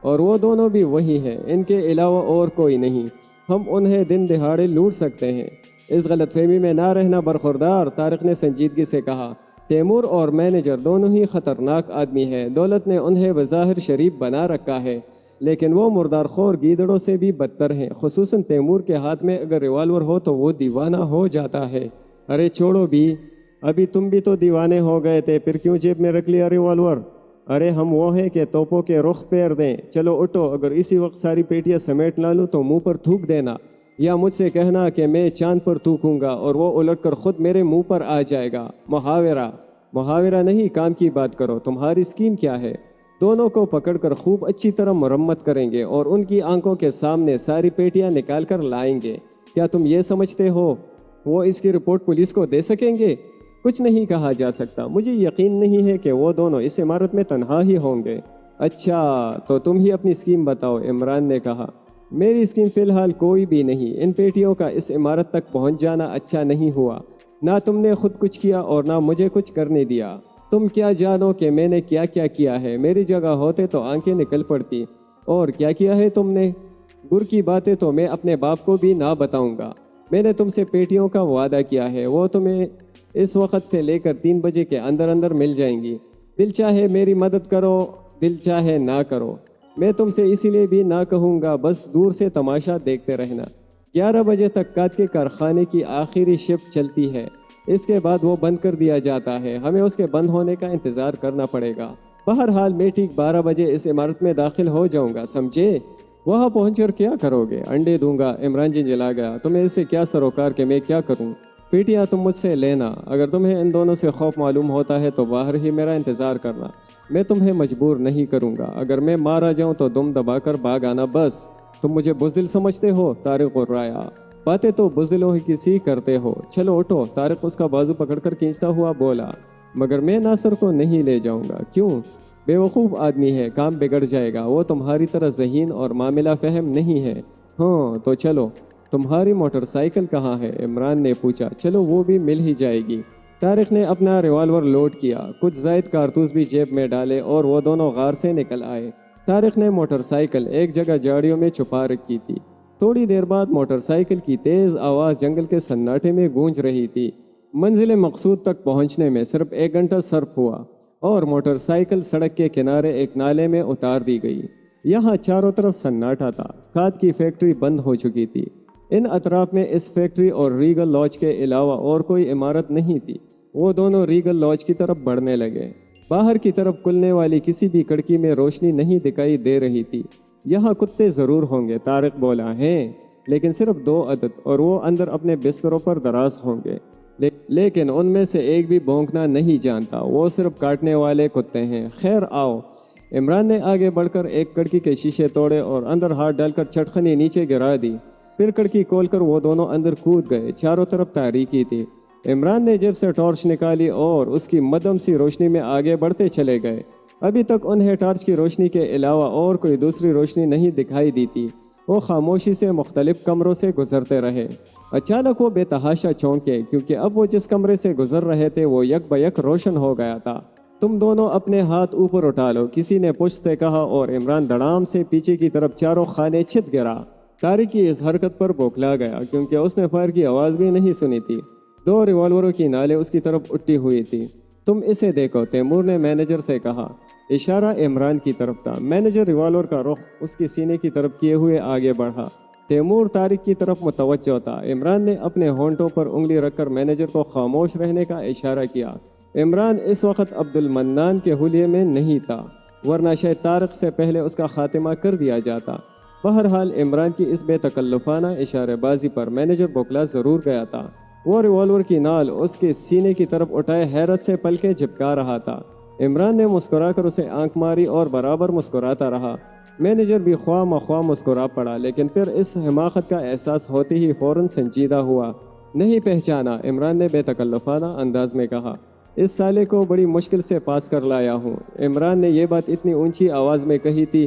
اور وہ دونوں بھی وہی ہیں، ان کے علاوہ اور کوئی نہیں۔ ہم انہیں دن دہاڑے لوٹ سکتے ہیں، اس غلط فہمی میں نہ رہنا برخوردار، طارق نے سنجیدگی سے کہا۔ تیمور اور مینیجر دونوں ہی خطرناک آدمی ہیں، دولت نے انہیں بظاہر شریف بنا رکھا ہے، لیکن وہ مردار خور گیدڑوں سے بھی بدتر ہیں، خصوصاً تیمور کے ہاتھ میں اگر ریوالور ہو تو وہ دیوانہ ہو جاتا ہے۔ ارے چھوڑو بھی، ابھی تم بھی تو دیوانے ہو گئے تھے، پھر کیوں جیب میں رکھ لیا ریوالور؟ ارے ہم وہ ہیں کہ توپوں کے رخ پیر دیں، چلو اٹھو، اگر اسی وقت ساری پیٹیاں سمیٹ نہ لوں تو منہ پر تھوک دینا، یا مجھ سے کہنا کہ میں چاند پر تھوکوں گا اور وہ الٹ کر خود میرے منہ پر آ جائے گا۔ محاورہ محاورہ نہیں، کام کی بات کرو، تمہاری اسکیم کیا ہے؟ دونوں کو پکڑ کر خوب اچھی طرح مرمت کریں گے اور ان کی آنکھوں کے سامنے ساری پیٹیاں نکال کر لائیں گے۔ کیا تم یہ سمجھتے ہو وہ اس کی رپورٹ پولیس کو دے سکیں گے؟ کچھ نہیں کہا جا سکتا، مجھے یقین نہیں ہے کہ وہ دونوں اس عمارت میں تنہا ہی ہوں گے۔ اچھا تو تم ہی اپنی اسکیم بتاؤ، عمران نے کہا۔ میری اسکیم فی الحال کوئی بھی نہیں، ان پیٹیوں کا اس عمارت تک پہنچ جانا اچھا نہیں ہوا، نہ تم نے خود کچھ کیا اور نہ مجھے کچھ کرنے دیا۔ تم کیا جانو کہ میں نے کیا کیا کیا ہے؟ میری جگہ ہوتے تو آنکھیں نکل پڑتی۔ اور کیا کیا ہے تم نے؟ گر کی باتیں تو میں اپنے باپ کو بھی نہ بتاؤں گا۔ میں نے تم سے پیٹیوں کا وعدہ کیا ہے، وہ تمہیں اس وقت سے لے کر 3 بجے کے اندر اندر مل جائیں گی۔ دل چاہے میری مدد کرو، دل چاہے نہ کرو، میں تم سے اسی لیے بھی نہ کہوں گا، بس دور سے تماشا دیکھتے رہنا۔ 11 بجے تک کات کے کارخانے کی آخری شفٹ چلتی ہے، اس کے بعد وہ بند کر دیا جاتا ہے، ہمیں اس کے بند ہونے کا انتظار کرنا پڑے گا۔ بہرحال میں ٹھیک 12 بجے اس عمارت میں داخل ہو جاؤں گا، سمجھے؟ وہاں پہنچ کر کیا کرو گے؟ انڈے دوں گا۔ عمران جی جلا گیا۔ تمہیں اس سے کیا سروکار کہ میں کیا کروں؟ پیٹیاں تم مجھ سے لینا، اگر تمہیں ان دونوں سے خوف معلوم ہوتا ہے تو باہر ہی میرا انتظار کرنا، میں تمہیں مجبور نہیں کروں گا، اگر میں مارا جاؤں تو دم دبا کر بھاگ آنا بس۔ تم مجھے بزدل سمجھتے ہو؟ طارق غرایا۔ باتیں تو بزدلوں ہی کسی کرتے ہو، چلو اٹھو۔ طارق اس کا بازو پکڑ کر کھینچتا ہوا بولا، مگر میں ناصر کو نہیں لے جاؤں گا۔ کیوں؟ بے وقوف آدمی ہے، کام بگڑ جائے گا، وہ تمہاری طرح ذہین اور معاملہ فہم نہیں ہے۔ ہاں تو چلو۔ تمہاری موٹر سائیکل کہاں ہے؟ عمران نے پوچھا۔ چلو وہ بھی مل ہی جائے گی۔ طارق نے اپنا ریوالور لوڈ کیا، کچھ زائد کارتوس بھی جیب میں ڈالے اور وہ دونوں غار سے نکل آئے۔ طارق نے موٹر سائیکل ایک جگہ جھاڑیوں میں چھپا رکھی تھی۔ تھوڑی دیر بعد موٹر سائیکل کی تیز آواز جنگل کے سناٹے میں گونج رہی تھی۔ منزل مقصود تک پہنچنے میں صرف 1 گھنٹہ صرف ہوا اور موٹر سائیکل سڑک کے کنارے ایک نالے میں اتار دی گئی۔ یہاں چاروں طرف سناٹا تھا، کھاد کی فیکٹری بند ہو چکی تھی۔ ان اطراف میں اس فیکٹری اور ریگل لاج کے علاوہ اور کوئی عمارت نہیں تھی۔ وہ دونوں ریگل لاج کی طرف بڑھنے لگے۔ باہر کی طرف کھلنے والی کسی بھی کھڑکی میں روشنی نہیں دکھائی دے رہی تھی۔ یہاں کتے ضرور ہوں گے، طارق بولا، ہیں لیکن صرف 2 عدد، اور وہ اندر اپنے بستروں پر دراز ہوں گے، لیکن ان میں سے ایک بھی بھونکنا نہیں جانتا، وہ صرف کاٹنے والے کتے ہیں۔ خیر آؤ۔ عمران نے آگے بڑھ کر ایک کھڑکی کے شیشے توڑے اور اندر ہاتھ ڈال کر چٹخنی نیچے گرا دی، پھر کھڑکی کھول کر وہ دونوں اندر کود گئے۔ چاروں طرف تاریکی تھی۔ عمران نے جیب سے ٹارچ نکالی اور اس کی مدھم سی روشنی میں آگے بڑھتے چلے گئے۔ ابھی تک انہیں ٹارچ کی روشنی کے علاوہ اور کوئی دوسری روشنی نہیں دکھائی دی تھی۔ وہ خاموشی سے مختلف کمروں سے گزرتے رہے۔ اچانک وہ بے تحاشا چونکے، کیونکہ اب وہ جس کمرے سے گزر رہے تھے وہ یک بیک روشن ہو گیا تھا۔ تم دونوں اپنے ہاتھ اوپر اٹھا لو، کسی نے پشت سے کہا، اور عمران دڑام سے پیچھے کی طرف چاروں خانے چھت گرا۔ طارق کی اس حرکت پر بوکھلا گیا، کیونکہ اس نے فائر کی آواز بھی نہیں سنی تھی۔ 2 ریوالوروں کی نالیں اس کی طرف اٹھی ہوئی تھی۔ تم اسے دیکھو، تیمور نے مینیجر سے کہا۔ اشارہ عمران کی طرف تھا۔ مینیجر ریوالور کا رخ اس کی سینے کی طرف کیے ہوئے آگے بڑھا۔ تیمور طارق کی طرف متوجہ تھا۔ عمران نے اپنے ہونٹوں پر انگلی رکھ کر مینیجر کو خاموش رہنے کا اشارہ کیا۔ عمران اس وقت عبد المنان کے حلیے میں نہیں تھا، ورنہ شاید طارق سے پہلے اس کا خاتمہ کر دیا جاتا۔ بہرحال عمران کی اس بے تکلفانہ اشارے بازی پر مینیجر بوکلا ضرور گیا تھا۔ وہ ریوالور کی نال اس کے سینے کی طرف اٹھائے حیرت سے پلکیں جھپکا رہا تھا۔ عمران نے مسکرا کر اسے آنکھ ماری اور برابر مسکراتا رہا۔ مینیجر بھی خواہ مخواہ مسکرا پڑا، لیکن پھر اس حماقت کا احساس ہوتے ہی فوراً سنجیدہ ہوا۔ نہیں پہچانا؟ عمران نے بے تکلفانہ انداز میں کہا۔ اس سالے کو بڑی مشکل سے پاس کر لایا ہوں۔ عمران نے یہ بات اتنی اونچی آواز میں کہی تھی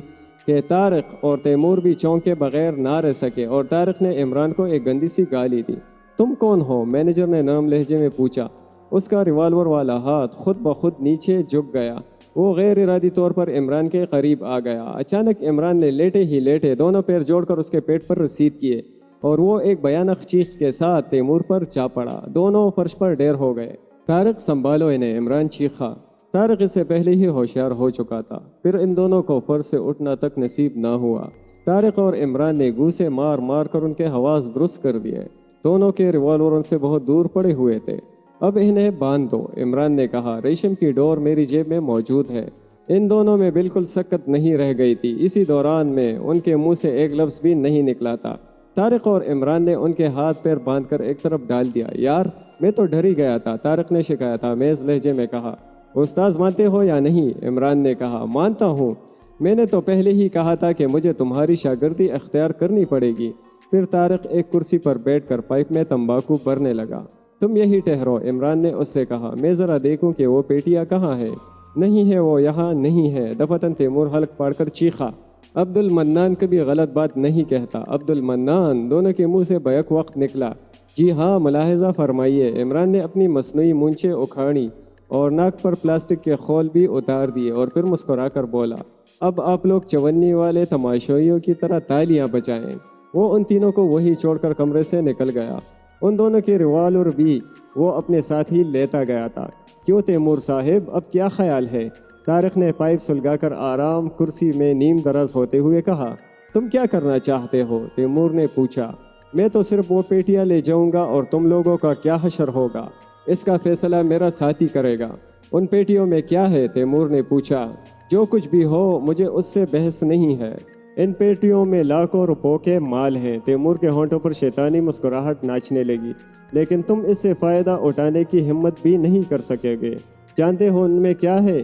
کہ طارق اور تیمور بھی چونکے بغیر نہ رہ سکے، اور طارق نے عمران کو ایک گندی سی گالی دی۔ تم کون ہو؟ مینیجر نے نرم لہجے میں پوچھا۔ اس کا ریوالور والا ہاتھ خود بخود نیچے جھک گیا۔ وہ غیر ارادی طور پر عمران کے قریب آ گیا۔ اچانک عمران نے لیٹے ہی لیٹے دونوں پیر جوڑ کر اس کے پیٹ پر رسید کیے، اور وہ ایک بھیانک چیخ کے ساتھ تیمور پر جا پڑا۔ دونوں فرش پر ڈیر ہو گئے۔ طارق سنبھالو انہیں، عمران چیخا۔ طارق اس سے پہلے ہی ہوشیار ہو چکا تھا، پھر ان دونوں کو فرش سے اٹھنا تک نصیب نہ ہوا۔ طارق اور عمران نے گوسے مار مار کر ان کے حواس درست کر دیے۔ دونوں کے ریوالور ان سے بہت دور پڑے ہوئے تھے۔ اب انہیں باندھ دو، عمران نے کہا۔ ریشم کی ڈور میری جیب میں موجود ہے۔ ان دونوں میں بالکل سکت نہیں رہ گئی تھی۔ اسی دوران میں ان کے منہ سے ایک لفظ بھی نہیں نکلا تھا۔ طارق اور عمران نے ان کے ہاتھ پیر باندھ کر ایک طرف ڈال دیا۔ یار میں تو ڈر ہی گیا تھا، طارق نے شکایت آمیز لہجے میں کہا۔ استاذ مانتے ہو یا نہیں؟ عمران نے کہا۔ مانتا ہوں، میں نے تو پہلے ہی کہا تھا کہ مجھے تمہاری شاگردی اختیار کرنی پڑے گی۔ پھر طارق ایک کرسی پر بیٹھ کر پائپ میں تمباکو بھرنے لگا۔ تم یہی ٹھہرو، عمران نے اس سے کہا، میں ذرا دیکھوں کہ وہ پیٹیا کہاں ہے۔ نہیں ہے وہ یہاں نہیں ہے، دفعتاً تیمور حلق پاڑ کر چیخا۔ عبد المنان کبھی غلط بات نہیں کہتا۔ عبد المنان دونوں کے منہ سے بیک وقت نکلا۔ جی ہاں، ملاحظہ فرمائیے۔ عمران نے اپنی مصنوعی مونچھیں اکھاڑی اور ناک پر پلاسٹک کے خول بھی اتار دیے اور پھر مسکرا کر بولا، اب آپ لوگ چونی والے تماشائیوں کی طرح تالیاں بجائیں۔ وہ ان تینوں کو وہی چھوڑ کر کمرے سے نکل گیا۔ ان دونوں کے ریوالور بھی وہ اپنے ساتھ ہی لیتا گیا تھا۔ کیوں تیمور صاحب، اب کیا خیال ہے؟ طارق نے پائپ سلگا کر آرام کرسی میں نیم دراز ہوتے ہوئے کہا۔ تم کیا کرنا چاہتے ہو؟ تیمور نے پوچھا۔ میں تو صرف وہ پیٹیاں لے جاؤں گا اور تم لوگوں کا کیا حشر ہوگا، اس کا فیصلہ میرا ساتھی کرے گا۔ ان پیٹیوں میں کیا ہے؟ تیمور نے پوچھا۔ جو کچھ بھی ہو، مجھے اس سے بحث نہیں ہے۔ ان پیٹیوں میں لاکھوں روپوں کے مال ہیں۔ تیمور کے ہونٹوں پر شیطانی مسکراہٹ ناچنے لگی۔ لیکن تم اس سے فائدہ اٹھانے کی ہمت بھی نہیں کر سکے گے۔ جانتے ہو ان میں کیا ہے؟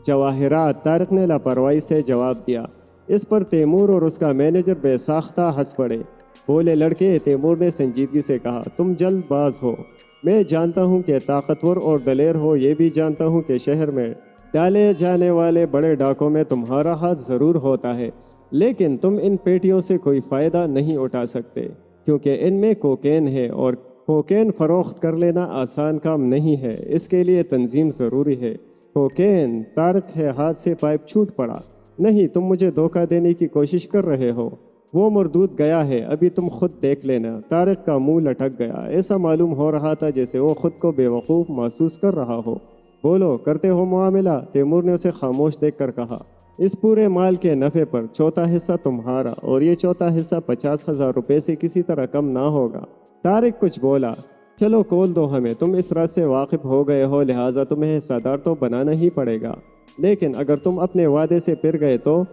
جواہرات، طارق نے لاپرواہی سے جواب دیا۔ اس پر تیمور اور اس کا مینیجر بے ساختہ ہنس پڑے۔ بولے لڑکے، تیمور نے سنجیدگی سے کہا، تم جلد باز ہو۔ میں جانتا ہوں کہ طاقتور اور دلیر ہو، یہ بھی جانتا ہوں کہ شہر میں ڈالے جانے والے بڑے ڈاکوں میں تمہارا ہاتھ ضرور ہوتا ہے، لیکن تم ان پیٹیوں سے کوئی فائدہ نہیں اٹھا سکتے، کیونکہ ان میں کوکین ہے اور کوکین فروخت کر لینا آسان کام نہیں ہے، اس کے لیے تنظیم ضروری ہے۔ کوکین؟ طارق ہے ہاتھ سے پائپ چھوٹ پڑا۔ نہیں، تم مجھے دھوکہ دینے کی کوشش کر رہے ہو۔ وہ مردود گیا ہے، ابھی تم خود دیکھ لینا۔ طارق کا منہ لٹک گیا، ایسا معلوم ہو رہا تھا جیسے وہ خود کو بے وقوف محسوس کر رہا ہو۔ بولو، کرتے ہو معاملہ؟ تیمور نے اسے خاموش دیکھ کر کہا۔ اس پورے مال کے نفع پر چوتھا حصہ تمہارا، اور یہ چوتھا حصہ 50,000 روپے سے کسی طرح کم نہ ہوگا۔ طارق کچھ بولا۔ چلو کول دو ہمیں، تم اس راز سے واقف ہو گئے ہو، لہٰذا تمہیں حصہ دار تو بنانا ہی پڑے گا، لیکن اگر تم اپنے وعدے سے پھر گئے تو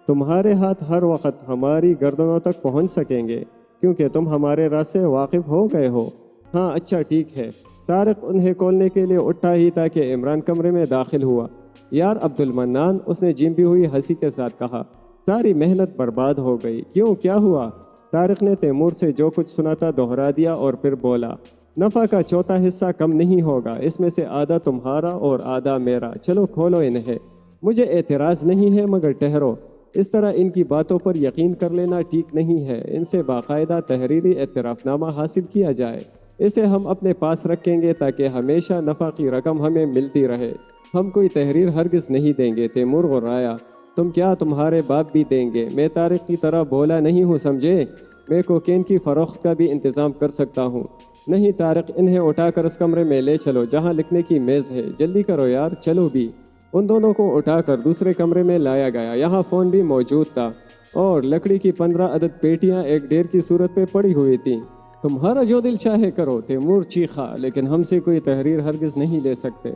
تمہارے ہاتھ ہر وقت ہماری گردنوں تک پہنچ سکیں گے، کیونکہ تم ہمارے راز سے واقف ہو گئے ہو۔ ہاں اچھا ٹھیک ہے۔ طارق انہیں کھولنے کے لیے اٹھا ہی تھا کہ عمران کمرے میں داخل ہوا۔ یار عبد المنان، اس نے جھمبی ہوئی ہنسی کے ساتھ کہا، ساری محنت برباد ہو گئی۔ کیوں، کیا ہوا؟ طارق نے تیمور سے جو کچھ سنا تھا دہرا دیا اور پھر بولا، نفع کا چوتھا حصہ کم نہیں ہوگا، اس میں سے آدھا تمہارا اور آدھا میرا۔ چلو کھولو انہیں۔ مجھے اعتراض نہیں ہے، مگر ٹھہرو، اس طرح ان کی باتوں پر یقین کر لینا ٹھیک نہیں ہے۔ ان سے باقاعدہ تحریری اعتراف نامہ حاصل کیا جائے، اسے ہم اپنے پاس رکھیں گے تاکہ ہمیشہ نفع کی رقم ہمیں ملتی رہے۔ ہم کوئی تحریر ہرگز نہیں دیں گے۔ تیمور غرایا۔ تم کیا، تمہارے باپ بھی دیں گے؟ میں طارق کی طرح بولا نہیں ہوں، سمجھے؟ میں کوکین کی فروخت کا بھی انتظام کر سکتا ہوں۔ نہیں طارق، انہیں اٹھا کر اس کمرے میں لے چلو جہاں لکھنے کی میز ہے۔ جلدی کرو یار، چلو بھی۔ ان دونوں کو اٹھا کر دوسرے کمرے میں لایا گیا۔ یہاں فون بھی موجود تھا اور لکڑی کی 15 عدد پیٹیاں ایک ڈھیر کی صورت پہ پڑی ہوئی تھیں۔ تمہارا جو دل چاہے کرو، تیمور چیخا، لیکن ہم سے کوئی تحریر ہرگز نہیں لے سکتے۔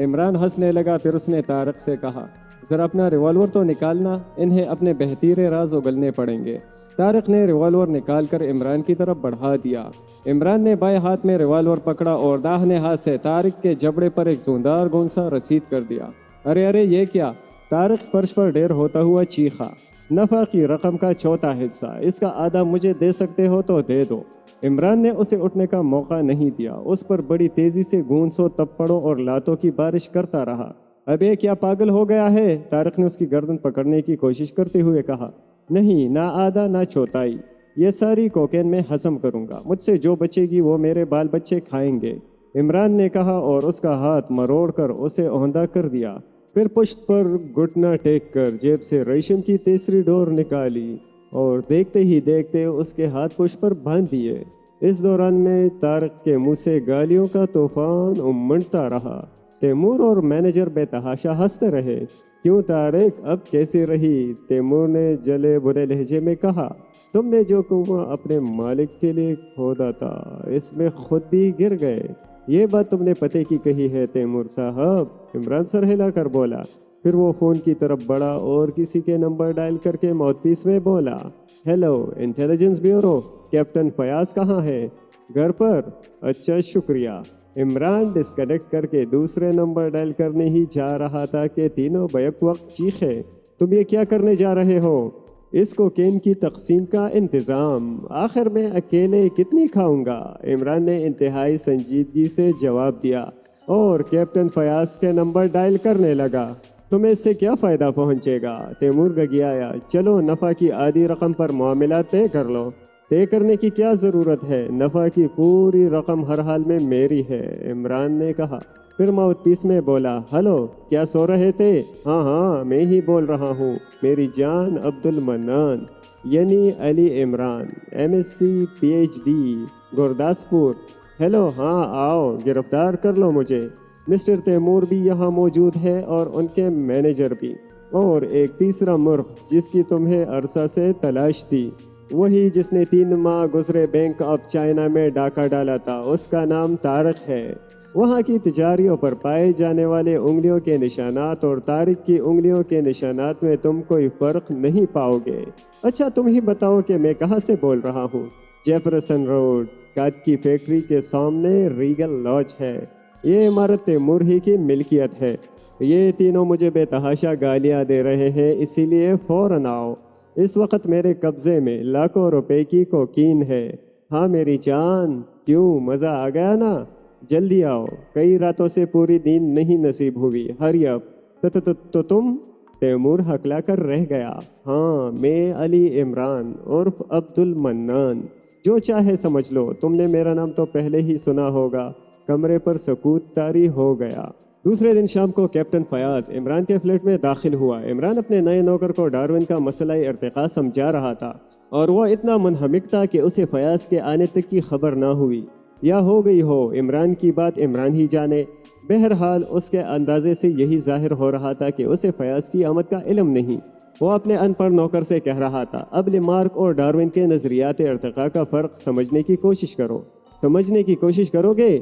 عمران ہنسنے لگا، پھر اس نے طارق سے کہا، ذرا اپنا ریوالور تو نکالنا، انہیں اپنے بہتیرے راز اگلنے پڑیں گے۔ طارق نے ریوالور نکال کر عمران کی طرف بڑھا دیا۔ عمران نے بائیں ہاتھ میں ریوالور پکڑا اور داہنے ہاتھ سے طارق کے جبڑے پر ایک زوندار گونسا رسید کر دیا۔ ارے ارے، یہ کیا؟ طارق فرش پر ڈھیر ہوتا ہوا چیخا۔ نفع کی رقم کا چوتھا حصہ، اس کا آدھا مجھے دے سکتے ہو تو دے دو۔ عمران نے اسے اٹھنے کا موقع نہیں دیا، اس پر بڑی تیزی سے گونسوں، تپڑوں اور لاتوں کی بارش کرتا رہا۔ ابے کیا پاگل ہو گیا ہے؟ طارق نے اس کی گردن پکڑنے کی کوشش کرتے ہوئے کہا۔ نہیں، نہ آدھا نہ چوتھائی، یہ ساری کوکین میں ہضم کروں گا، مجھ سے جو بچے گی وہ میرے بال بچے کھائیں گے، عمران نے کہا اور اس کا ہاتھ مروڑ کر اسے عہدہ کر دیا۔ پھر پشت پر گھٹنا ٹیک کر جیب سے ریشم کی تیسری ڈور نکالی اور دیکھتے ہی دیکھتے اس کے ہاتھ پشت پر باندھ دیے۔ اس دوران میں طارق کے منہ سے گالیوں کا طوفان امنڈتا رہا۔ تیمور اور مینیجر بے تحاشا ہنستے رہے۔ کیوں طارق، اب کیسی رہی؟ تیمور نے جلے برے لہجے میں کہا، تم نے جو کنواں اپنے مالک کے لیے کھودا تھا، اس میں خود بھی گر گئے۔ یہ بات تم نے پتے کی کہی ہے تیمور صاحب، عمران سر ہلا کر بولا۔ پھر وہ فون کی طرف بڑھا اور کسی کے نمبر ڈائل کر کے ماؤتھ پیس میں بولا، hello Intelligence Bureau, captain Fayyaz کہاں ہے؟ گھر پر؟ اچھا شکریہ۔ عمران ڈسکنیکٹ کر کے دوسرے نمبر ڈائل کرنے ہی جا رہا تھا کہ تینوں بیک وقت چیخے، تم یہ کیا کرنے جا رہے ہو؟ اس کوکین کی تقسیم کا انتظام، آخر میں اکیلے کتنی کھاؤں گا؟ عمران نے انتہائی سنجیدگی سے جواب دیا اور کیپٹن فیاض کے نمبر ڈائل کرنے لگا۔ تمہیں اس سے کیا فائدہ پہنچے گا؟ تیمور گگیایا، چلو نفع کی آدھی رقم پر معاملہ طے کر لو۔ طے کرنے کی کیا ضرورت ہے؟ نفع کی پوری رقم ہر حال میں میری ہے، عمران نے کہا۔ پھر ماؤتھ پیس میں بولا، ہلو کیا سو رہے تھے؟ ہاں ہاں میں ہی بول رہا ہوں، میری جان عبد المنان یعنی Ali Imran, MSc PhD Gurdaspur. Hello ہاں آؤ گرفتار کر لو مجھے۔ مسٹر تیمور بھی یہاں موجود ہے اور ان کے مینیجر بھی، اور ایک تیسرا مرغ جس کی تمہیں عرصہ سے تلاش تھی، وہی جس نے 3 ماہ گزرے بینک آف چائنا میں ڈاکہ ڈالا تھا، اس کا نام طارق ہے۔ وہاں کی تجاریوں پر پائے جانے والے انگلیوں کے نشانات اور طارق کی انگلیوں کے نشانات میں تم کوئی فرق نہیں پاؤ گے۔ اچھا تم ہی بتاؤ کہ میں کہاں سے بول رہا ہوں؟ جیفرسن روڈ کاٹ کی فیکٹری کے سامنے ریگل لاج ہے، یہ عمارت تیمور ہی کی ملکیت ہے۔ یہ تینوں مجھے بے تحاشا گالیاں دے رہے ہیں، اسی لیے فوراً آؤ۔ اس وقت میرے قبضے میں لاکھوں روپے کی کوکین ہے۔ ہاں میری جان، کیوں مزہ آ گیا نا؟ جلدی آؤ، کئی راتوں سے پوری نیند نہیں نصیب ہوئی، ہری اپ۔ تو تم؟ تیمور ہکلا کر رہ گیا۔ ہاں میں علی عمران عرف عبد المنان، جو چاہے سمجھ لو، تم نے میرا نام تو پہلے ہی سنا ہوگا۔ کمرے پر سکوت طاری ہو گیا۔ دوسرے دن شام کو کیپٹن فیاض عمران کے فلیٹ میں داخل ہوا۔ عمران اپنے نئے نوکر کو ڈارون کا مسئلہ ارتقاء سمجھا رہا تھا، اور وہ اتنا منہمک تھا کہ اسے فیاض کے آنے تک کی خبر نہ ہوئی، یا ہو گئی ہو، عمران کی بات عمران ہی جانے۔ بہرحال اس کے اندازے سے یہی ظاہر ہو رہا تھا کہ اسے فیاض کی آمد کا علم نہیں۔ وہ اپنے ان پڑھ نوکر سے کہہ رہا تھا، اب لیمارک اور ڈارون کے نظریات ارتقاء کا فرق سمجھنے کی کوشش کرو۔ سمجھنے کی کوشش کرو گے؟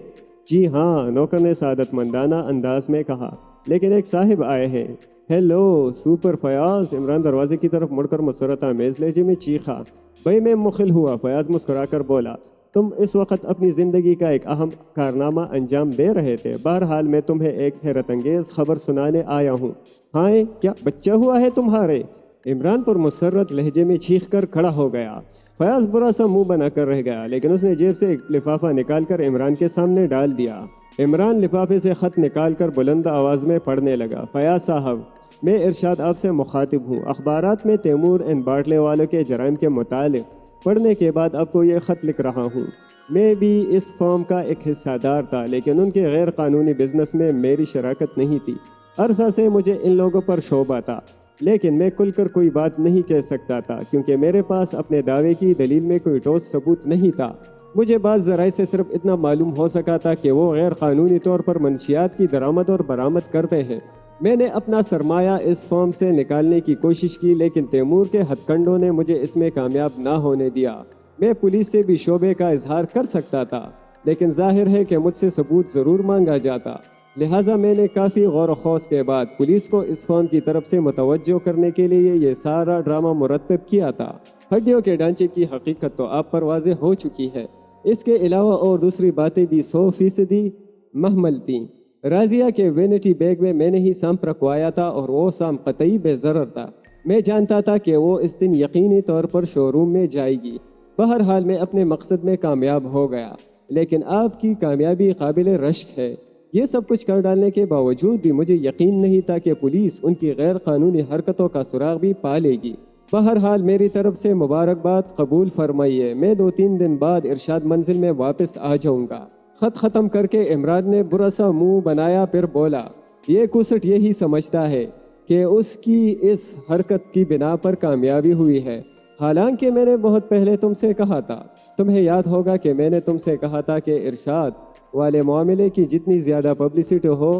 جی ہاں، نوکر نے سعادت مندانہ انداز میں کہا، لیکن ایک صاحب آئے ہیں۔ ہیلو سپر فیاض، عمران دروازے کی طرف مڑ کر مسرت آمیز لہجے میں چیخا۔ بھائی میں مخل ہوا، فیاض مسکرا کر بولا، تم اس وقت اپنی زندگی کا ایک اہم کارنامہ انجام دے رہے تھے، بہرحال میں تمہیں ایک حیرت انگیز خبر سنانے آیا ہوں۔ ہاں کیا بچہ ہوا ہے تمہارے؟ عمران پر مسرت لہجے میں چیخ کر کھڑا ہو گیا۔ فیاض برا سا منہ بنا کر رہ گیا، لیکن اس نے جیب سے ایک لفافہ نکال کر عمران کے سامنے ڈال دیا۔ عمران لفافے سے خط نکال کر بلند آواز میں پڑھنے لگا، فیاض صاحب، میں ارشاد آپ سے مخاطب ہوں۔ اخبارات میں تیمور اینڈ باٹلے والوں کے جرائم کے متعلق پڑھنے کے بعد آپ کو یہ خط لکھ رہا ہوں۔ میں بھی اس فارم کا ایک حصہ دار تھا، لیکن ان کے غیر قانونی بزنس میں میری شراکت نہیں تھی۔ عرصہ سے مجھے ان لوگوں پر شبہ تھا، لیکن میں کھل کر کوئی بات نہیں کہہ سکتا تھا، کیونکہ میرے پاس اپنے دعوے کی دلیل میں کوئی ٹھوس ثبوت نہیں تھا۔ مجھے بعض ذرائع سے صرف اتنا معلوم ہو سکا تھا کہ وہ غیر قانونی طور پر منشیات کی درآمد اور برآمد کرتے ہیں۔ میں نے اپنا سرمایہ اس فارم سے نکالنے کی کوشش کی، لیکن تیمور کے ہتھ کنڈوں نے مجھے اس میں کامیاب نہ ہونے دیا۔ میں پولیس سے بھی شعبے کا اظہار کر سکتا تھا، لیکن ظاہر ہے کہ مجھ سے ثبوت ضرور مانگا جاتا، لہٰذا میں نے کافی غور و خوض کے بعد پولیس کو اس فارم کی طرف سے متوجہ کرنے کے لیے یہ سارا ڈرامہ مرتب کیا تھا۔ ہڈیوں کے ڈھانچے کی حقیقت تو آپ پر واضح ہو چکی ہے، اس کے علاوہ اور دوسری باتیں بھی 100% محمل تھیں۔ راضیہ کے وینٹی بیگ میں نے ہی سانپ رکھوایا تھا، اور وہ سانپ قطعی بے ضرر تھا۔ میں جانتا تھا کہ وہ اس دن یقینی طور پر شو روم میں جائے گی۔ بہرحال میں اپنے مقصد میں کامیاب ہو گیا، لیکن آپ کی کامیابی قابل رشک ہے۔ یہ سب کچھ کر ڈالنے کے باوجود بھی مجھے یقین نہیں تھا کہ پولیس ان کی غیر قانونی حرکتوں کا سراغ بھی پا لے گی۔ بہرحال میری طرف سے مبارکباد قبول فرمائیے، میں 2-3 دن بعد ارشاد منزل میں واپس آ جاؤں گا۔ خط ختم کر کے عمران نے برا سا منہ بنایا، پھر بولا، یہ کسٹ یہی سمجھتا ہے کہ اس کی اس حرکت کی بنا پر کامیابی ہوئی ہے، حالانکہ میں نے بہت پہلے تم سے کہا تھا۔ تمہیں یاد ہوگا کہ میں نے تم سے کہا تھا کہ ارشاد والے معاملے کی جتنی زیادہ پبلسٹی ہو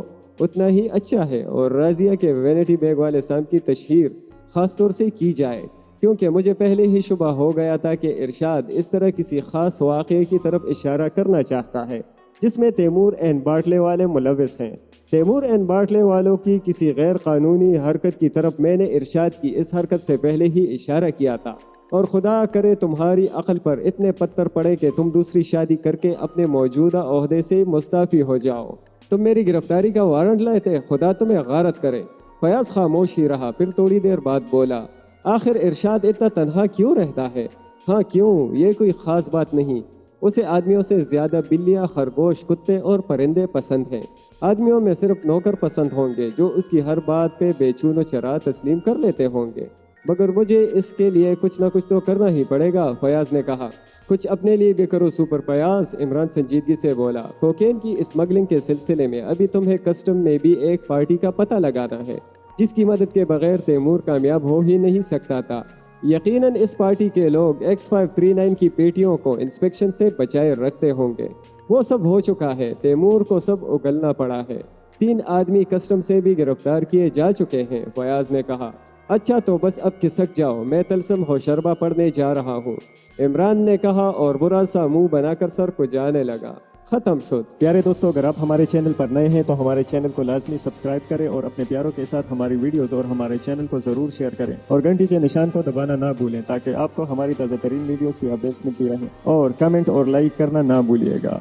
اتنا ہی اچھا ہے، اور راضیہ کے وینٹی بیگ والے سانپ کی تشہیر خاص طور سے کی جائے، کیونکہ مجھے پہلے ہی شبہ ہو گیا تھا کہ ارشاد اس طرح کسی خاص واقعے کی طرف اشارہ کرنا چاہتا ہے۔ جس میں تیمور اینڈ باٹلے والے ملوث ہیں۔ تیمور اینڈ باٹلے والوں کی کسی غیر قانونی حرکت کی طرف میں نے ارشاد کی اس حرکت سے پہلے ہی اشارہ کیا تھا، اور خدا کرے تمہاری عقل پر اتنے پتھر پڑے کہ تم دوسری شادی کر کے اپنے موجودہ عہدے سے مستعفی ہو جاؤ۔ تم میری گرفتاری کا وارنٹ لیتے، خدا تمہیں غارت کرے۔ فیاض خاموش ہی رہا، پھر تھوڑی دیر بعد بولا، آخر ارشاد اتنا تنہا کیوں رہتا ہے؟ ہاں کیوں، یہ کوئی خاص بات نہیں، اسے آدمیوں سے زیادہ بلیاں، خرگوش، کتے اور پرندے پسند ہیں۔ آدمیوں میں صرف نوکر پسند ہوں گے جو اس کی ہر بات پہ بے چون و چرا تسلیم کر لیتے ہوں گے، مگر مجھے اس کے لیے کچھ نہ کچھ تو کرنا ہی پڑے گا۔ فیاض نے کہا، کچھ اپنے لیے بھی کرو سپر فیاض۔ عمران سنجیدگی سے بولا، کوکین کی اسمگلنگ کے سلسلے میں ابھی تمہیں کسٹم میں بھی ایک پارٹی کا پتہ لگانا ہے جس کی مدد کے بغیر تیمور کامیاب ہو ہی نہیں سکتا تھا۔ یقیناً اس پارٹی کے لوگ X539 کی پیٹیوں کو انسپیکشن سے بچائے رکھتے ہوں گے۔ وہ سب ہو چکا ہے، تیمور کو سب اگلنا پڑا ہے۔ 3 آدمی کسٹم سے بھی گرفتار کیے جا چکے ہیں۔ فیاض نے کہا، اچھا تو بس اب کھسک جاؤ، میں طلسم ہوشربا پڑھنے جا رہا ہوں۔ عمران نے کہا اور برا سا منہ بنا کر سر کو جانے لگا۔ ختم شد۔ پیارے دوستو، اگر آپ ہمارے چینل پر نئے ہیں تو ہمارے چینل کو لازمی سبسکرائب کریں اور اپنے پیاروں کے ساتھ ہماری ویڈیوز اور ہمارے چینل کو ضرور شیئر کریں، اور گھنٹی کے نشان کو دبانا نہ بھولیں تاکہ آپ کو ہماری تازہ ترین ویڈیوز کی اپڈیٹس ملتی رہیں، اور کمنٹ اور لائک کرنا نہ بھولیے گا۔